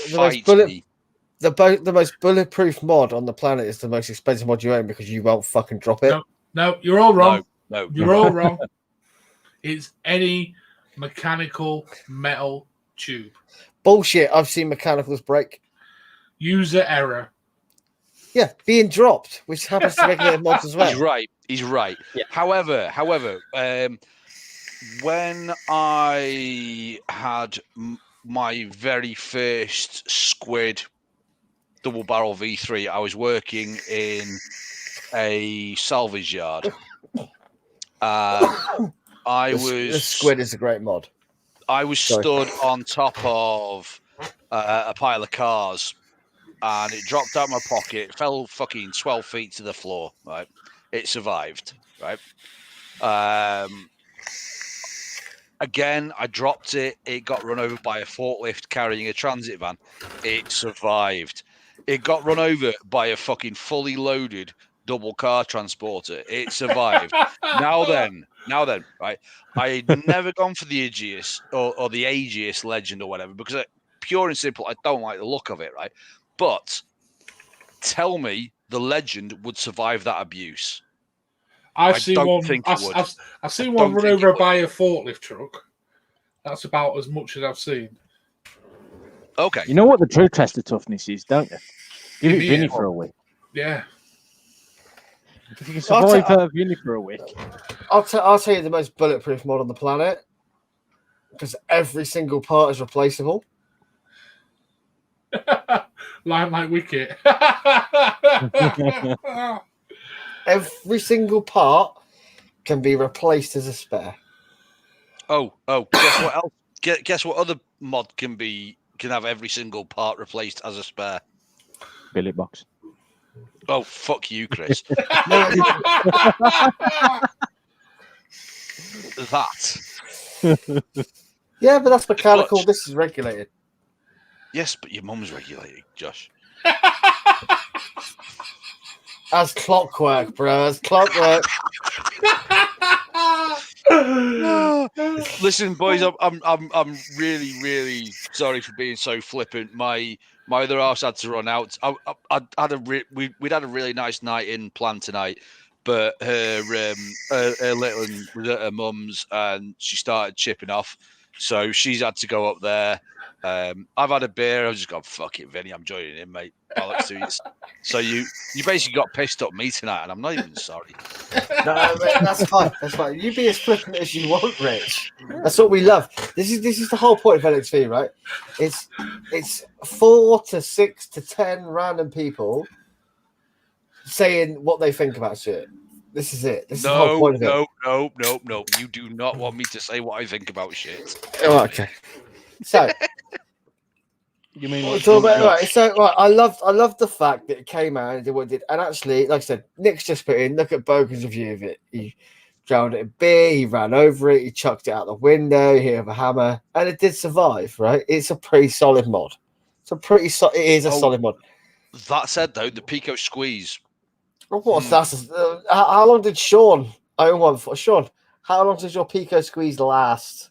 bulletproof mod on the planet is the most expensive mod you own because you won't fucking drop it. No, you're all wrong. No. You're all wrong. It's any mechanical metal tube. Bullshit. I've seen mechanicals break. User error. Yeah, being dropped, which happens to regular mods as well. He's right. Yeah. However, when I had my very first Squid double barrel V3, I was working in a salvage yard. The Squid is a great mod. I was stood on top of a pile of cars, and it dropped out of my pocket. It fell fucking 12 feet to the floor. Right, it survived. Right. Again, I dropped it. It got run over by a forklift carrying a transit van. It survived. It got run over by a fucking fully loaded double car transporter. It survived. Now then, right? I had never gone for the Aegeus or the Aegeus legend or whatever because pure and simple, I don't like the look of it, right? But tell me the legend would survive that abuse. I've seen one run over by a forklift truck. That's about as much as I've seen. Okay. You know what the true test of toughness is, don't you? Give it Vinny for a week. Yeah. If you can survive Vinny for a week. I'll tell you the most bulletproof mod on the planet because every single part is replaceable. like Wicket. Every single part can be replaced as a spare. Oh! Guess what else? Guess what other mod can have every single part replaced as a spare? Billet box. Oh, fuck you, Chris. That. Yeah, but that's mechanical. This is regulated. Yes, but your mum's regulated, Josh. As clockwork, bro. As clockwork. Listen, boys, I'm really, really sorry for being so flippant. My other house had to run out. We'd had a really nice night in planned tonight, but her little one was at her mum's and she started chipping off, so she's had to go up there. I've had a beer. I've just gone, fuck it, Vinny. I'm joining in, mate. So you basically got pissed at me tonight, and I'm not even sorry. No, that's fine. That's fine. You be as flippant as you want, Rich. That's what we love. This is the whole point of LXV, right? It's 4 to 6 to 10 random people saying what they think about shit. This is it. This is the whole point of it. No. You do not want me to say what I think about shit. Oh, okay. So. You mean right? So right, I love the fact that it came out and did what it did. And actually, like I said, Nick's just put in. Look at Bogan's review of it. He drowned it in beer. He ran over it. He chucked it out the window. He had a hammer, and it did survive. Right? It's a pretty solid mod. It is a solid mod. That said, though, the Pico Squeeze. What's that? How long did Sean own one for? Sean, how long does your Pico Squeeze last?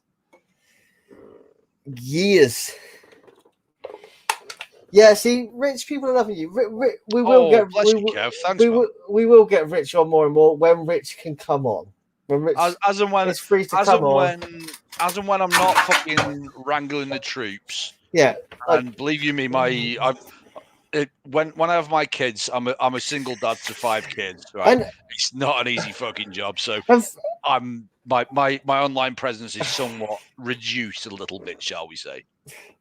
Years. Yeah, see, rich people are loving you. We will get Rich on more and more when Rich can come on. When Rich as and when it's free to come on. As and when I'm not fucking wrangling the troops. Yeah, and believe you me, when I have my kids, I'm a single dad to 5 kids. Right, it's not an easy fucking job. So my online presence is somewhat reduced a little bit, shall we say?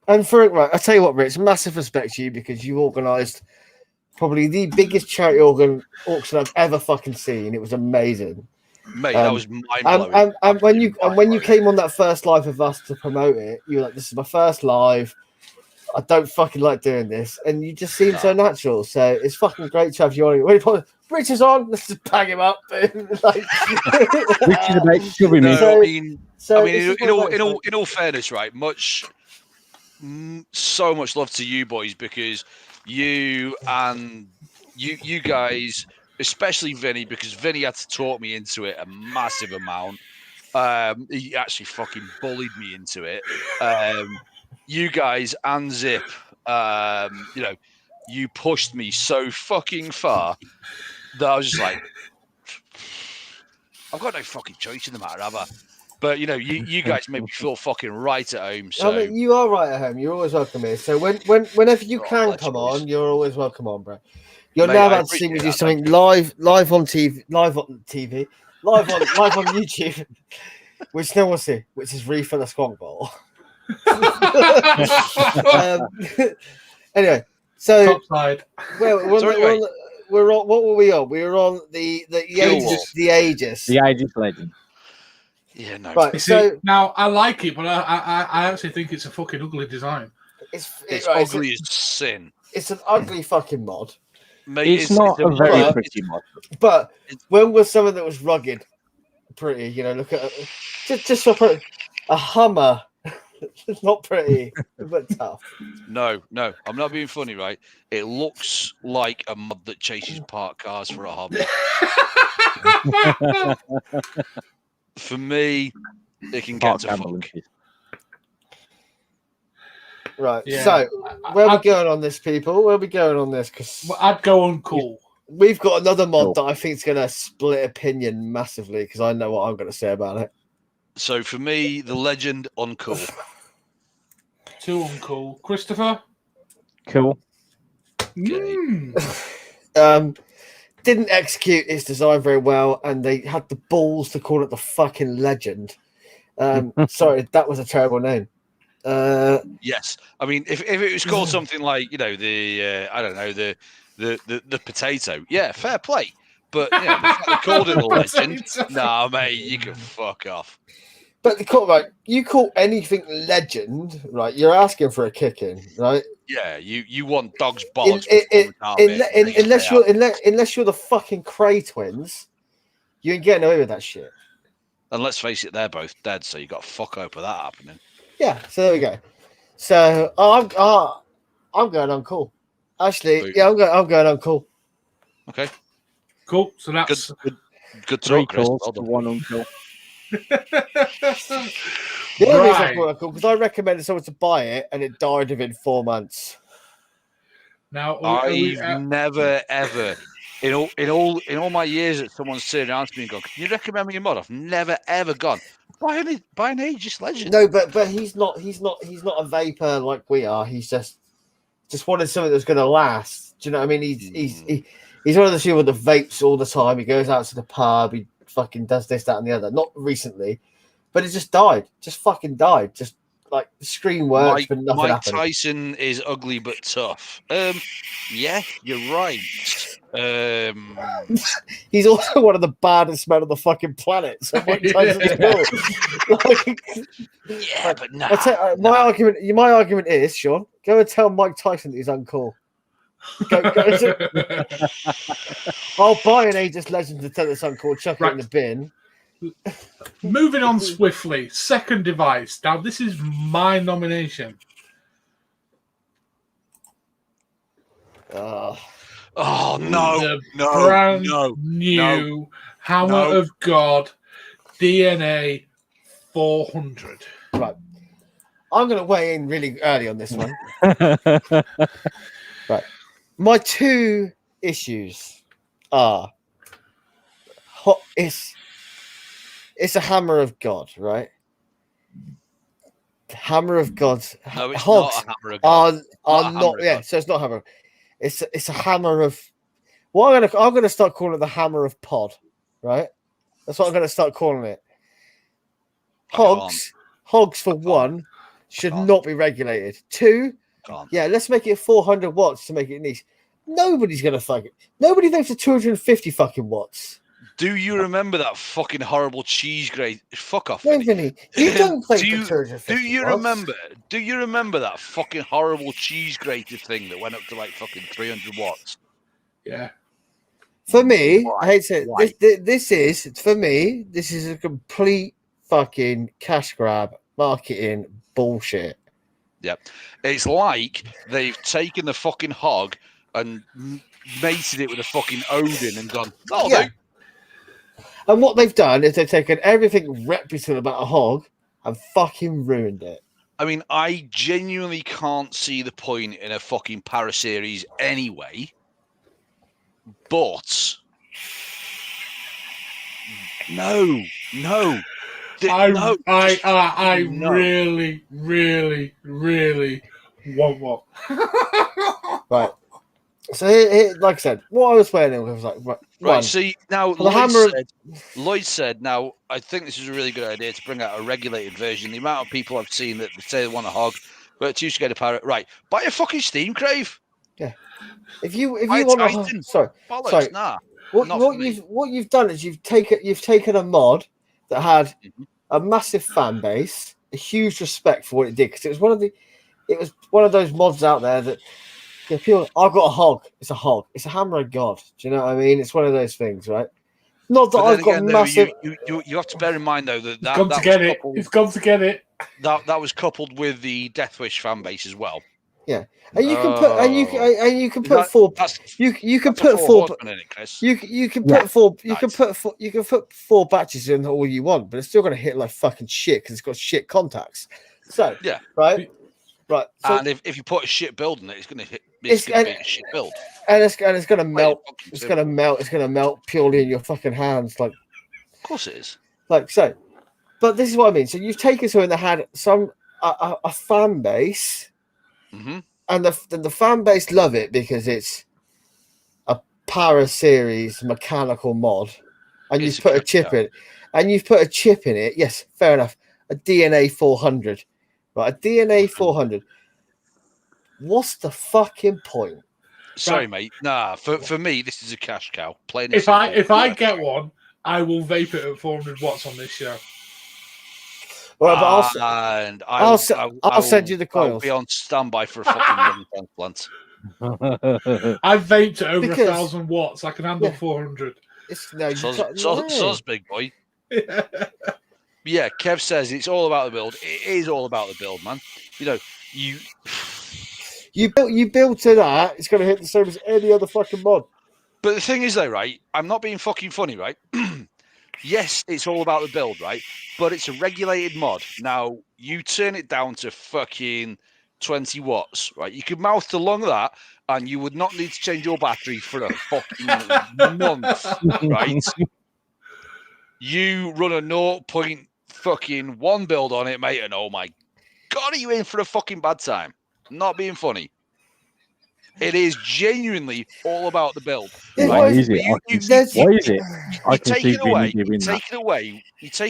And I tell you what, Rich, massive respect to you because you organised probably the biggest charity auction I've ever fucking seen. It was amazing, mate. That was mind blowing. And when you came on that first live with us to promote it, you were like, "This is my first live. I don't fucking like doing this, and you just seem so natural. So it's fucking great to have you on. When you put Richard's on, let's just bang him up. Like, Richard about shoving me. No, So, I mean, in all fairness, right? So much love to you boys, because you guys, especially Vinny, because Vinny had to talk me into it a massive amount. He actually fucking bullied me into it. You guys and Zip, you pushed me so fucking far that I was just like, I've got no fucking choice in the matter, have I? But you guys made me feel fucking right at home. So I mean, you are right at home. You're always welcome here. So whenever you can come on, you're always welcome on, bro. You're now about to see me do something live on TV, live on YouTube, which no one will see, which is refill a squonk bottle. Anyway, so Top side. We're on. What were we on? We were on the Aegis legend. Yeah, no. Right. So now I like it, but I actually think it's a fucking ugly design. It's ugly as sin. It's an ugly fucking mod. Mate, it's not a very pretty mod. But when was something that was rugged, pretty? Look at just for a Hummer. It's not pretty, but tough. No, I'm not being funny, right? It looks like a mod that chases parked cars for a hobby. For me, it can get to fuck. Right. Yeah. So, where are we going on this, people? Where are we going on this? Because I'd go on cool. We've got another mod that I think is going to split opinion massively, because I know what I'm going to say about it. So for me, the legend uncool. 2 uncool. Christopher? Cool. Okay. Didn't execute its design very well, and they had the balls to call it the fucking legend. Sorry, that was a terrible name. Yes, I mean, if it was called something like the potato, yeah, fair play. But the fact they called it the legend, nah, mate, you can fuck off. But you call anything legend, right? You're asking for a kicking, right? Yeah, you want dog's bollocks. Unless you're the fucking Cray twins, you ain't getting away with that shit. And let's face it, they're both dead, so you got to fuck over that happening. Yeah, so there we go. So I'm going on cool. Actually, yeah, I'm going on cool. Okay, cool. So that's good talk, Chris. One uncle. The only reason I brought it cool because I recommended someone to buy it and it died within 4 months. Now I've never ever in all my years that someone's turned around to me and gone, "Can you recommend me a mod?" I've never ever gone buy an Aegis Legend. No, but he's not a vapor like we are. He's just wanted something that's going to last. Do you know what I mean? He's one of the people that vapes all the time. He goes out to the pub. He fucking does this, that, and the other. Not recently, but it just died. Just fucking died. Just like the screen works, but nothing happened. Mike Tyson is ugly but tough. Yeah, you're right. He's also one of the baddest men on the fucking planet. So Mike Tyson's cool. Yeah, but no. My argument is, Sean, go and tell Mike Tyson that he's uncool. I'll buy an Aegis Legend to tell it's uncool. Chuck it in the bin. Moving on swiftly. Second device. Now, this is my nomination. Oh no! Brand new Hammer of God DNA 400. Right. I'm going to weigh in really early on this one. Right. My 2 issues are it's a Hammer of God, right? Hammer of God's no, it's hogs not a Hammer of God. are not. Yeah, so it's not Hammer. It's a Hammer of. Well, I'm gonna start calling it the Hammer of Pod, right? That's what I'm gonna start calling it. Hogs for one should not be regulated. 2, yeah, let's make it 400 watts to make it niche. Nobody's gonna fuck it. Nobody thinks for 250 fucking watts. Do you remember that fucking horrible cheese grate? Fuck off, No, Vinny. Vinny, you don't play do for you, 250 do you watts. remember? Do you remember that fucking horrible cheese grated thing that went up to like fucking 300 watts? Yeah. For me, Why? I hate to say Why? this is for me. This is a complete fucking cash grab, marketing bullshit. Yeah, it's like they've taken the fucking hog and mated it with a fucking Odin and gone, that'll do. And what they've done is they've taken everything reputable about a hog and fucking ruined it. I mean, I genuinely can't see the point in a fucking para series anyway. But no. I really, really, really want one. Right. So, like I said, what I was playing was like, right. See, now the Lloyd said, now I think this is a really good idea to bring out a regulated version. The amount of people I've seen that say they want a hog, but too scared of pirate. Right, buy a fucking Steam Crave. Yeah. If you want Titan. Bollocks, nah. What you've done is you've taken a mod that had a massive fan base, a huge respect for what it did, because it was one of those mods out there that people. I've got a hog. It's a hog. It's a hammer of God. Do you know what I mean? It's one of those things, right? Not that I've got massive. You have to bear in mind though that He's gone to get it. That was coupled with the Deathwish fan base as well. Yeah, and you can put four. You can put four batches in all you want, but it's still going to hit like fucking shit because it's got shit contacts. So yeah, right. So, and if you put a shit build in it, it's going to hit. It's going to be a shit build, and it's going to melt. It's going to melt. It's going to melt purely in your fucking hands. Like, of course it is. Like so, but this is what I mean. So you've taken something that had a fan base. Mm-hmm. And the fan base love it because it's a para series mechanical mod, and you've put a chip in, and you've put a chip in it. Yes, fair enough. A DNA 400, right? A DNA 400. What's the fucking point? Sorry, mate. Nah, for me, this is a cash cow. Plain if I get one, I will vape it at 400 watts on this show. All right, but I'll send you the coils. I'll be on standby for a fucking transplant. I've vaped at over 1,000 watts. I can handle 400. So's big boy. Yeah, Kev says it's all about the build. It is all about the build, man. You know, you build to that. It's going to hit the same as any other fucking mod. But the thing is, though, right? I'm not being fucking funny, right? Yes, it's all about the build, right? But it's a regulated mod. Now, you turn it down to fucking 20 watts, right? You could mouth along that, and you would not need to change your battery for a fucking month, right? You run a 0.1 build on it, mate, and oh my God, are you in for a fucking bad time? Not being funny. It is genuinely all about the build. Why is it? You take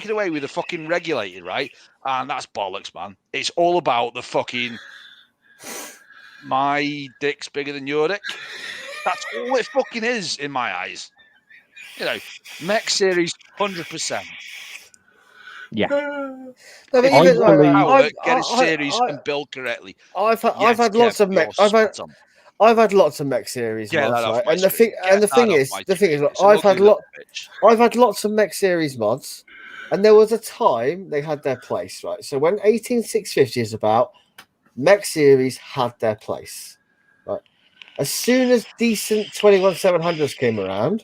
it away with the fucking regulated, right? And that's bollocks, man. It's all about the fucking my dick's bigger than your dick. That's all it fucking is in my eyes. You know, mech series 100%. Yeah. Get a series and build correctly. I've had lots of mech. I've had lots of mech series mods, right? And the thing is, I've had lots of mech series mods, and there was a time they had their place, right? So when 18650 is about, mech series had their place, right? As soon as decent 21700s came around,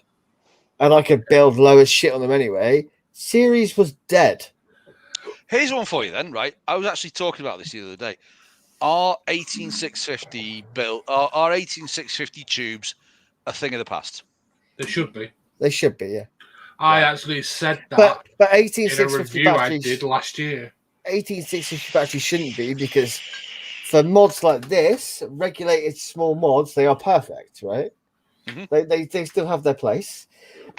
and I could build lowest shit on them anyway, series was dead. Here's one for you then, right? I was actually talking about this the other day. Are 18650 built? Are 18650 tubes a thing of the past? They should be. They should be, yeah. I actually said that. But in a 18650 review I did last year. 18650 batteries shouldn't be, because for mods like this, regulated small mods, they are perfect, right? Mm-hmm. They still have their place.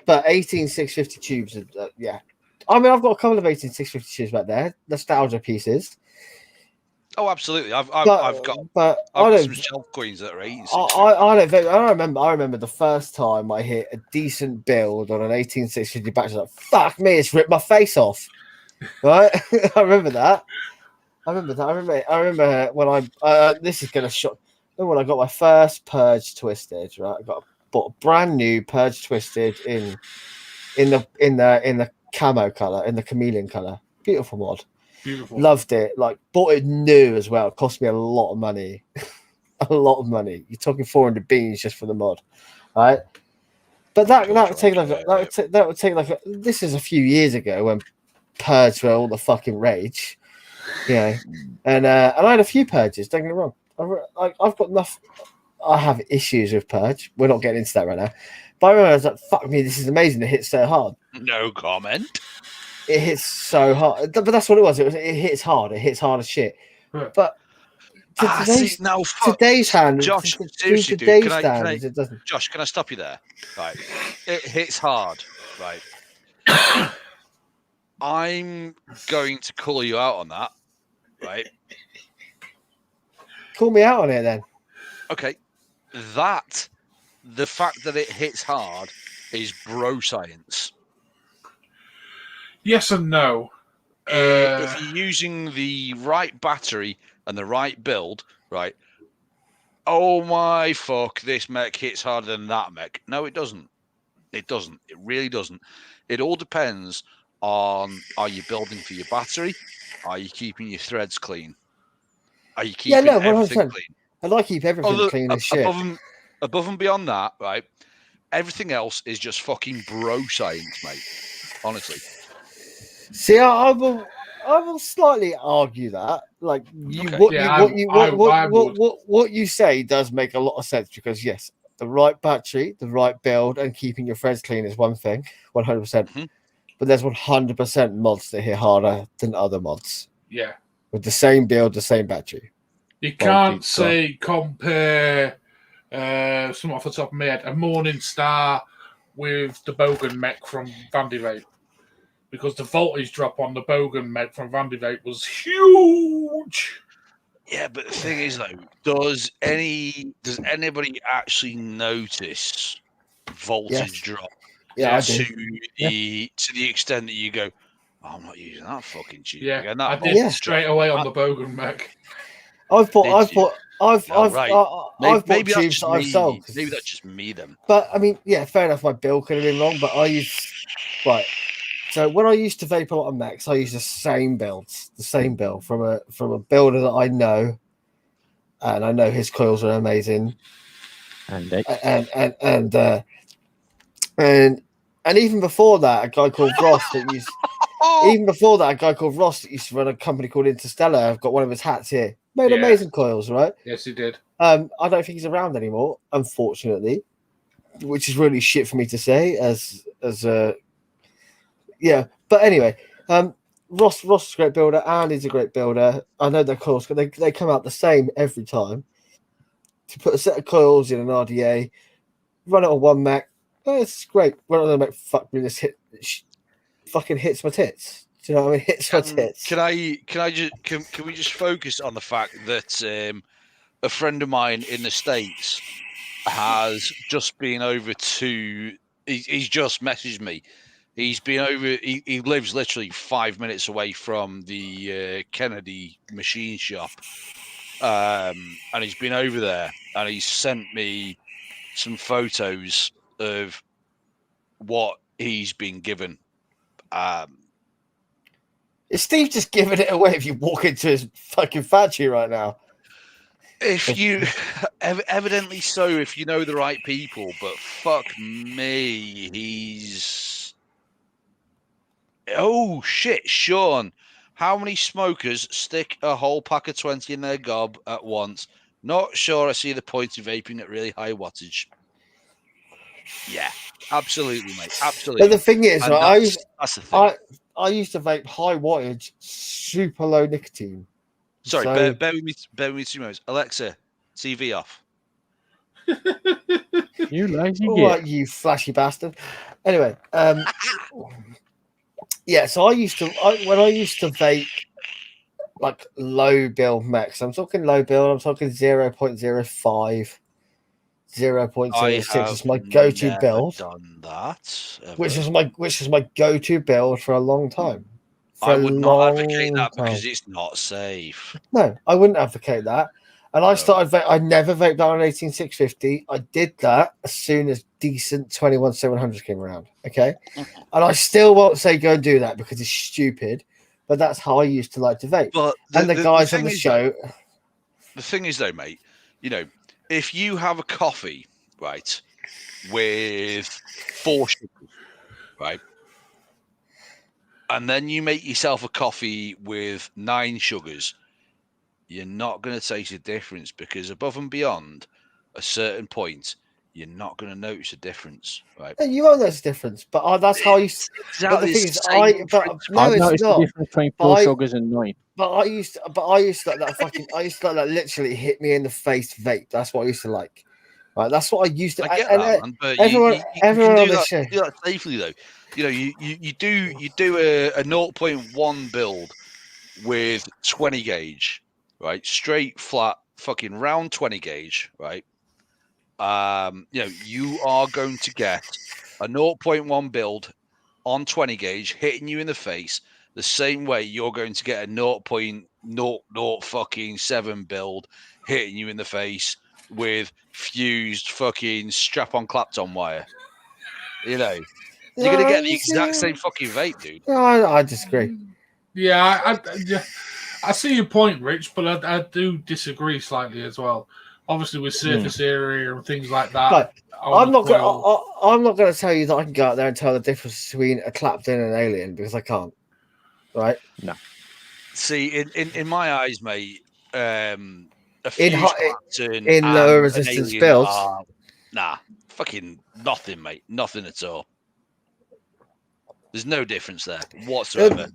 But 18650 tubes, yeah. I mean, I've got a couple of 18650 tubes back there, nostalgia pieces. Oh, absolutely. I've but got I don't. some shelf coins that are 86. I don't think. I remember the first time I hit a decent build on an 18650 battery. Like, fuck me, it's ripped my face off. Right? I remember that. I remember when this is gonna shock. When I got my first Purge Twisted, right? I bought a brand new Purge Twisted in the camo color, in the chameleon color. Beautiful mod. Beautiful. Loved it. Like, bought it new as well. It cost me a lot of money. A lot of money. You're talking 400 beans just for the mod, right? But that would take like this is a few years ago when Purge were all the fucking rage, you know. And I had a few purges. Don't get me wrong. I've got enough. I have issues with Purge. We're not getting into that right now. But I remember I was like, "Fuck me, this is amazing! It hits so hard." No comment. It hits so hard, but that's what it was. It hits hard. It hits hard as shit. But today's standards, Josh, seriously, dude, it doesn't. Josh, can I stop you there? Right, it hits hard. Right, I'm going to call you out on that. Right, call me out on it then. Okay, the fact that it hits hard is bro science. Yes and no. If you're using the right battery and the right build, right? Oh my fuck! This mech hits harder than that mech. No, it doesn't. It doesn't. It really doesn't. It all depends on: are you building for your battery? Are you keeping your threads clean? Are you keeping everything clean? I like keep everything clean as shit. Above and beyond that, right? Everything else is just fucking bro science, mate. Honestly. See, I will slightly argue that. Like what you say does make a lot of sense because yes, the right battery, the right build, and keeping your threads clean is one thing, 100%. But there's 100% mods that hit harder than other mods. Yeah. With the same build, the same battery. You can't compare something off the top of my head, a Morning Star with the Bogan mech from Vape. Because the voltage drop on the Bogan mech from Vape was huge. Yeah, but the thing is, though, does anybody actually notice voltage drop? Yeah, to the extent that you go, oh, I'm not using that fucking cheap. Yeah, again. I did straight away on the Bogan mech. I've bought maybe tubes that I've sold. Maybe that's just me then. But I mean, yeah, fair enough. My build could have been wrong, but I used So when I used to vape a lot of mechs, I used the same build from a builder that I know, and I know his coils are amazing, and even before that, a guy called Ross that used. Even before that, a guy called Ross that used to run a company called Interstellar. I've got one of his hats here. Made amazing coils, right? Yes, he did. I don't think he's around anymore, unfortunately, which is really shit for me to say. But anyway, Ross is a great builder. Andy's a great builder. I know their coils, but they come out the same every time. To put a set of coils in an RDA, run it on one mech. Oh, it's great. Run it on the mech. Fuck me, this fucking hits my tits. Do you know what I mean? Hits my tits. Can we just focus on the fact that a friend of mine in the States has just been over to. He's just messaged me. He's been over. He lives literally 5 minutes away from the Kennedy machine shop, and he's been over there, and he's sent me some photos of what he's been given. Is Steve just giving it away if you walk into his fucking factory right now? If you evidently so, if you know the right people, but fuck me, he's. Oh shit, Sean! How many smokers stick a whole pack of 20 in their gob at once? Not sure I see the point of vaping at really high wattage. Yeah, absolutely, mate. Absolutely. But the thing is, right, that's the thing. I used to vape high wattage, super low nicotine. Sorry, bear with me 2 moments. Alexa, TV off. You lazy git. You flashy bastard. Anyway, yeah. So when I used to vape like low build max. I'm talking low build. I'm talking 0.05, 0.06 is my go-to build. Done that, ever. Which is my go-to build for a long time. I would not advocate that because it's not safe. No, I wouldn't advocate that. And I started. I never vaped down an 18650. I did that as soon as decent 21700s came around. Okay, and I still won't say go and do that because it's stupid. But that's how I used to like to vape. But the guys on the show. The thing is, though, mate, you know, if you have a coffee, right, with 4 sugars, right, and then you make yourself a coffee with 9 sugars, you're not going to taste a difference because above and beyond a certain point, you're not going to notice a difference, right? Yeah, you won't notice a difference, but that's how you. But the thing is, I've noticed the difference between 4 sugars and 9. But I used to like that fucking. I used to like that literally hit me in the face vape. That's what I used to like. Right, that's what I used to. I get that, man, but everyone on the show. You do that safely, though. You know, you do a 0.1 build with 20 gauge, right? Straight, flat, fucking round 20 gauge, right? You know, you are going to get a 0.1 build on 20 gauge hitting you in the face the same way you're going to get a 0.00 fucking 7 build hitting you in the face with fused fucking strap-on clapped-on wire. You know, you're going to get the exact same fucking vape, dude. No, I disagree. Yeah, I see your point, Rich, but I do disagree slightly as well. Obviously, with surface area and things like that. Right. I'm not going to tell you that I can go out there and tell the difference between a Clapton and an Alien because I can't. Right? No. See, in my eyes, mate, a in lower resistance builds, nah, fucking nothing, mate, nothing at all. There's no difference there whatsoever.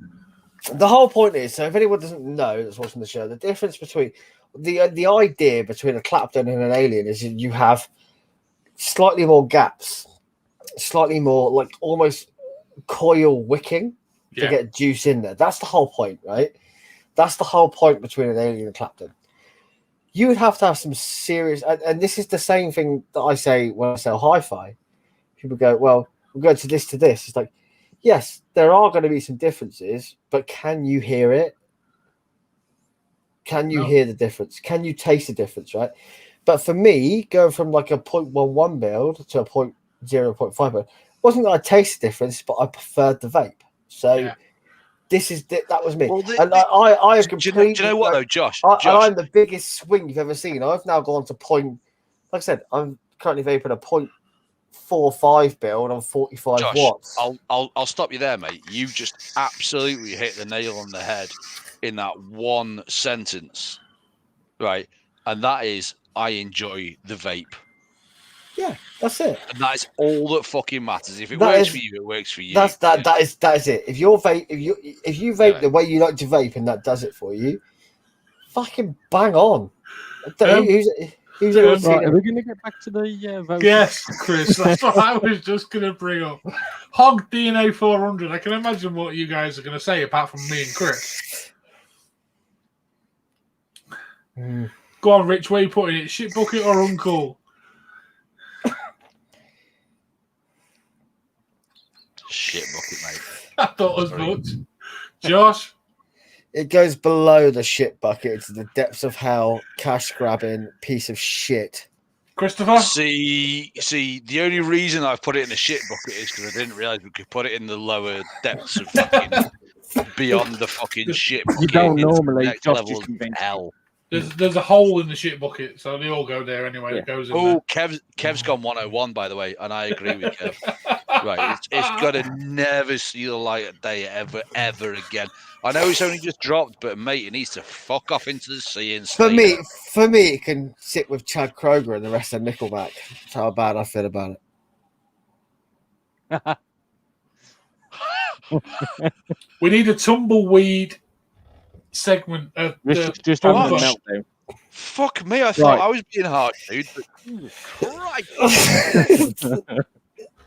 The whole point is, so if anyone doesn't know that's watching the show, the difference between the idea between a Clapton and an Alien is you have slightly more gaps, slightly more like almost coil wicking to get juice in there. That's the whole point, right? That's the whole point between an Alien and Clapton. You would have to have some serious, and this is the same thing that I say when I sell hi-fi. People go, well, we'll go to this. It's like, yes, there are going to be some differences, but can you hear it? Can you hear the difference? Can you taste the difference, right? But for me, going from like a 0.11 build to a 0.05 build, wasn't that I taste the difference, but I preferred the vape. So that was me. Well, I have completely. Do you know what though, Josh? I'm the biggest swing you've ever seen. I've now gone to like I said, I'm currently vaping a 0.45 build on 45 Josh, watts. I'll stop you there, mate. You just absolutely hit the nail on the head in that one sentence, right? And that is, I enjoy the vape. Yeah, that's it. And that is all that fucking matters. If it works for you, it works for you. That is it. If you vape the way you like to vape and that does it for you, fucking bang on. Who's right, are we going to get back to the vote? Yes, Chris. That's what I was just going to bring up. Hog DNA 400. I can imagine what you guys are going to say apart from me and Chris. Go on, Rich. Where are you putting it? Shit bucket or uncool? Shit bucket, mate. I thought as much. Josh? It goes below the shit bucket to the depths of hell, cash grabbing piece of shit. Christopher? See, the only reason I've put it in the shit bucket is because I didn't realise we could put it in the lower depths of fucking beyond the fucking shit bucket. You don't normally level of hell. There's a hole in the shit bucket, so they all go there anyway. Yeah. It goes in there. Kev's gone 101, by the way, and I agree with Kev. Right, it's got to never see the light of day ever again. I know it's only just dropped, but mate, it needs to fuck off into the sea and stay. For me, it can sit with Chad Kroger and the rest of Nickelback. That's how bad I feel about it. We need a tumbleweed segment of just having a meltdown. Fuck me, I thought I was being hard, dude. But Christ.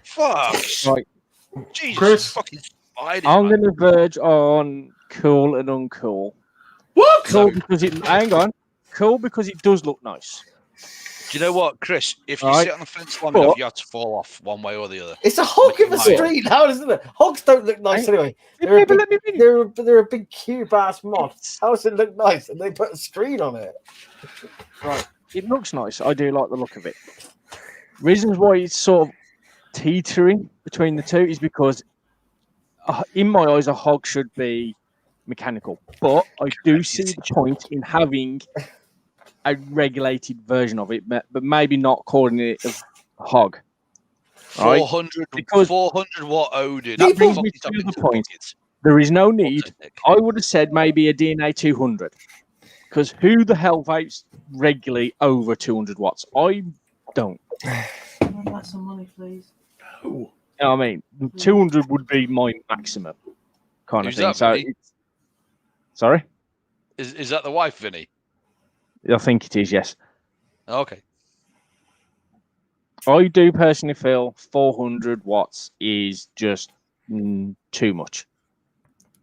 Fuck. Right. Jesus Chris, fucking spider. I'm going to verge on cool and uncool. What? Cool because it. Hang on. Cool because it does look nice. Do you know what, Chris? If you sit on the fence long enough, you have to fall off one way or the other. It's a hog in the street now, isn't it? Hogs don't look nice anyway. They're a big cube ass mod. How does it look nice? And they put a screen on it. Right. It looks nice. I do like the look of it. Reasons why it's sort of teetering between the two is because, in my eyes, a hog should be mechanical. But I do see the point in having a regulated version of it, but maybe not calling it a hog. 400 watt Odin. That brings me to the point. There is no need. I would have said maybe a DNA 200. Because who the hell vapes regularly over 200 watts? I don't. I'd like some money, please. No. You know what I mean? 200 would be my maximum kind of thing. So, sorry? Is that the wife, Vinny? I think it is, yes. Okay. I do personally feel 400 watts is just too much.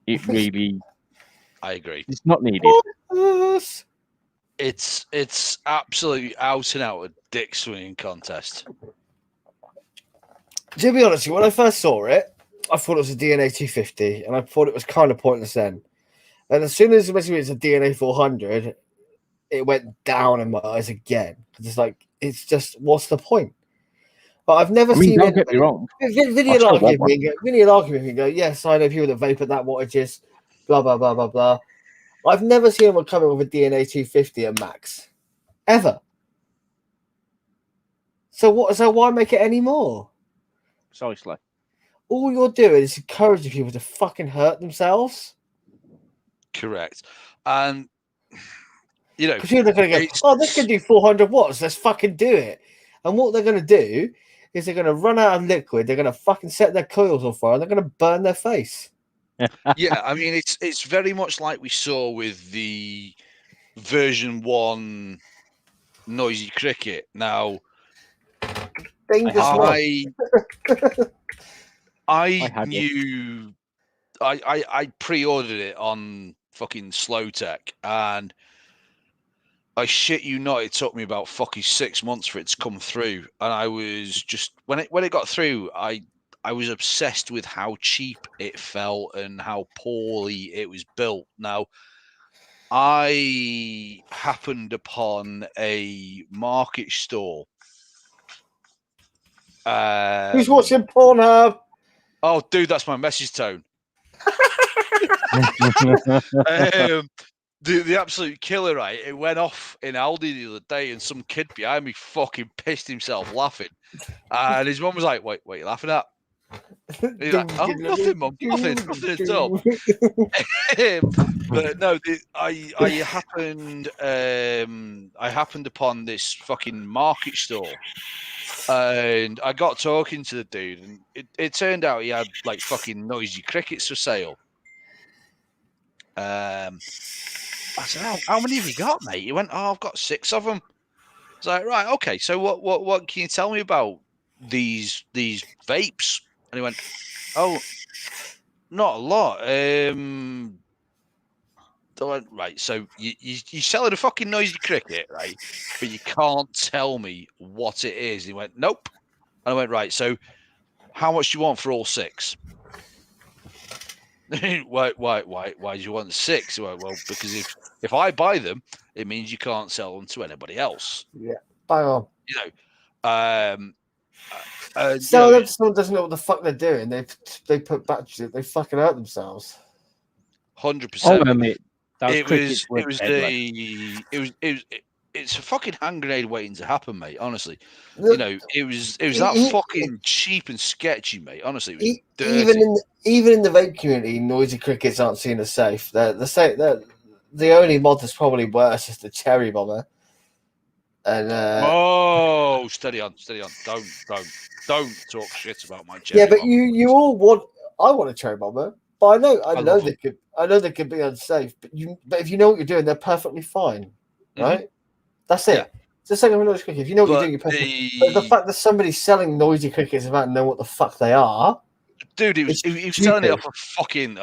It really... I agree. It's not needed. It's absolutely out and out a dick swinging contest. To be honest, when I first saw it, I thought it was a DNA 250, and I thought it was kind of pointless then. And as soon as it was a DNA 400, it went down in my eyes again. It's like, it's just, what's the point? But I've never seen. Don't get me wrong. Vinny will argue with me and go, yes, I know people that vape at that wattages, blah, blah, blah, blah, blah. I've never seen anyone come in with a DNA 250 at max. Ever. So why make it any more? Precisely. All you're doing is encouraging people to fucking hurt themselves. Correct. And, you know, because you're going to go, this can do 400 watts. Let's fucking do it. And what they're going to do is they're going to run out of liquid. They're going to fucking set their coils on fire and they're going to burn their face. Yeah, I mean, it's very much like we saw with the version 1 noisy cricket. Now, I knew I pre-ordered it on fucking Slow Tech, and I shit you not, it took me about fucking 6 months for it to come through. And I was just when it got through, I was obsessed with how cheap it felt and how poorly it was built. Now, I happened upon a market stall. Who's watching Pornhub? Oh, dude, that's my message tone. The absolute killer, right? It went off in Aldi the other day, and some kid behind me fucking pissed himself laughing. And his mum was like, "Wait, what are you laughing at?" He's like, "Oh, nothing, mum, nothing at all." But no, I happened upon this fucking market stall, and I got talking to the dude, and it turned out he had like fucking noisy crickets for sale. I said, how many have you got, mate? He went, I've got 6 of them. I was like, right, okay. So what can you tell me about these vapes? And he went, oh, not a lot. I went, right, so you're selling a fucking noisy cricket, right? But you can't tell me what it is. He went, nope. And I went, right, so how much do you want for all 6? Why do you want 6? Well, because if I buy them, it means you can't sell them to anybody else. Yeah, bang on. You know, sell them to someone doesn't know what the fuck they're doing. They put batteries in, they fucking hurt themselves. 100%. It's a fucking hand grenade waiting to happen, mate. Honestly, you know, it was that fucking cheap and sketchy, mate. Honestly, it was dirty. Even in the vape community, noisy crickets aren't seen as safe. The only mod that's probably worse is the cherry bomber. And oh, steady on. Don't talk shit about my cherry. Yeah, but bomber. you all want. I want a cherry bomber, but I know they could. I know they could be unsafe. But if you know what you're doing, they're perfectly fine, right? Mm-hmm. That's it. Yeah. It's the second noisy cricket. If you know what you're doing, you're perfectly. But the fact that somebody's selling noisy crickets without knowing what the fuck they are. Dude, he was selling it off a fucking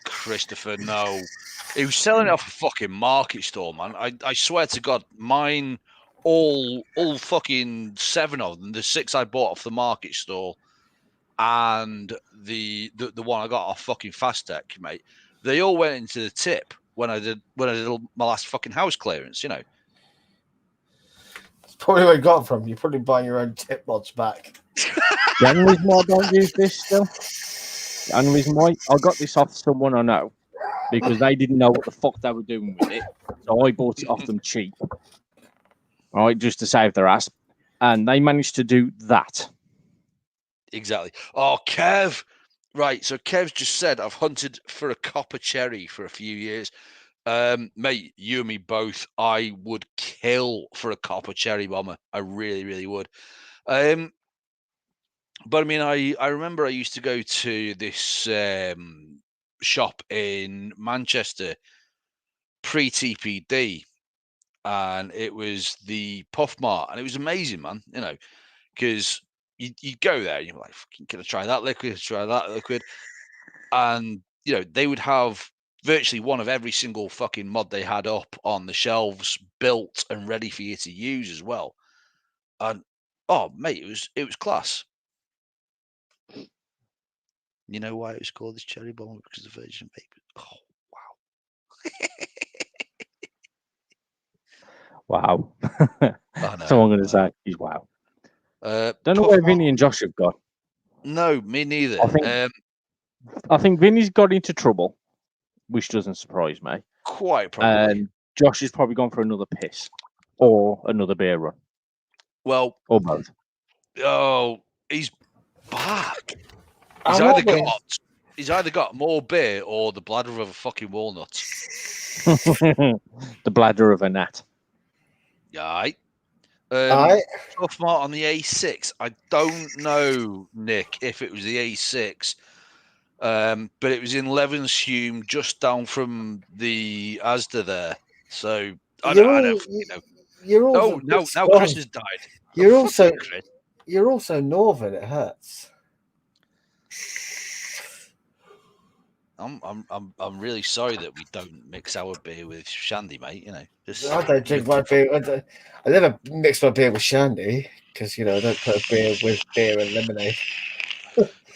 Christopher, no. He was selling it off a fucking market store, man. I swear to God, mine, all fucking 7 of them, the 6 I bought off the market store, and the one I got off fucking Fast Tech, mate. They all went into the tip when I did my last fucking house clearance. You know, It's probably where you got it from. You're probably buying your own tip mods back. The only reason why I don't use this still, the only reason why I got this off someone I know, because they didn't know what the fuck they were doing with it. So I bought it off them cheap, right, just to save their ass. And they managed to do that. exactly. Oh, Kev. Right, so Kev's just said, I've hunted for a copper cherry for a few years. Mate, you and me both. I would kill for a copper cherry bomber. I really, really would. But I mean, I remember I used to go to this shop in Manchester pre-TPD, and it was the Puff Mart, and it was amazing, man. You know, because you go there, and you're like, can I try that liquid? Try that liquid, and you know they would have virtually one of every single fucking mod they had up on the shelves, built and ready for you to use as well. And oh, mate, it was class. You know why it was called this cherry bomber? Because of virgin vape. Oh, wow. Wow. That's all I'm going to say is wow. Don't know where Vinny and Josh have gone. No, me neither. I think Vinny's got into trouble, which doesn't surprise me. Quite probably. And Josh has probably gone for another piss or another beer run. Well, or both. Oh, he's back. He's either got more beer or the bladder of a fucking walnut. The bladder of a gnat. Yeah. Tough Mart on the A6. I don't know, Nick, if it was the A6, but it was in Levenshulme, just down from the Asda there. So I don't You're also now Chris has died. You're also northern. It hurts. I'm really sorry that we don't mix our beer with shandy, mate. You know, I don't drink my beer. I never mix my beer with shandy because I don't put beer with beer and lemonade.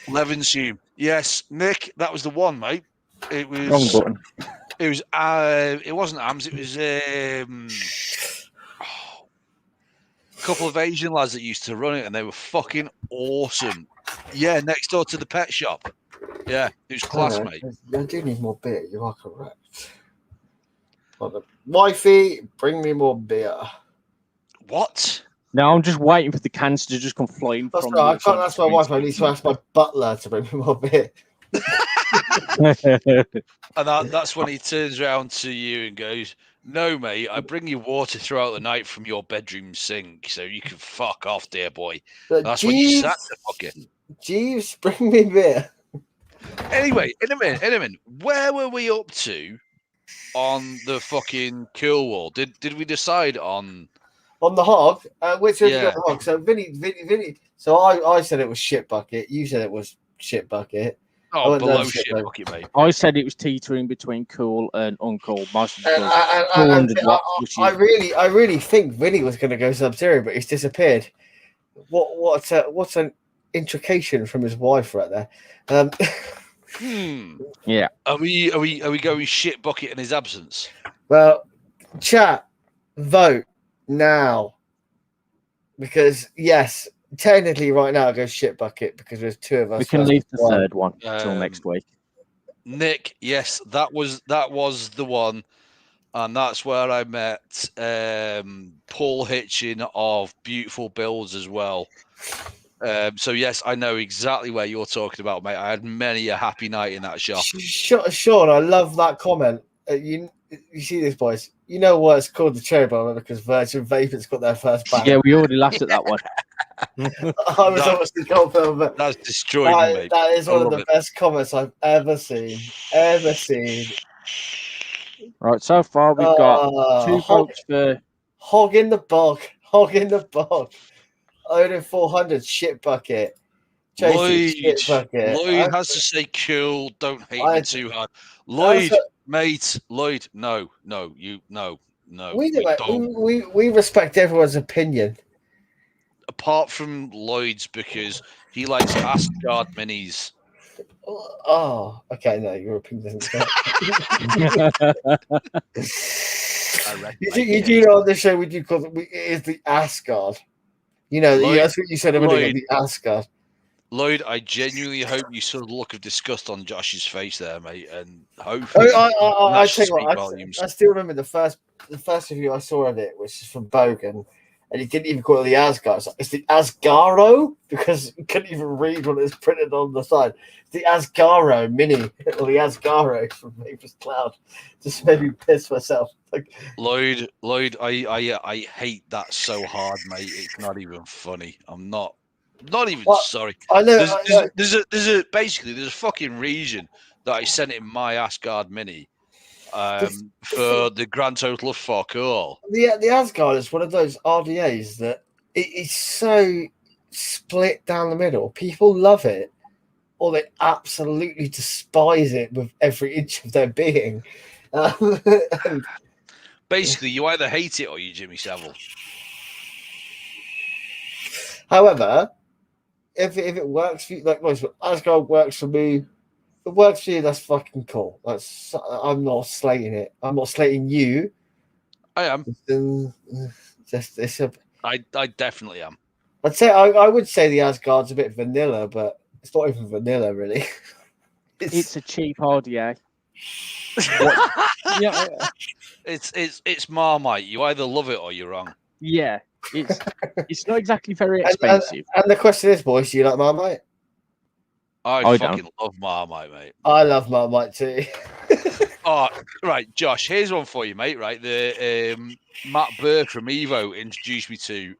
Levenshulme, yes, Nick, that was the one, mate. It was wrong button. It was. It wasn't Ams. It was a couple of Asian lads that used to run it, and they were fucking awesome. Yeah, next door to the pet shop. Yeah, it was class, mate. I do need more beer. You are correct. Wifey, bring me more beer. What? No, I'm just waiting for the cans to just come flying. That's right. I can't ask my wife. I need to ask my butler to bring me more beer. And that's when he turns around to you and goes, "No, mate, I bring you water throughout the night from your bedroom sink, so you can fuck off, dear boy." That's when you sat the fucker. Jeeves, bring me beer. Anyway, in a minute, where were we up to on the fucking cool wall? Did we decide on the hog? Which one got the hog? So Vinny. So I said it was shit bucket. You said it was shit bucket. Oh, below shit bucket, mate. I said it was teetering between cool and uncool. I really think Vinny was going to go Sub-Zero, but he's disappeared. What's an intrication from his wife right there? Yeah. Are we going shit bucket in his absence? Well, chat, vote now, because yes, technically right now I go shit bucket because there's two of us. We can leave the third one until next week. Nick, yes, that was the one, and that's where I met Paul Hitchin of Beautiful Builds as well. So yes, I know exactly where you're talking about, mate. I had many a happy night in that shop. Sean, I love that comment. You see this, boys? You know why it's called the cherry bomber? Because Virgin Vape has got their first bang. Yeah, we already laughed at that one. I was obviously confident, but that's destroyed me, mate. That is one of the best comments I've ever seen. Right, so far we've got 2 votes for Hog in the Bog. Odin 400 shit bucket. Lloyd has to say cool. Don't hate me too hard. Lloyd, mate, Lloyd, no. We respect everyone's opinion. Apart from Lloyd's, because he likes Asgard minis. Oh, okay. No, your opinion doesn't count. You do know on the show we do call it is the Asgard. You know, Lloyd, that's what you said a minute ago, the Asgard. Lloyd, I genuinely hope you saw the look of disgust on Josh's face there, mate, and hopefully I tell you what, I still remember the first review I saw of it, which is from Bogan, and he didn't even call it the Asgard. It's the Asgaro, because you couldn't even read what it's printed on the side. It's the Asgaro Mini, or the Asgaro from Vapor's Cloud. Just made me piss myself. Like, Lloyd, I hate that so hard, mate. It's not even funny. I'm not even sorry. I know. There's a fucking reason that I sent him my Asgard Mini. For the grand total of fuck all. The Asgard is one of those RDAs that it is so split down the middle. People love it, or they absolutely despise it with every inch of their being. Basically, you either hate it or you Jimmy Savile. However, if it works for you, like Asgard works for me. It works for you, that's fucking cool. I'm not slating it. I'm not slating you. I am. I definitely am. I'd say I would say the Asgard's a bit vanilla, but it's not even vanilla really. It's a cheap RDA. It's Marmite. You either love it or you're wrong. Yeah, it's not exactly very expensive. And the question is, boys, do you like Marmite? I fucking love Marmite, mate. I love Marmite too. Oh, right, Josh. Here's one for you, mate. Right, the Matt Burr from Evo introduced me to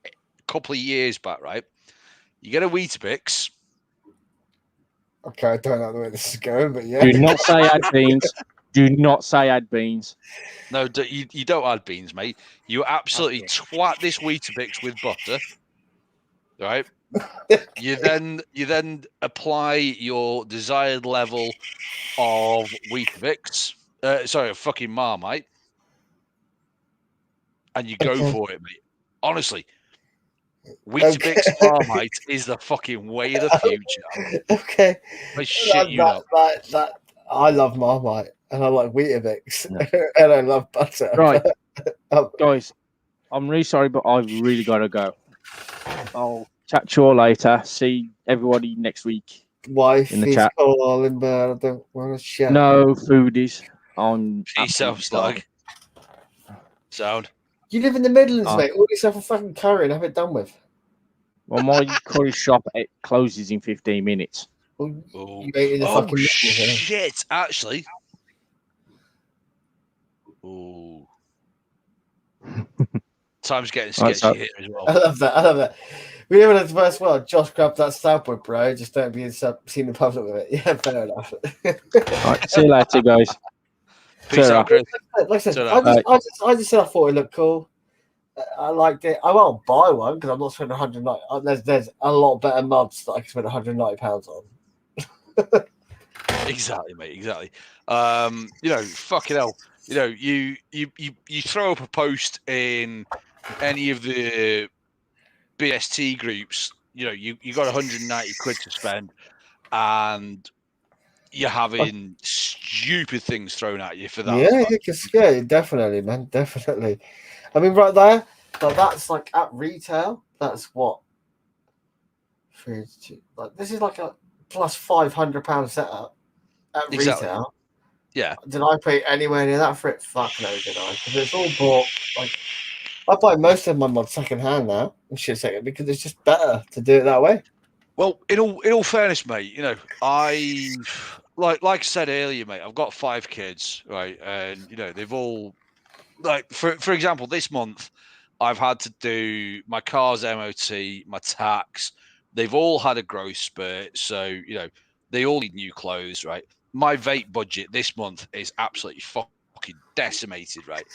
a couple of years back. Right, you get a Weetabix. Okay, I don't know the way this is going, but yeah. Do not say add beans. Do not say add beans. No, you don't add beans, mate. You absolutely twat this Weetabix with butter. Right. You then apply your desired level of Weetabix, fucking Marmite, and you go for it, mate. Honestly, Weetabix Marmite is the fucking way of the future. Okay, I shit you up. I love Marmite and I like Weetabix and I love butter. Right, guys, I'm really sorry, but I've really got to go. I'll chat to you all later. See everybody next week. Wife in the chat. Calling, but I don't want to share. No foodies on. Peace, slag. Sound. You live in the Midlands, mate. Order yourself a fucking curry and have it done with. Well, my curry shop closes in 15 minutes. Shit! Actually. Oh. Time's getting sketchy here as well. I love that. We live in the first world. Josh grabbed that Southwood, bro. Just don't be seen in public with it. Yeah, fair enough. All right, see you later, guys. Peace out, Chris. Like I said, I just said I thought it looked cool. I liked it. I won't buy one because I'm not spending 190. There's a lot better mods that I can spend £190 on. Exactly, mate. Exactly. Fucking hell. You throw up a post in any of the BST groups. You got 190 quid to spend, and you're having stupid things thrown at you for that. Yeah, definitely, man, definitely. I mean, right there, that's like at retail. That's what. This is like a plus £500 setup at retail. Yeah. Did I pay anywhere near that for it? Fuck no, did I? Because it's all bought. Like, I buy most of my mods second hand now. Because it's just better to do it that way. Well, in all fairness, mate, I like I said earlier, mate. I've got 5 kids, right, and they've all for example, this month I've had to do my car's MOT, my tax. They've all had a growth spurt, so they all need new clothes, right? My vape budget this month is absolutely fucking decimated, right?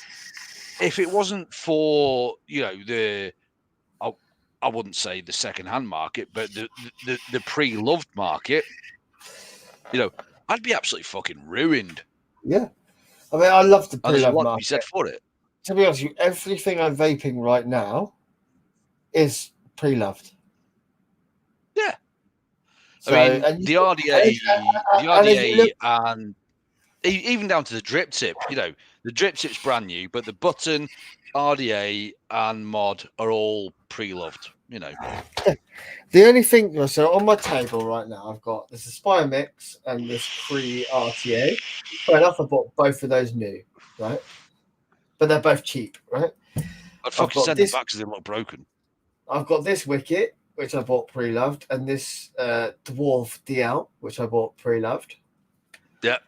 If it wasn't for I wouldn't say the second-hand market, but the pre-loved market, you know, I'd be absolutely fucking ruined. Yeah. I mean, I love the And there's a pre-loved lot to market. be said for it. To be honest with you, everything I'm vaping right now is pre-loved. Yeah. So, I mean, and the RDA, and even down to the drip tip, you know, the drip tip's brand new, but the button, RDA, and mod are all pre-loved, you know. The only thing, so on my table right now, I've got this Aspire Mix and this pre-RTA. Fair enough, I bought both of those new, right? But they're both cheap, right? I'd fucking send them back because they look broken. I've got this Wicket, which I bought pre-loved, and this Dwarf DL, which I bought pre-loved. Yeah.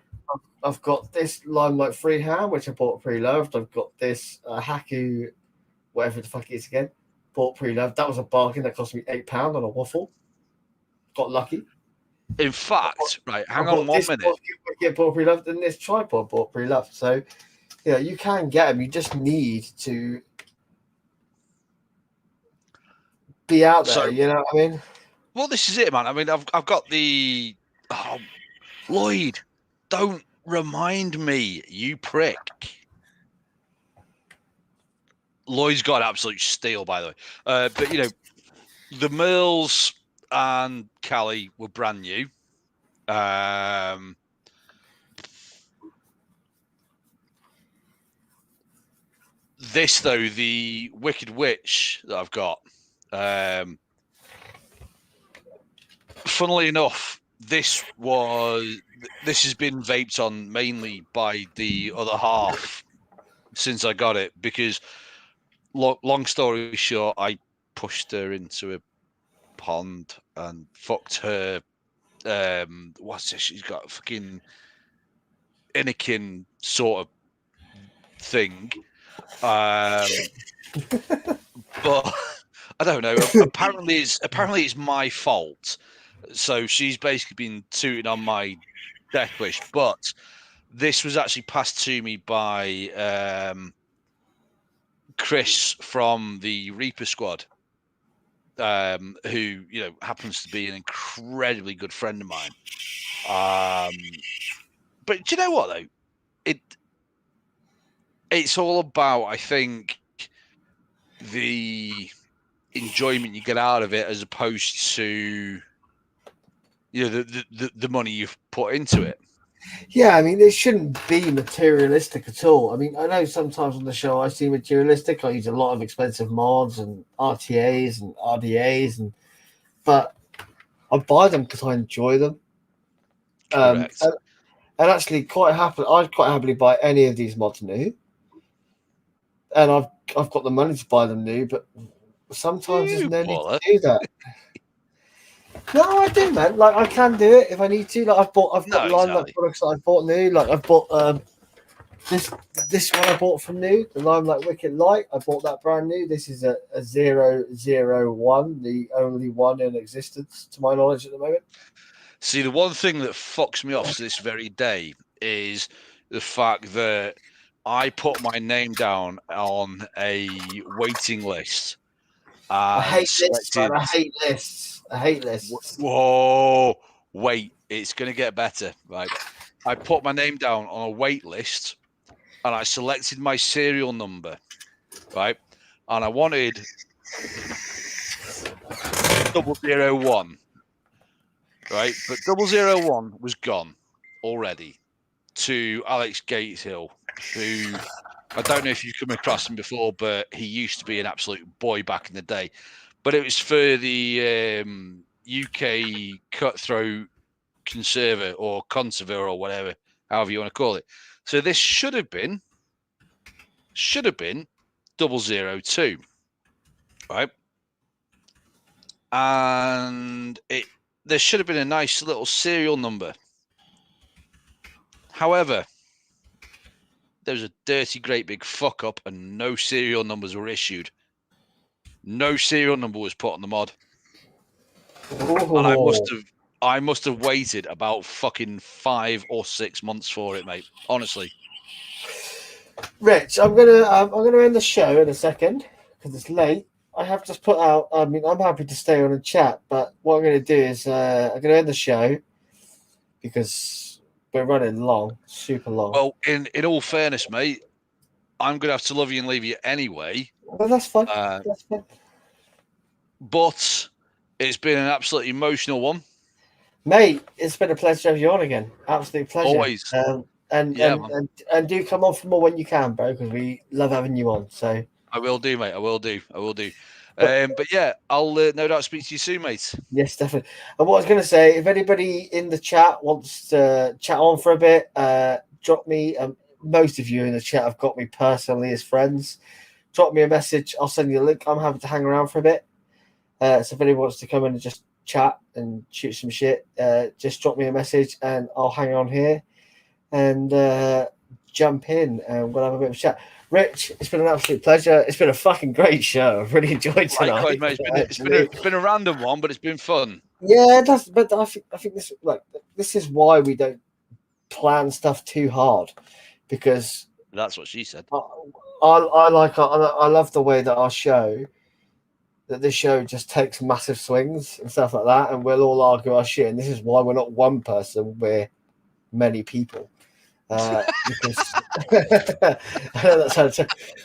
I've got this Limelight Freehand, which I bought pre-loved. I've got this Haku, whatever the fuck it is again, bought pre-loved. That was a bargain. That cost me £8 on a waffle. Got lucky. In fact, right, hang on 1 minute. Wicket bought pre-loved, and this tripod bought pre-loved. So, yeah, you can get them. You just need to be out there. So, you know what I mean? Well, this is it, man. I mean, I've got the Lloyd. Don't remind me, you prick. Lloyd's got absolute steel, by the way. But you know, the Merles and Cali were brand new. This though, the Wicked Witch that I've got. Funnily enough, this has been vaped on mainly by the other half since I got it, because long story short, I pushed her into a pond and fucked her. What's this? She's got a fucking Anakin sort of thing. But I don't know. Apparently it's my fault. So she's basically been tooting on my death wish. But this was actually passed to me by Chris from the Reaper Squad, who, you know, happens to be an incredibly good friend of mine. But do you know what though? It's all about, I think, the enjoyment you get out of it, as opposed to, you know, the money you've put into it. Yeah, I mean, it shouldn't be materialistic at all. I mean, I know sometimes on the show I see materialistic. I use a lot of expensive mods and RTAs and RDAs, but I buy them because I enjoy them. Correct. And actually, I'd quite happily buy any of these mods new. And I've got the money to buy them new, but sometimes there's no need to do that. No, I do, man. Like, I can do it if I need to. Like, I've got Limelight products that I bought new. Like, I've bought this one I bought from new, the Limelight Wicked Light. I bought that brand new. This is a 001, the only one in existence to my knowledge at the moment. See, the one thing that fucks me off to this very day is the fact that I put my name down on a waiting list. I hate lists, man. I hate lists. Whoa, wait, it's going to get better, right? I put my name down on a wait list, and I selected my serial number, right? And I wanted 001, right? But 001 was gone already to Alex Gatehill, who, I don't know if you've come across him before, but he used to be an absolute boy back in the day. But it was for the UK cutthroat conserver or conserver or whatever, however you want to call it. So this should have been 002, right? And there should have been a nice little serial number. However, there was a dirty, great big fuck up, and no serial numbers were issued. No serial number was put on the mod. Ooh. And I must have waited about fucking 5 or 6 months for it, mate. Honestly. Rich, I'm gonna end the show in a second because it's late. I have just put out. I mean, I'm happy to stay on and chat, but what I'm going to do is I'm going to end the show because we're running long, super long. Well, in all fairness, mate, I'm going to have to love you and leave you anyway. Well, that's fine. That's fine. But it's been an absolutely emotional one. Mate, it's been a pleasure to have you on again. Absolute pleasure. Always. And do come on for more when you can, bro, because we love having you on. So I will do, mate. I will do. But yeah, I'll no doubt speak to you soon, mate. Yes, definitely. And what I was going to say, if anybody in the chat wants to chat on for a bit, drop me. Most of you in the chat have got me personally as friends. Drop me a message. I'll send you a link. I'm happy to hang around for a bit. So if anybody wants to come in and just chat and shoot some shit, just drop me a message and I'll hang on here and jump in and we'll have a bit of a chat. Rich, it's been an absolute pleasure. It's been a fucking great show. I've really enjoyed tonight. Likewise, mate. It's been a random one, but it's been fun. Yeah, it does. But I think this is why we don't plan stuff too hard, because that's what she said. I love the way that this show just takes massive swings and stuff like that, and we'll all argue our shit. And this is why we're not one person; we're many people. Because I know that sounds,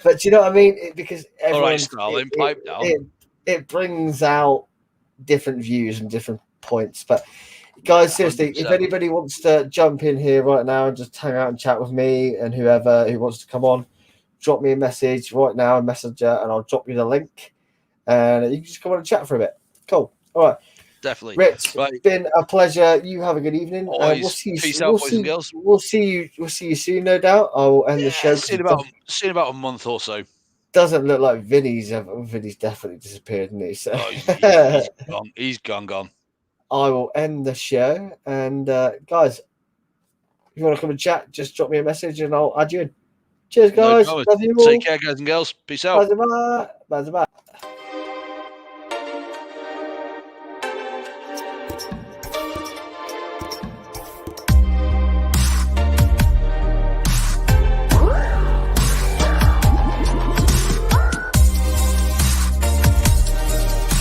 but do you know what I mean? Because all right, Starling, pipe down. It brings out different views and different points. But guys, seriously, 100%. If anybody wants to jump in here right now and just hang out and chat with me and whoever who wants to come on, drop me a message right now, a messenger, and I'll drop you the link, and you can just come on and chat for a bit. Cool. All right. Definitely. Rich, right. It's been a pleasure. You have a good evening. We'll see you. Peace out, boys and girls. We'll see you soon, no doubt. I will end the show. See in about a month or so. Doesn't look like Vinny's definitely disappeared, hasn't he? So he's gone. He's gone. I will end the show, and guys, if you want to come and chat, just drop me a message and I'll add you in. Cheers, guys. No, love you all. Take care, guys and girls. Peace out. Bye.